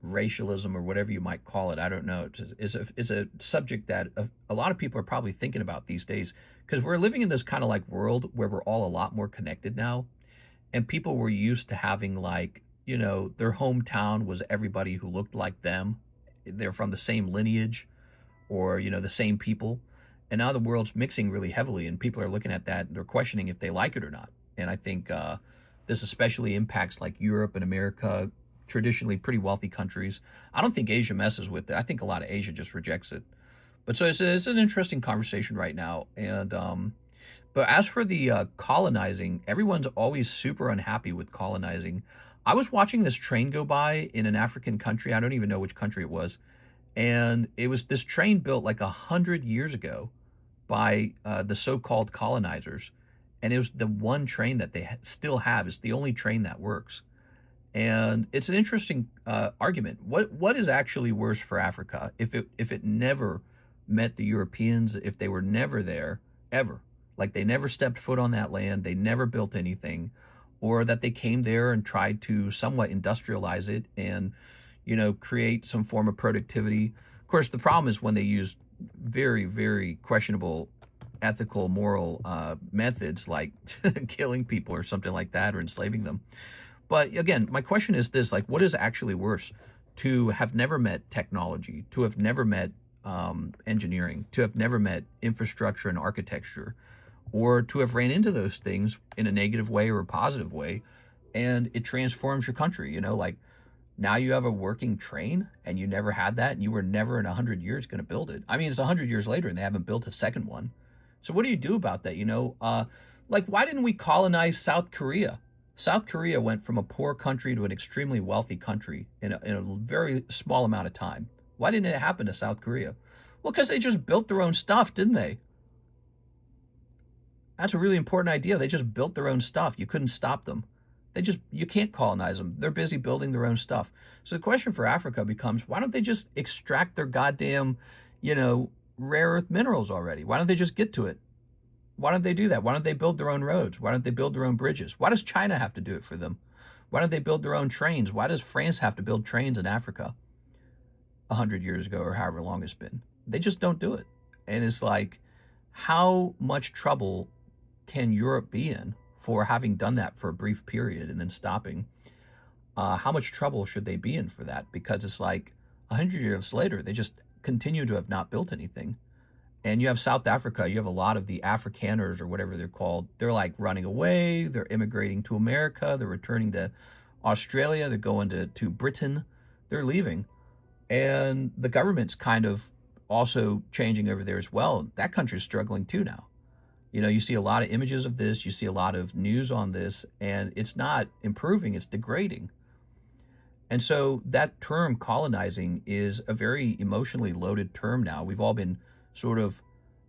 racialism or whatever you might call it. I don't know. It's a subject that a lot of people are probably thinking about these days, because we're living in this kind of like world where we're all a lot more connected now, and people were used to having like, you know, their hometown was everybody who looked like them. They're from the same lineage, or, you know, the same people. And now the world's mixing really heavily, and people are looking at that and they're questioning if they like it or not. And I think this especially impacts like Europe and America, traditionally pretty wealthy countries. I don't think Asia messes with it. I think a lot of Asia just rejects it. But so it's an interesting conversation right now. And but as for the colonizing, everyone's always super unhappy with colonizing. I was watching this train go by in an African country. I don't even know which country it was. And it was this train built like 100 years ago by the so-called colonizers. And it was the one train that they still have. It's the only train that works. And it's an interesting argument. What is actually worse for Africa if it never met the Europeans, if they were never there, ever? Like they never stepped foot on that land, they never built anything, or that they came there and tried to somewhat industrialize it and, you know, create some form of productivity. Of course, the problem is when they use very, very questionable ethical, moral methods like killing people or something like that, or enslaving them. But again, my question is this, like, what is actually worse? To have never met technology, to have never met engineering, to have never met infrastructure and architecture, or to have ran into those things in a negative way or a positive way, and it transforms your country, you know, like now you have a working train and you never had that, and you were never in 100 years going to build it. I mean, it's 100 years later and they haven't built a second one. So what do you do about that? You know, Like, why didn't we colonize South Korea? South Korea went from a poor country to an extremely wealthy country in a very small amount of time. Why didn't it happen to South Korea? Well, because they just built their own stuff, didn't they? That's a really important idea. They just built their own stuff. You couldn't stop them. You can't colonize them. They're busy building their own stuff. So the question for Africa becomes, why don't they just extract their goddamn, rare earth minerals already? Why don't they just get to it? Why don't they do that? Why don't they build their own roads? Why don't they build their own bridges? Why does China have to do it for them? Why don't they build their own trains? Why does France have to build trains in Africa 100 years ago or however long it's been? They just don't do it. And it's like, how much trouble can Europe be in for having done that for a brief period and then stopping? How much trouble should they be in for that? Because it's like 100 years later, they just continue to have not built anything. And you have South Africa, you have a lot of the Afrikaners or whatever they're called. They're like running away. They're immigrating to America. They're returning to Australia. They're going to Britain. They're leaving. And the government's kind of also changing over there as well. That country's struggling too now. You see a lot of images of this. You see a lot of news on this. And it's not improving. It's degrading. And so that term colonizing is a very emotionally loaded term now. We've all been sort of,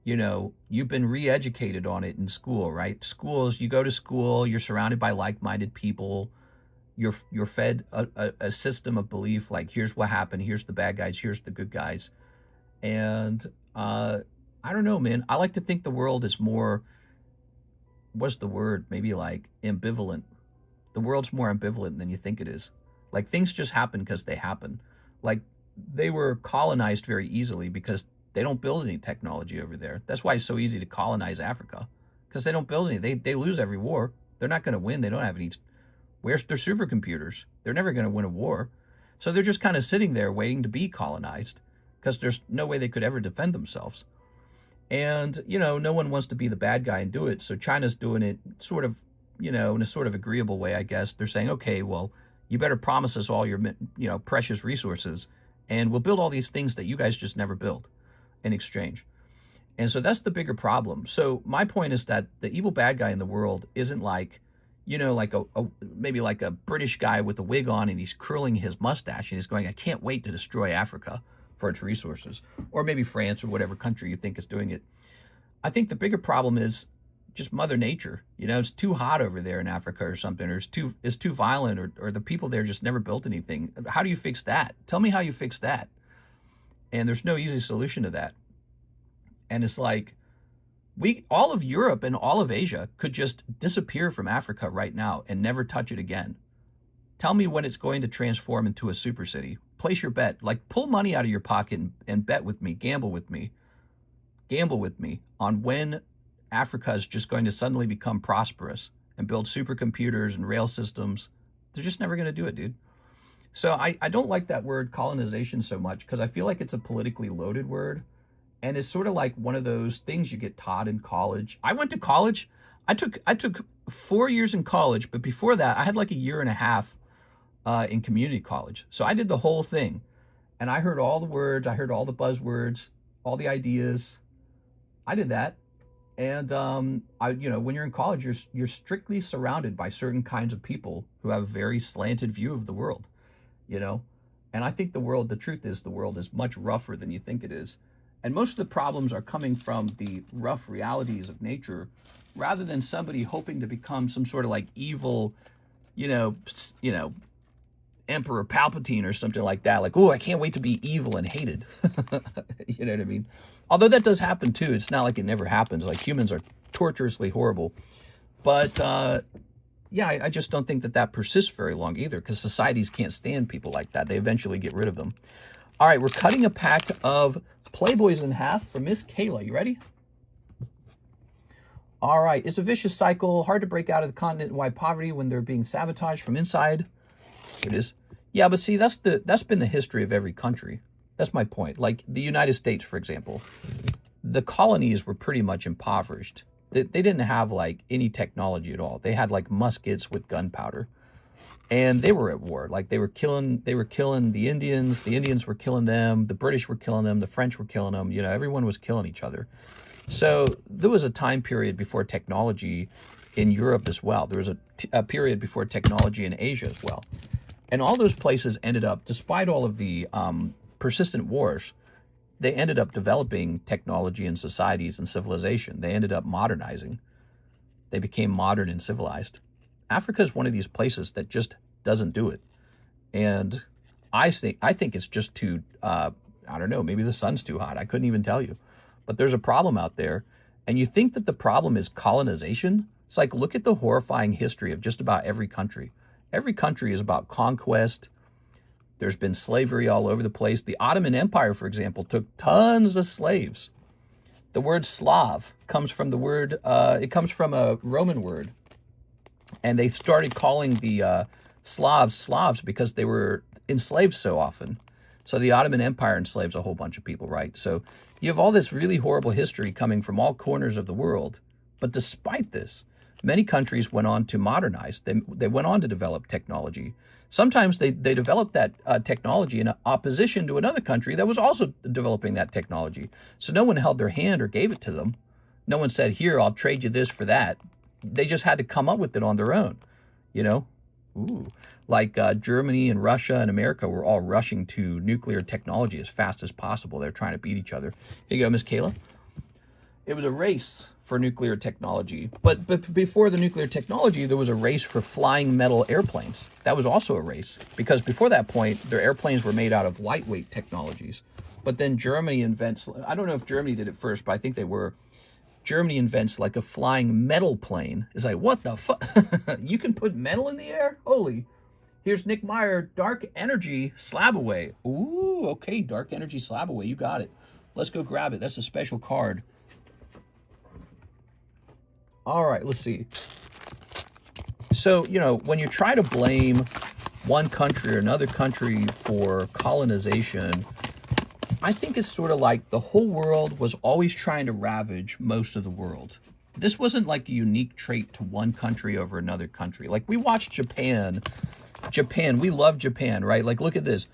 you've been re-educated on it in school, right? Schools, you go to school, you're surrounded by like-minded people. You're fed a system of belief, like, here's what happened, here's the bad guys, here's the good guys. And I don't know, man. I like to think the world is more, what's the word? Maybe like ambivalent. The world's more ambivalent than you think it is. Like, things just happen because they happen. Like, they were colonized very easily because they don't build any technology over there. That's why it's so easy to colonize Africa, because they don't build any. They lose every war. They're not going to win. They don't have any. Where's their supercomputers? They're never going to win a war. So they're just kind of sitting there waiting to be colonized, because there's no way they could ever defend themselves. And, no one wants to be the bad guy and do it. So China's doing it sort of, in a sort of agreeable way, I guess. They're saying, okay, well, you better promise us all your, precious resources, and we'll build all these things that you guys just never build in exchange. And so that's the bigger problem. So my point is that the evil bad guy in the world isn't like, like maybe like a British guy with a wig on, and he's curling his mustache and he's going, I can't wait to destroy Africa for its resources, or maybe France or whatever country you think is doing it. I think the bigger problem is just Mother Nature. It's too hot over there in Africa or something, or it's too violent, or the people there just never built anything. How do you fix that? Tell me how you fix that. And there's no easy solution to that. And it's like, all of Europe and all of Asia could just disappear from Africa right now and never touch it again. Tell me when it's going to transform into a super city. Place your bet. Like, pull money out of your pocket and bet with me, gamble with me on when Africa is just going to suddenly become prosperous and build supercomputers and rail systems. They're just never going to do it, dude. So I don't like that word colonization so much, because I feel like it's a politically loaded word. And it's sort of like one of those things you get taught in college. I went to college. I took 4 years in college, but before that, I had like a year and a half in community college. So I did the whole thing. And I heard all the words. I heard all the buzzwords, all the ideas. I did that. And, when you're in college, you're strictly surrounded by certain kinds of people who have a very slanted view of the world. And I think the truth is the world is much rougher than you think it is. And most of the problems are coming from the rough realities of nature, rather than somebody hoping to become some sort of like evil, Emperor Palpatine or something like that. Like, oh, I can't wait to be evil and hated. You know what I mean? Although that does happen too. It's not like it never happens. Like, humans are torturously horrible. But, I just don't think that persists very long either, because societies can't stand people like that. They eventually get rid of them. All right, we're cutting a pack of Playboys in half for Miss Kayla. You ready? All right. It's a vicious cycle. Hard to break out of the continent-wide poverty when they're being sabotaged from inside. Here it is. Yeah, but see, that's been the history of every country. That's my point. Like the United States, for example, the colonies were pretty much impoverished. They didn't have like any technology at all. They had like muskets with gunpowder. And they were at war. Like they were killing the Indians. The Indians were killing them. The British were killing them. The French were killing them. Everyone was killing each other. So there was a time period before technology in Europe as well. There was a period before technology in Asia as well. And all those places ended up, despite all of the persistent wars, they ended up developing technology and societies and civilization. They ended up modernizing. They became modern and civilized. Africa is one of these places that just doesn't do it. And I think it's just too, I don't know, maybe the sun's too hot. I couldn't even tell you. But there's a problem out there. And you think that the problem is colonization? It's like, look at the horrifying history of just about every country. Every country is about conquest. There's been slavery all over the place. The Ottoman Empire, for example, took tons of slaves. The word Slav comes from the word, it comes from a Roman word. And they started calling the Slavs because they were enslaved so often. So the Ottoman Empire enslaves a whole bunch of people, right? So you have all this really horrible history coming from all corners of the world. But despite this, many countries went on to modernize. They went on to develop technology. Sometimes they developed that technology in opposition to another country that was also developing that technology. So no one held their hand or gave it to them. No one said, here, I'll trade you this for that. They just had to come up with it on their own, you know? Ooh. Like Germany and Russia and America were all rushing to nuclear technology as fast as possible. They're trying to beat each other. Here you go, Miss Kayla. It was a race for nuclear technology. But before the nuclear technology, there was a race for flying metal airplanes. That was also a race. Because before that point, their airplanes were made out of lightweight technologies. But then Germany invents, I don't know if Germany did it first, but I think they were. Germany invents like a flying metal plane. It's like, what the fuck? You can put metal in the air? Holy. Here's Nick Meyer, Dark Energy Slab Away. Ooh, okay, Dark Energy Slab Away. You got it. Let's go grab it. That's a special card. All right, let's see. So, you know, when you try to blame one country or another country for colonization, I think it's sort of like the whole world was always trying to ravage most of the world. This wasn't like a unique trait to one country over another country. Like we watched Japan, we love Japan, right? Like look at this.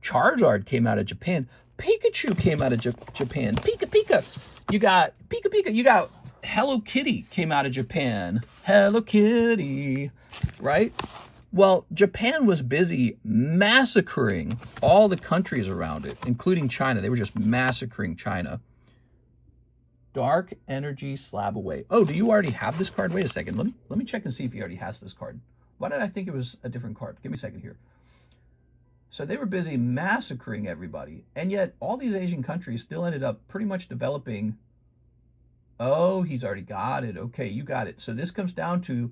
Charizard came out of Japan. Pikachu came out of Japan. Pika. You got Pika. You got Hello Kitty came out of Japan. Hello Kitty, right? Well, Japan was busy massacring all the countries around it, including China. They were just massacring China. Dark Energy Slab Away. Oh, do you already have this card? Wait a second. Let me check and see if he already has this card. Why did I think it was a different card? Give me a second here. So they were busy massacring everybody, and yet all these Asian countries still ended up pretty much developing. Oh, he's already got it. Okay, you got it. So this comes down to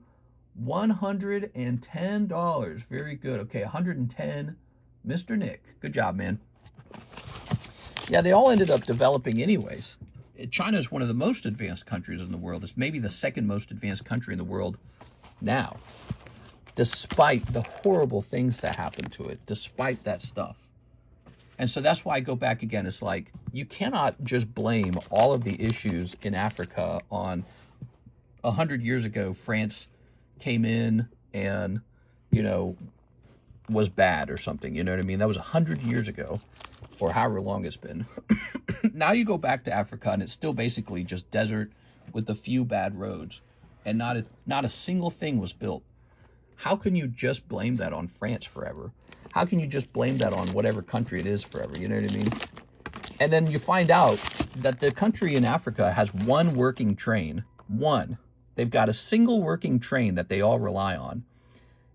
$110. Very good. Okay, 110. Mr. Nick. Good job, man. Yeah, they all ended up developing anyways. China is one of the most advanced countries in the world. It's maybe the second most advanced country in the world now, despite the horrible things that happened to it, despite that stuff. And so that's why I go back again. It's like, you cannot just blame all of the issues in Africa on 100 years ago, France came in and, you know, was bad or something. You know what I mean? That was 100 years ago, or however long it's been. Now you go back to Africa and it's still basically just desert with a few bad roads, and not a single thing was built. How can you just blame that on France forever? How can you just blame that on whatever country it is forever? You know what I mean? And then you find out that the country in Africa has one working train. One. They've got a single working train that they all rely on,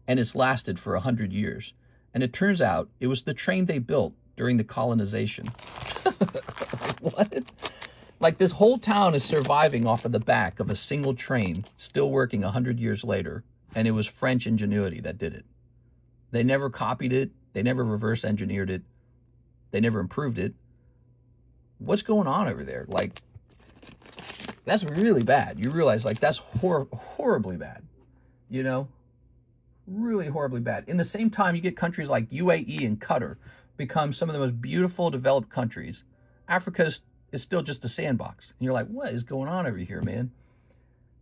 and it's lasted for 100 years. And it turns out it was the train they built during the colonization. What? Like this whole town is surviving off of the back of a single train, still working 100 years later, and it was French ingenuity that did it. They never copied it. They never reverse engineered it. They never improved it. What's going on over there? Like, that's really bad. You realize, like, that's horribly bad, you know? Really horribly bad. In the same time, you get countries like UAE and Qatar become some of the most beautiful developed countries. Africa is still just a sandbox. And you're like, what is going on over here, man?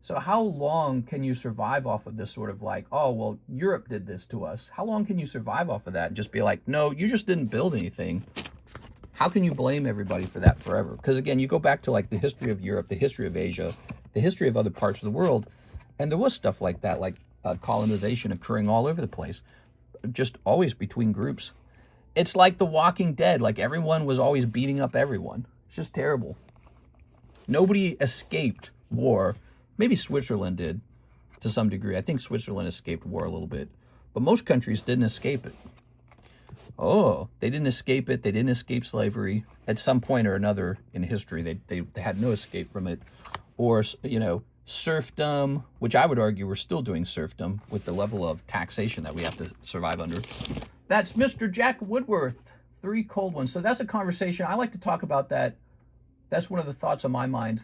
So how long can you survive off of this sort of like, oh, well, Europe did this to us. How long can you survive off of that and just be like, no, you just didn't build anything. How can you blame everybody for that forever? Because again, you go back to like the history of Europe, the history of Asia, the history of other parts of the world, and there was stuff like that, like colonization occurring all over the place, just always between groups. It's like The Walking Dead, like everyone was always beating up everyone. It's just terrible. Nobody escaped war. Maybe Switzerland did to some degree. I think Switzerland escaped war a little bit, but most countries didn't escape it. Oh, they didn't escape it. They didn't escape slavery. At some point or another in history, they had no escape from it. Or, you know, serfdom, which I would argue we're still doing serfdom with the level of taxation that we have to survive under. That's Mr. Jack Woodworth. 3 cold ones. So that's a conversation. I like to talk about that. That's one of the thoughts on my mind.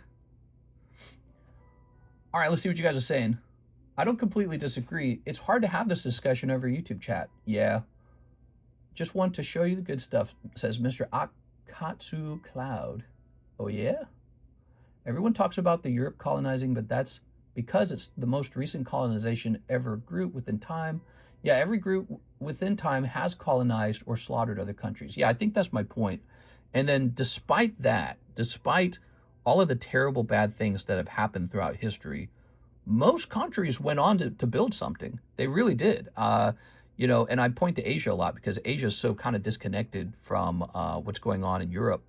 All right, let's see what you guys are saying. I don't completely disagree. It's hard to have this discussion over YouTube chat. Yeah. Just want to show you the good stuff, says Mr. Akatsu Cloud. Oh, yeah? Everyone talks about the Europe colonizing, but that's because it's the most recent colonization ever group within time. Yeah, every group within time has colonized or slaughtered other countries. Yeah, I think that's my point. And then despite that, despite all of the terrible bad things that have happened throughout history, most countries went on to build something. They really did. You know, and I point to Asia a lot because Asia is so kind of disconnected from what's going on in Europe.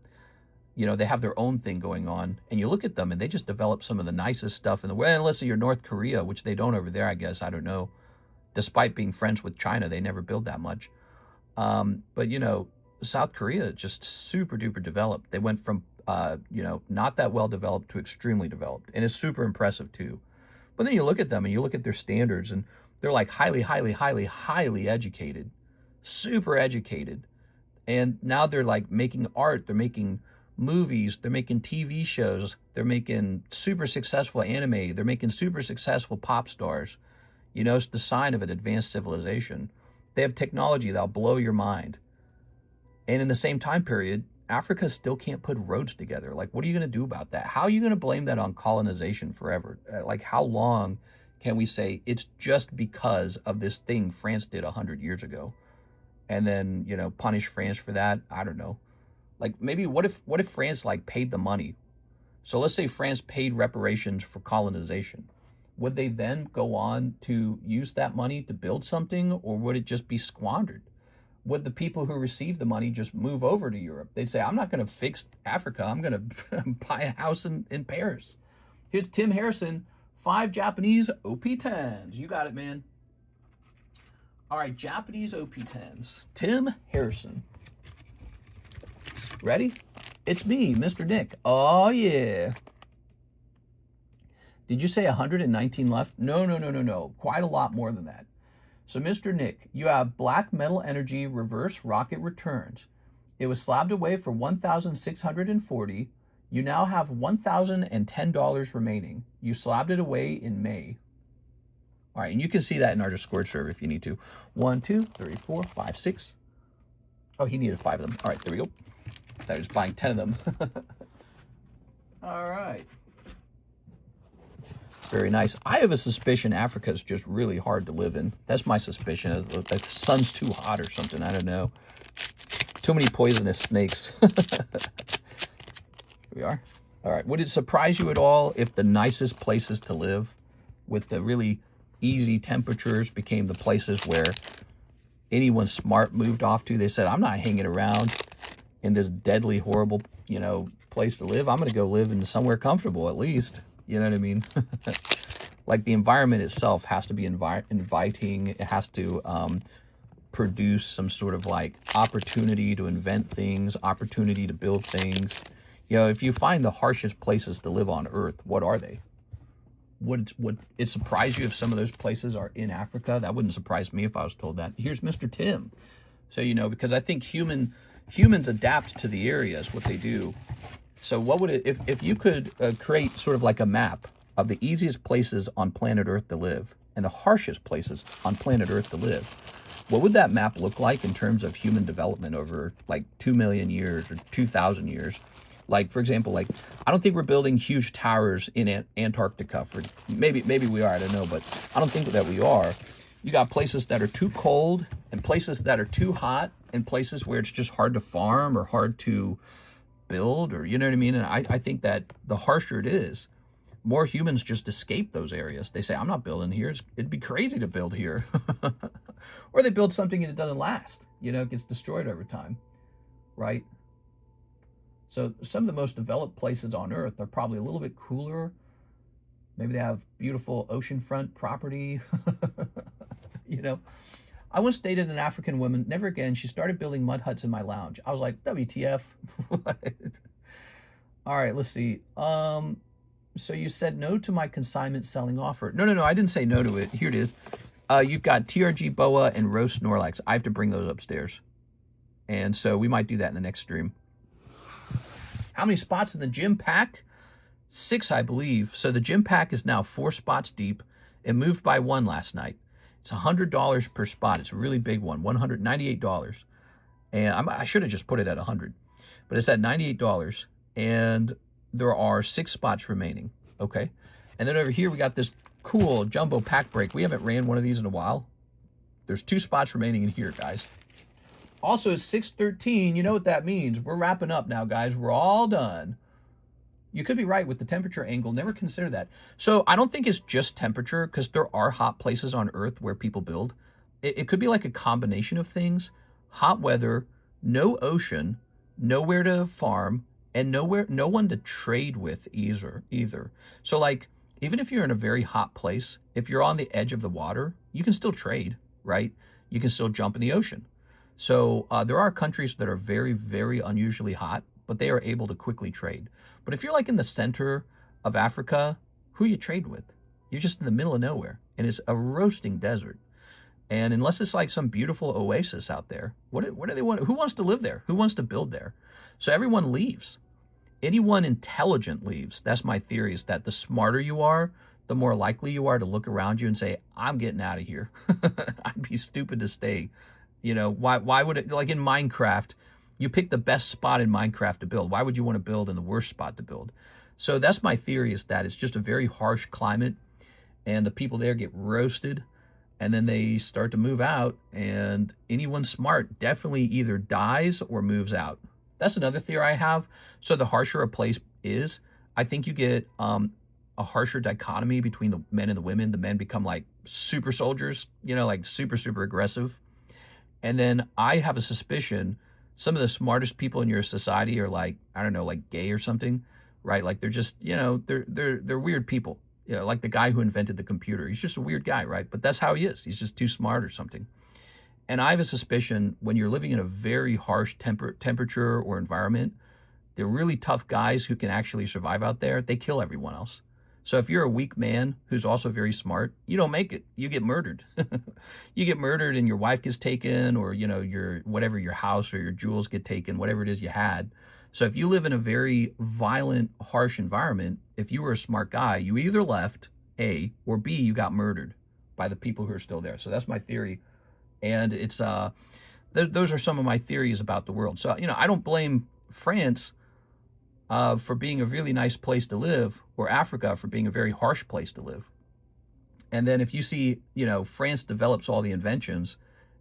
You know, they have their own thing going on, and you look at them and they just develop some of the nicest stuff in the world, unless you're North Korea, which they don't over there, I guess. I don't know. Despite being friends with China, they never build that much. But, you know, South Korea just super duper developed. They went from, you know, not that well developed to extremely developed, and it's super impressive too. But then you look at them and you look at their standards, and they're like highly educated, super educated. And now they're like making art, they're making movies, they're making TV shows, they're making super successful anime, they're making super successful pop stars. You know, it's the sign of an advanced civilization. They have technology that'll blow your mind. And in the same time period, Africa still can't put roads together. Like, what are you going to do about that? How are you going to blame that on colonization forever? Like, how long can we say it's just because of this thing France did 100 years ago? And then, you know, punish France for that? I don't know. Like, maybe what if France, like, paid the money? So let's say France paid reparations for colonization. Would they then go on to use that money to build something, or would it just be squandered? Would the people who received the money just move over to Europe? They'd say, I'm not going to fix Africa. I'm going to buy a house in Paris. Here's Tim Harrison, 5 Japanese OP10s. You got it, man. All right, Japanese OP10s. Tim Harrison. Ready? It's me, Mr. Nick. Oh, yeah. Did you say 119 left? No. Quite a lot more than that. So, Mr. Nick, you have Black Metal Energy Reverse Rocket Returns. It was slabbed away for $1,640. You now have $1,010 remaining. You slabbed it away in May. All right, and you can see that in our Discord server if you need to. 1, 2, 3, 4, 5, 6. Oh, he needed 5 of them. All right, there we go. I was buying 10 of them. All right. Very nice. I have a suspicion Africa is just really hard to live in. That's my suspicion. Like the sun's too hot or something. I don't know. Too many poisonous snakes. Here we are. All right. Would it surprise you at all if the nicest places to live with the really easy temperatures became the places where anyone smart moved off to? They said, I'm not hanging around in this deadly, horrible, you know, place to live. I'm going to go live in somewhere comfortable at least. You know what I mean? Like the environment itself has to be inviting. It has to produce some sort of like opportunity to invent things, opportunity to build things. You know, if you find the harshest places to live on Earth, what are they? Would it surprise you if some of those places are in Africa? That wouldn't surprise me if I was told that. Here's Mr. Tim. So, you know, because I think humans adapt to the areas, what they do. So what would it, if you could create sort of like a map of the easiest places on planet Earth to live and the harshest places on planet Earth to live, what would that map look like in terms of human development over like 2 million years or 2,000 years? Like, for example, like, I don't think we're building huge towers in Antarctica. Maybe we are, I don't know, but I don't think that we are. You got places that are too cold and places that are too hot. in places where it's just hard to farm or hard to build, or you know what I mean. And I think that the harsher it is, more humans just escape those areas. They say, I'm not building here. It'd be crazy to build here. Or they build something and it doesn't last. You know, it gets destroyed over time, right? So some of the most developed places on Earth are probably a little bit cooler. Maybe they have beautiful oceanfront property. You know, I once dated an African woman. Never again. She started building mud huts in my lounge. I was like, WTF? All right, let's see. So you said no to my consignment selling offer. No, I didn't say no to it. Here it is. You've got TRG Boa and Roast Snorlax. I have to bring those upstairs. And so we might do that in the next stream. How many spots in the gym pack? 6, I believe. So the gym pack is now 4 spots deep. It moved by 1 last night. It's $100 per spot. It's a really big one, $198. And I should have just put it at 100, but it's at $98. And there are 6 spots remaining. Okay. And then over here, we got this cool jumbo pack break. We haven't ran one of these in a while. There's 2 spots remaining in here, guys. Also, it's 6:13. You know what that means. We're wrapping up now, guys. We're all done. You could be right with the temperature angle. Never consider that. So I don't think it's just temperature, because there are hot places on Earth where people build. It could be like a combination of things. Hot weather, no ocean, nowhere to farm, and no one to trade with either. So like, even if you're in a very hot place, if you're on the edge of the water, you can still trade, right? You can still jump in the ocean. So there are countries that are very, very unusually hot, but they are able to quickly trade. But if you're like in the center of Africa, who you trade with? You're just in the middle of nowhere, and it's a roasting desert. And unless it's like some beautiful oasis out there, what do they want? Who wants to live there? Who wants to build there? So everyone leaves. Anyone intelligent leaves. That's my theory, is that the smarter you are, the more likely you are to look around you and say, I'm getting out of here. I'd be stupid to stay. You know, why would it, like in Minecraft, you pick the best spot in Minecraft to build. Why would you want to build in the worst spot to build? So that's my theory, is that it's just a very harsh climate, and the people there get roasted, and then they start to move out, and anyone smart definitely either dies or moves out. That's another theory I have. So the harsher a place is, I think you get a harsher dichotomy between the men and the women. The men become like super soldiers, you know, like super, super aggressive. And then I have a suspicion some of the smartest people in your society are like, I don't know, like gay or something, right? Like they're just, you know, they're weird people. You know, like the guy who invented the computer. He's just a weird guy, right? But that's how he is. He's just too smart or something. And I have a suspicion when you're living in a very harsh temperature or environment, the really tough guys who can actually survive out there, they kill everyone else. So if you're a weak man who's also very smart, you don't make it. You get murdered. You get murdered and your wife gets taken, or, you know, your house or your jewels get taken, whatever it is you had. So if you live in a very violent, harsh environment, if you were a smart guy, you either left, A, or B, you got murdered by the people who are still there. So that's my theory. And it's those are some of my theories about the world. So, you know, I don't blame France for being a really nice place to live, or Africa for being a very harsh place to live. And then if you see, you know, France develops all the inventions,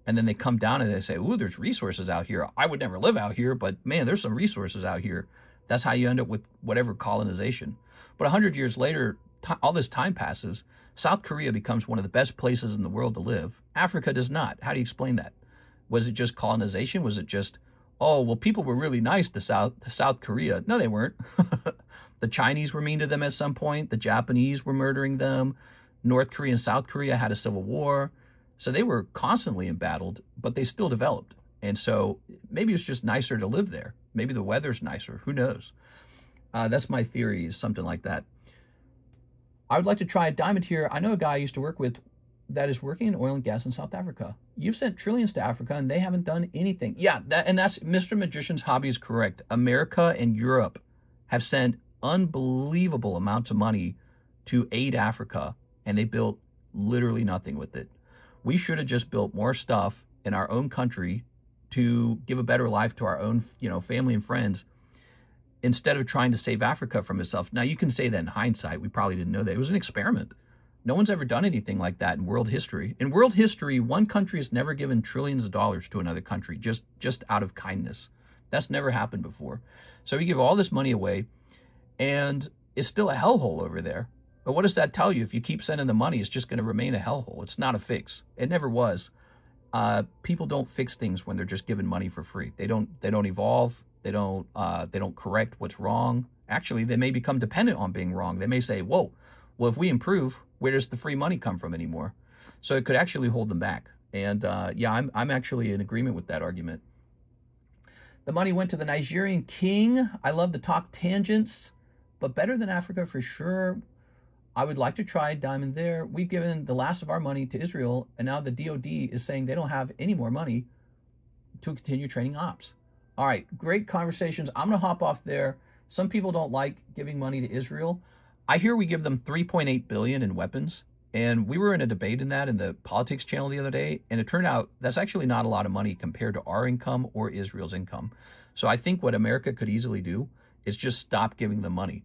and then they come down and they say, ooh, there's resources out here. I would never live out here, but man, there's some resources out here. That's how you end up with whatever colonization. But 100 years later, all this time passes. South Korea becomes one of the best places in the world to live. Africa does not. How do you explain that? Was it just colonization? Was it just, oh, well, people were really nice to South Korea? No, they weren't. The Chinese were mean to them at some point. The Japanese were murdering them. North Korea and South Korea had a civil war. So they were constantly embattled, but they still developed. And so maybe it's just nicer to live there. Maybe the weather's nicer. Who knows? That's my theory, is something like that. I would like to try a diamond here. I know a guy I used to work with that is working in oil and gas in South Africa. You've sent trillions to Africa and they haven't done anything. Yeah, that's Mr. Magician's hobby is correct. America and Europe have sent unbelievable amounts of money to aid Africa, and they built literally nothing with it. We should have just built more stuff in our own country to give a better life to our own, you know, family and friends, instead of trying to save Africa from itself. Now, you can say that in hindsight, we probably didn't know that. It was an experiment. No one's ever done anything like that in world history. In world history, one country has never given trillions of dollars to another country just out of kindness. That's never happened before. So we give all this money away, and it's still a hellhole over there. But what does that tell you? If you keep sending the money, it's just going to remain a hellhole. It's not a fix. It never was. People don't fix things when they're just given money for free. They don't evolve. They don't correct what's wrong. Actually, they may become dependent on being wrong. They may say, whoa, well, if we improve, where does the free money come from anymore? So it could actually hold them back. And yeah, I'm actually in agreement with that argument. The money went to the Nigerian king. I love to talk tangents, but better than Africa for sure. I would like to try diamond there. We've given the last of our money to Israel, and now the DOD is saying they don't have any more money to continue training ops. All right, great conversations. I'm going to hop off there. Some people don't like giving money to Israel. I hear we give them $3.8 billion in weapons, and we were in a debate in that in the politics channel the other day, and it turned out that's actually not a lot of money compared to our income or Israel's income. So I think what America could easily do is just stop giving them money.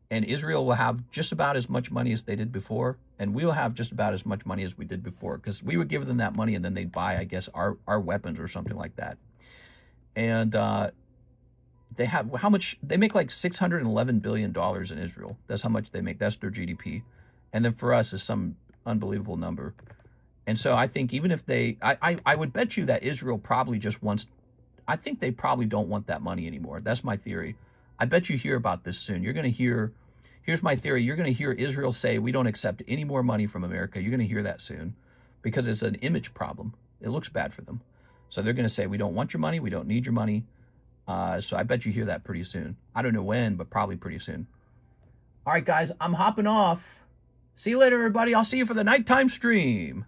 And Israel will have just about as much money as they did before, and we'll have just about as much money as we did before, because we would give them that money and then they'd buy, I guess, our weapons or something like that. And they have how much? They make like $611 billion in Israel. That's how much they make. That's their GDP. And then for us is some unbelievable number. And so I think even if they, I would bet you that Israel probably just wants, I think they probably don't want that money anymore. That's my theory. I bet you hear about this soon. You're going to hear, here's my theory. You're going to hear Israel say, we don't accept any more money from America. You're going to hear that soon because it's an image problem. It looks bad for them. So they're going to say, we don't want your money. We don't need your money. So I bet you hear that pretty soon. I don't know when, but probably pretty soon. All right, guys, I'm hopping off. See you later, everybody. I'll see you for the nighttime stream.